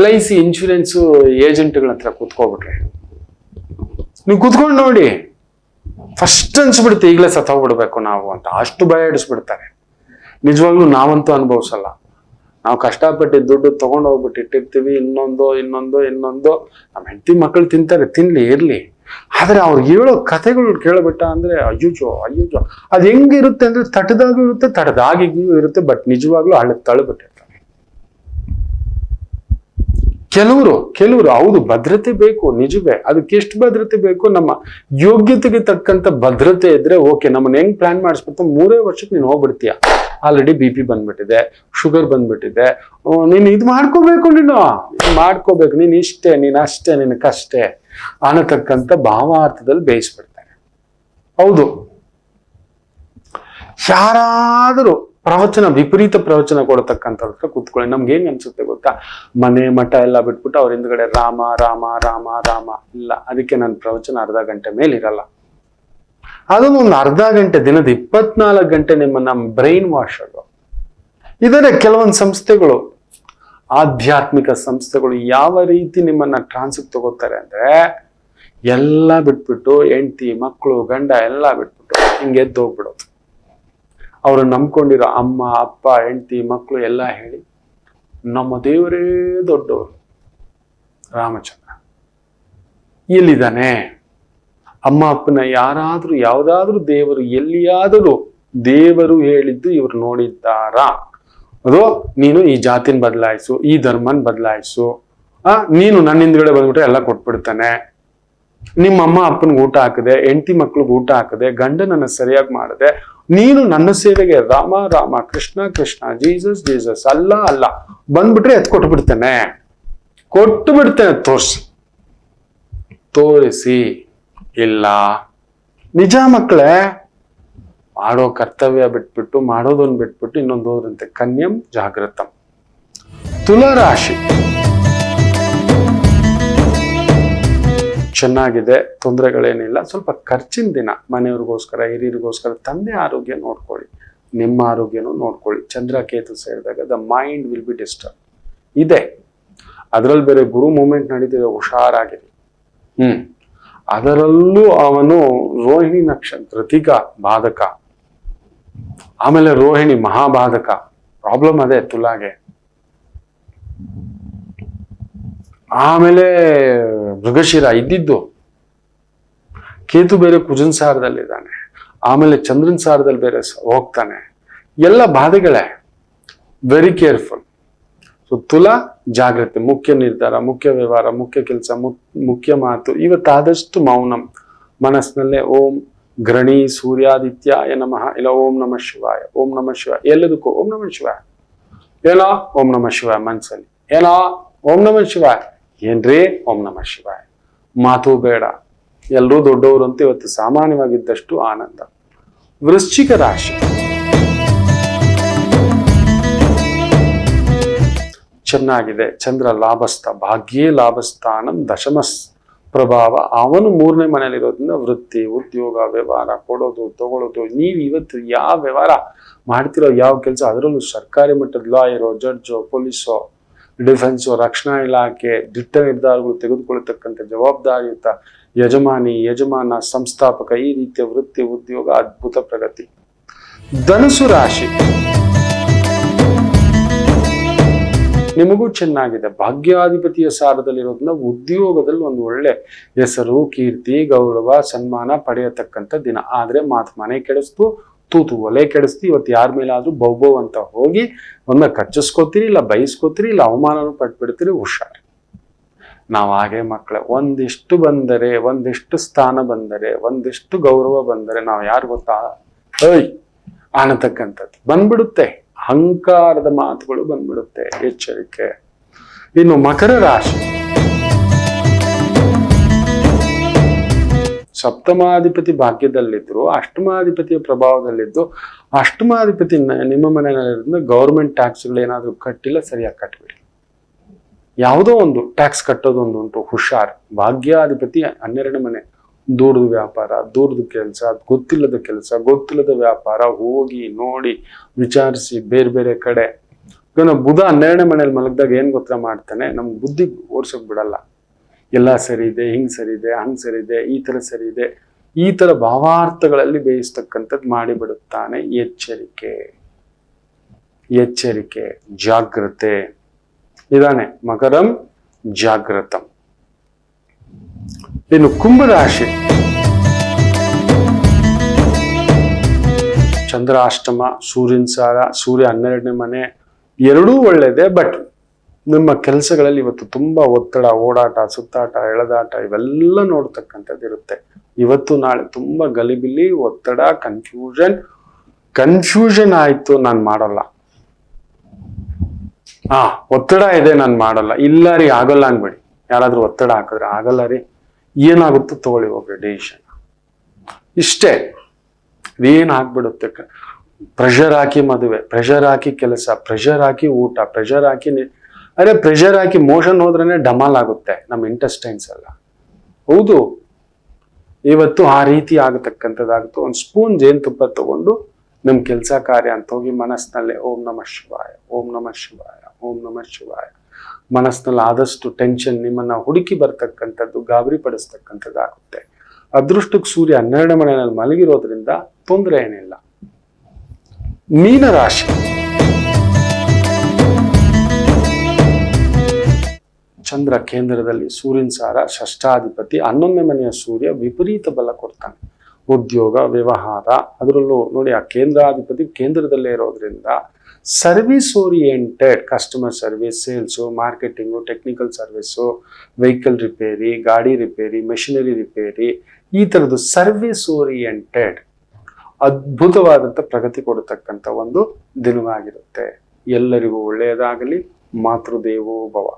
LIC ಇನ್ಶೂರೆನ್ಸ್ ಏಜೆಂಟ್ಗಳ ಹತ್ರ ಕೂತ್ಕೋಬಿಟ್ರೆ. ನೀವು ಕೂತ್ಕೊಂಡು ನೋಡಿ, ಫಸ್ಟ್ ಅನ್ಸ್ಬಿಡುತ್ತೆ ಈಗಲೇ ಸತ್ತೋಗ್ಬಿಡ್ಬೇಕು ನಾವು ಅಂತ. ಅಷ್ಟು ಭಯ ಇಡಿಸ್ಬಿಡ್ತಾರೆ. ನಿಜವಾಗ್ಲೂ ನಾವಂತೂ ಅನುಭವಿಸಲ್ಲ. ನಾವು ಕಷ್ಟಪಟ್ಟು ದುಡ್ಡು ತಗೊಂಡು ಹೋಗ್ಬಿಟ್ಟು ಇಟ್ಟಿರ್ತೀವಿ, ಇನ್ನೊಂದು ನಮ್ಮ ಹೆಂಡತಿ ಮಕ್ಕಳು ತಿಂತಾರೆ, ತಿನ್ಲಿ ಇರ್ಲಿ. ಆದ್ರೆ ಅವ್ರು ಹೇಳೋ ಕಥೆಗಳು ಕೇಳಬಿಟ್ಟ ಅಂದ್ರೆ ಅಯ್ಯೋಜೋ ಅದ್ ಹೆಂಗಿರುತ್ತೆ ಅಂದ್ರೆ ತಟದಾಗೂ ಇರುತ್ತೆ, ತಟದಾಗಿಗೂ ಇರುತ್ತೆ. ಬಟ್ ನಿಜವಾಗ್ಲೂ ಹಳೆ ತಳ್ಬಿಟ್ಟಿರ್ತಾರೆ. ಕೆಲವರು ಹೌದು ಭದ್ರತೆ ಬೇಕು, ನಿಜವೇ. ಅದಕ್ಕೆ ಎಷ್ಟು ಭದ್ರತೆ ಬೇಕು? ನಮ್ಮ ಯೋಗ್ಯತೆಗೆ ತಕ್ಕಂತ ಭದ್ರತೆ ಇದ್ರೆ ಓಕೆ. ನಮ್ಮನ್ನ ಹೆಂಗ್ ಪ್ಲಾನ್ ಮಾಡಿಸ್ಬಿಟ್ಟು 3 ವರ್ಷಕ್ಕೆ ನೀನು ಹೋಗ್ಬಿಡ್ತೀಯ. ಆಲ್ರೆಡಿ BP ಬಂದ್ಬಿಟ್ಟಿದೆ, ಶುಗರ್ ಬಂದ್ಬಿಟ್ಟಿದೆ, ನೀನು ಇದು ಮಾಡ್ಕೋಬೇಕು, ನೀನ್ ಇಷ್ಟೇ, ನಿನಕಷ್ಟೇ ಅನ್ನತಕ್ಕಂಥ ಭಾವಾರ್ಥದಲ್ಲಿ ಬೇಯಿಸ್ಬಿಡ್ತಾರೆ. ಹೌದು, ಯಾರಾದರೂ ವಿಪರೀತ ಪ್ರವಚನ ಕೊಡತಕ್ಕಂಥವ್ರ ಹತ್ರ ಕೂತ್ಕೊಳ್ಳಿ. ನಮ್ಗೆ ಏನ್ ಅನ್ಸುತ್ತೆ ಗೊತ್ತಾ? ಮನೆ ಮಠ ಎಲ್ಲ ಬಿಟ್ಬಿಟ್ಟು ಅವ್ರ ಹಿಂದ್ಗಡೆ ರಾಮ ರಾಮ ರಾಮ ರಾಮ ಇಲ್ಲ. ಅದಕ್ಕೆ ನನ್ನ ಪ್ರವಚನ ಅರ್ಧ ಗಂಟೆ ಮೇಲಿರಲ್ಲ. ಅದೊಂದು ಅರ್ಧ ಗಂಟೆ, ದಿನದ 24 ಗಂಟೆ ನಮ್ಮ ಬ್ರೈನ್ ವಾಶ್ ಅದು. ಇದರ ಕೆಲವೊಂದು ಸಂಸ್ಥೆಗಳು, ಆಧ್ಯಾತ್ಮಿಕ ಸಂಸ್ಥೆಗಳು ಯಾವ ರೀತಿ ನಿಮ್ಮನ್ನ ಟ್ರಾನ್ಸ್ಗೆ ತಗೋತಾರೆ ಅಂದ್ರೆ, ಎಲ್ಲ ಬಿಟ್ಬಿಟ್ಟು ಹೆಂಡತಿ ಮಕ್ಕಳು ಗಂಡ ಎಲ್ಲ ಬಿಟ್ಬಿಟ್ಟು ಹಿಂಗೆ ಎದ್ದು ಹೋಗ್ಬಿಡೋದು. ಅವ್ರು ನಂಬ್ಕೊಂಡಿರೋ ಅಮ್ಮ ಅಪ್ಪ ಹೆಂಡತಿ ಮಕ್ಕಳು ಎಲ್ಲ ಹೇಳಿ, ನಮ್ಮ ದೇವರೇ ದೊಡ್ಡವರು, ರಾಮಚಂದ್ರ ಎಲ್ಲಿದ್ದಾನೆ? ಅಮ್ಮ ಅಪ್ಪನ ಯಾವ್ದಾದ್ರೂ ದೇವರು ಎಲ್ಲಿಯಾದರೂ ದೇವರು ಹೇಳಿದ್ದು ಇವ್ರು ನೋಡಿದ್ದಾರಾ? ಅದು ನೀನು ಈ ಜಾತಿನ ಬದಲಾಯಿಸು, ಈ ಧರ್ಮನ್ ಬದಲಾಯಿಸು, ನೀನು ನನ್ನ ಹಿಂದ್ಗಡೆ ಬಂದ್ಬಿಟ್ರೆ ಎಲ್ಲ ಕೊಟ್ಬಿಡ್ತಾನೆ. ನಿಮ್ಮ ಅಮ್ಮ ಅಪ್ಪನಿಗೆ ಊಟ ಹಾಕದೆ, ಹೆಂಡತಿ ಮಕ್ಳಿಗೆ ಊಟ ಹಾಕದೆ, ಗಂಡನನ್ನ ಸರಿಯಾಗಿ ಮಾಡದೆ, ನೀನು ನನ್ನ ಸೇವೆಗೆ ರಾಮ ರಾಮ ಕೃಷ್ಣ ಕೃಷ್ಣ ಜೀಸಸ್ ಅಲ್ಲ ಬಂದ್ಬಿಟ್ರೆ ಕೊಟ್ಟು ಬಿಡ್ತೇನೆ. ತೋರಿಸಿ ಇಲ್ಲ. ನಿಜ ಮಕ್ಕಳೇ, ಮಾಡೋ ಕರ್ತವ್ಯ ಬಿಟ್ಬಿಟ್ಟು ಮಾಡೋದನ್ನ ಬಿಟ್ಬಿಟ್ಟು ಇನ್ನೊಂದು ಹೋದ್ರಂತೆ. ಕನ್ಯಂ ಜಾಗೃತಂ. ತುಲಾರಾಶಿ ಚೆನ್ನಾಗಿದೆ, ತೊಂದರೆಗಳೇನಿಲ್ಲ. ಸ್ವಲ್ಪ ಖರ್ಚಿನ ದಿನ. ಮನೆಯವ್ರಿಗೋಸ್ಕರ, ಹಿರಿಯರಿಗೋಸ್ಕರ, ತಂದೆ ಆರೋಗ್ಯ ನೋಡ್ಕೊಳ್ಳಿ, ನಿಮ್ಮ ಆರೋಗ್ಯನೂ ನೋಡ್ಕೊಳ್ಳಿ. ಚಂದ್ರ ಕೇತು ಸೇರಿದಾಗ the mind will be disturb ಇದೆ. ಅದರಲ್ಲಿ ಬೇರೆ ಗುರು ಮೂವ್ಮೆಂಟ್ ನಡೀತಿದೆ, ಹುಷಾರಾಗಿರಿ. ಅದರಲ್ಲೂ ಅವನು ರೋಹಿಣಿ ನಕ್ಷತ್ರ ಋತಿಕ ಬಾಧಕ, ಆಮೇಲೆ ರೋಹಿಣಿ ಮಹಾಬಾಧಕ. ಪ್ರಾಬ್ಲಮ್ ಅದೇ ತುಲಾಗೆ. ಆಮೇಲೆ ಮೃಗಶಿರ ಇದ್ದಿದ್ದು. ಕೇತು ಬೇರೆ ಕುಜನ್ ಸಾರದಲ್ಲಿದ್ದಾನೆ, ಆಮೇಲೆ ಚಂದ್ರನ್ ಸಾರದಲ್ಲಿ ಬೇರೆ ಹೋಗ್ತಾನೆ. ಎಲ್ಲ ಬಾಧೆಗಳೇ. Very careful. ಸೊ ತುಲಾ ಜಾಗ್ರತೆ, ಮುಖ್ಯ ನಿರ್ಧಾರ, ಮುಖ್ಯ ವ್ಯವಹಾರ, ಮುಖ್ಯ ಕೆಲಸ, ಮುಖ್ಯ ಮಾತು ಇವತ್ತಾದಷ್ಟು ಮೌನಂ. ಮನಸ್ಸಿನಲ್ಲೇ ಓಂ ಗ್ರಣಿ ಸೂರ್ಯಾದಿತ್ಯಾಯ ನಮಃ, ಇಲ್ಲ ಓಂ ನಮಃ ಶಿವಾಯ, ಓಂ ನಮಃ ಶಿವಾಯ. ಎಲ್ಲದಕ್ಕೂ ಓಂ ನಮಃ ಶಿವಾಯ. ಏನೋ ಓಂ ನಮಃ ಶಿವಾಯ ಮನ್ಸಲ್ಲಿ, ಏನೋ ಓಂ ನಮಃ ಶಿವಾಯ. ಏನ್ರಿ ಓಂ ನಮಃ ಶಿವಾಯ. ಮಾತು ಬೇಡ. ಎಲ್ಲರೂ ದೊಡ್ಡವರು ಅಂತ ಇವತ್ತು ಸಾಮಾನ್ಯವಾಗಿದ್ದಷ್ಟು ಆನಂದ. ವೃಶ್ಚಿಕ ರಾಶಿ ಚೆನ್ನಾಗಿದೆ. ಚಂದ್ರ ಲಾಭಸ್ಥ, ಭಾಗ್ಯೇ ಲಾಭಸ್ಥಾನಂ ದಶಮ ಪ್ರಭಾವ. ಅವನು 3ನೇ ಮನೆಯಲ್ಲಿರೋದ್ರಿಂದ ವೃತ್ತಿ, ಉದ್ಯೋಗ, ವ್ಯವಹಾರ, ಕೊಡೋದು ತಗೊಳ್ಳೋದು. ನೀವು ಇವತ್ತು ಯಾವ ವ್ಯವಹಾರ ಮಾಡ್ತಿರೋ, ಯಾವ ಕೆಲಸ, ಅದರಲ್ಲೂ ಸರ್ಕಾರಿ ಮಟ್ಟದ ಲಾಯರೋ, ಜಡ್ಜೋ, ಪೊಲೀಸೋ, ಡಿಫೆನ್ಸು, ರಕ್ಷಣಾ ಇಲಾಖೆ, ದಿಟ್ಟ ನಿರ್ಧಾರಗಳು ತೆಗೆದುಕೊಳ್ಳತಕ್ಕಂಥ ಜವಾಬ್ದಾರಿಯುತ ಯಜಮಾನ, ಸಂಸ್ಥಾಪಕ, ಈ ರೀತಿಯ ವೃತ್ತಿ, ಉದ್ಯೋಗ, ಅದ್ಭುತ ಪ್ರಗತಿ. ಧನುಸು ರಾಶಿ ನಿಮಗೂ ಚೆನ್ನಾಗಿದೆ. ಭಾಗ್ಯಾಧಿಪತಿಯ ಸಾರದಲ್ಲಿರೋದ್ರಿಂದ ಉದ್ಯೋಗದಲ್ಲಿ ಒಂದು ಒಳ್ಳೆ ಹೆಸರು, ಕೀರ್ತಿ, ಗೌರವ, ಸನ್ಮಾನ ಪಡೆಯತಕ್ಕಂಥ ದಿನ. ಆದ್ರೆ ಮನೆ ಕೆಡಿಸ್ತು, ತೂತು ಒಲೆ ಕೆಡಿಸ್ತು. ಇವತ್ತು ಯಾರ ಮೇಲಾದ್ರೂ ಬೌಬೌ ಅಂತ ಹೋಗಿ ಒಮ್ಮೆ ಕಚ್ಚಿಸ್ಕೋತೀರಿ, ಇಲ್ಲ ಬೈಸ್ಕೋತೀರಿ, ಇಲ್ಲ ಅವಮಾನನೂ ಪಟ್ಬಿಡ್ತೀರಿ. ಹುಷಾರಿ. ನಾವು ಹಾಗೆ ಮಕ್ಕಳೇ. ಒಂದಿಷ್ಟು ಬಂದರೆ, ಒಂದಿಷ್ಟು ಸ್ಥಾನ ಬಂದರೆ, ಒಂದಿಷ್ಟು ಗೌರವ ಬಂದರೆ ನಾವು ಯಾರು ಗೊತ್ತಾ ಅನ್ನತಕ್ಕಂಥದ್ದು ಬಂದ್ಬಿಡುತ್ತೆ. ಅಹಂಕಾರದ ಮಾತುಗಳು ಬಂದ್ಬಿಡುತ್ತೆ. ಎಚ್ಚರಿಕೆ. ಇನ್ನು ಮಕರ ರಾಶಿ ಸಪ್ತಮಾಧಿಪತಿ ಭಾಗ್ಯದಲ್ಲಿದ್ರು, ಅಷ್ಟಮಾಧಿಪತಿಯ ಪ್ರಭಾವದಲ್ಲಿದ್ದು, ಅಷ್ಟಮಾಧಿಪತಿ ನಿಮ್ಮ ಮನೆಯಲ್ಲಿರೋದ್ರಿಂದ ಗೌರ್ಮೆಂಟ್ ಟ್ಯಾಕ್ಸ್ಗಳೇನಾದ್ರೂ ಕಟ್ಟಿಲ್ಲ, ಸರಿಯಾಗಿ ಕಟ್ಬಿಡಿ. ಯಾವುದೋ ಒಂದು ಟ್ಯಾಕ್ಸ್ ಕಟ್ಟೋದೊಂದು ಉಂಟು, ಹುಷಾರ್. ಭಾಗ್ಯಾಧಿಪತಿ 12ನೇ ಮನೆ, ದೂರದ ವ್ಯಾಪಾರ, ದೂರದ ಕೆಲಸ, ಗೊತ್ತಿಲ್ಲದ ಕೆಲಸ, ಗೊತ್ತಿಲ್ಲದ ವ್ಯಾಪಾರ, ಹೋಗಿ ನೋಡಿ ವಿಚಾರಿಸಿ ಬೇರೆ ಬೇರೆ ಕಡೆ. ಈಗ ನಾವು ಬುಧ 12ನೇ ಮನೇಲಿ ಮಲಗಿದಾಗ ಏನ್ ಗೊತ್ತಾ ಮಾಡ್ತಾನೆ, ನಮ್ ಬುದ್ಧಿ ಓಡ್ಸೋಕ್ ಬಿಡಲ್ಲ. ಎಲ್ಲ ಸರಿ ಇದೆ, ಹಿಂಗ್ ಸರಿ ಇದೆ, ಹಂಗ್ ಸರಿ ಇದೆ, ಈ ತರ ಸರಿ ಇದೆ, ಈ ತರ ಭಾವಾರ್ಥಗಳಲ್ಲಿ ಬೇಯಿಸ್ತಕ್ಕಂಥದ್ದು ಮಾಡಿಬಿಡುತ್ತಾನೆ. ಎಚ್ಚರಿಕೆ, ಎಚ್ಚರಿಕೆ, ಜಾಗ್ರತೆ. ಇದಾನೆ ಮಕರಂ ಜಾಗ್ರತಂ. ಇನ್ನು ಕುಂಭರಾಶಿ, ಚಂದ್ರಾಷ್ಟಮ, ಸೂರ್ಯನ ಸಾರ, ಸೂರ್ಯ 12ನೇ ಮನೆ, ಎರಡೂ ಒಳ್ಳೇದೆ. ಬಟ್ ನಿಮ್ಮ ಕೆಲಸಗಳಲ್ಲಿ ಇವತ್ತು ತುಂಬಾ ಒತ್ತಡ, ಓಡಾಟ, ಸುತ್ತಾಟ, ಎಳೆದಾಟ ಇವೆಲ್ಲ ನೋಡ್ತಕ್ಕಂಥದ್ದು ಇರುತ್ತೆ. ಇವತ್ತು ನಾಳೆ ತುಂಬಾ ಗಲಿಬಿಲಿ, ಒತ್ತಡ, ಕನ್ಫ್ಯೂಷನ್ ಆಯ್ತು, ನಾನು ಮಾಡಲ್ಲ. ಒತ್ತಡ ಇದೆ, ನಾನು ಮಾಡಲ್ಲ. ಇಲ್ಲ ರೀ, ಆಗಲ್ಲ ಅನ್ಬೇಡಿ. ಯಾರಾದ್ರೂ ಒತ್ತಡ ಹಾಕಿದ್ರೆ ಆಗಲ್ಲ ರೀ, ಏನಾಗುತ್ತೋ ತಗೊಳ್ಳಿ, ಹೋಗ್ರಿ ಡಿಸಿಷನ್. ಇಷ್ಟೇ. ಏನಾಗ್ಬಿಡುತ್ತೆ, ಪ್ರೆಷರ್ ಹಾಕಿ ಮದುವೆ, ಪ್ರೆಷರ್ ಹಾಕಿ ಕೆಲಸ, ಪ್ರೆಷರ್ ಹಾಕಿ ಊಟ, ಪ್ರೆಷರ್ ಹಾಕಿ ಪ್ರೆಷರ್ ಹಾಕಿ ಮೋಷನ್ ಹೋದ್ರೇನೆ ಡಮಾಲ್ ಆಗುತ್ತೆ ನಮ್ಮ ಇಂಟೆಸ್ಟೈನ್ಸ್ ಎಲ್ಲ. ಹೌದು, ಇವತ್ತು ಆ ರೀತಿ ಆಗತಕ್ಕಂಥದ್ದಾಗುತ್ತೆ. ಒಂದು ಸ್ಪೂನ್ ಜೇನುತುಪ್ಪ ತಗೊಂಡು ನಮ್ ಕೆಲಸ ಕಾರ್ಯ ಅಂತ ಹೋಗಿ ಮನಸ್ಸಿನಲ್ಲೇ ಓಂ ನಮಃ ಶಿವಾಯ, ಓಂ ನಮಃ ಶಿವಾಯ, ಓಂ ನಮಃ ಶಿವಾಯ. ಮನಸ್ಸಿನಲ್ಲಿ ಆದಷ್ಟು ಟೆನ್ಷನ್ ನಿಮ್ಮನ್ನ ಹುಡುಕಿ ಬರ್ತಕ್ಕಂಥದ್ದು, ಗಾಬರಿ ಪಡಿಸ್ತಕ್ಕಂಥದ್ದಾಗುತ್ತೆ. ಅದೃಷ್ಟಕ್ಕೆ ಸೂರ್ಯ 12ನೇ ಮನೆಯಲ್ಲಿ ಮಲಗಿರೋದ್ರಿಂದ ತೊಂದರೆ ಏನಿಲ್ಲ. ಮೀನರಾಶಿ, ಚಂದ್ರ ಕೇಂದ್ರದಲ್ಲಿ, ಸೂರ್ಯನ ಸಾರ, ಷಷ್ಠಾಧಿಪತಿ, 11ನೇ ಮನೆಯ ಸೂರ್ಯ ವಿಪರೀತ ಬಲ ಕೊಡ್ತಾನೆ. ಉದ್ಯೋಗ, ವ್ಯವಹಾರ, ಅದರಲ್ಲೂ ನೋಡಿ ಆ ಕೇಂದ್ರಾಧಿಪತಿ ಕೇಂದ್ರದಲ್ಲೇ ಇರೋದ್ರಿಂದ service oriented, customer service, sales, marketing, technical service, vehicle repair, ಗಾಡಿ ರಿಪೇರಿ, ಮೆಷಿನರಿ ರಿಪೇರಿ, ಈ ತರದ್ದು ಸರ್ವಿಸ್ ಓರಿಯೆಂಟೆಡ್ ಅದ್ಭುತವಾದಂಥ ಪ್ರಗತಿ ಕೊಡತಕ್ಕಂಥ ಒಂದು ದಿನವಾಗಿರುತ್ತೆ. ಎಲ್ಲರಿಗೂ ಒಳ್ಳೆಯದಾಗಲಿ. ಮಾತೃದೇವೋ ಭವ.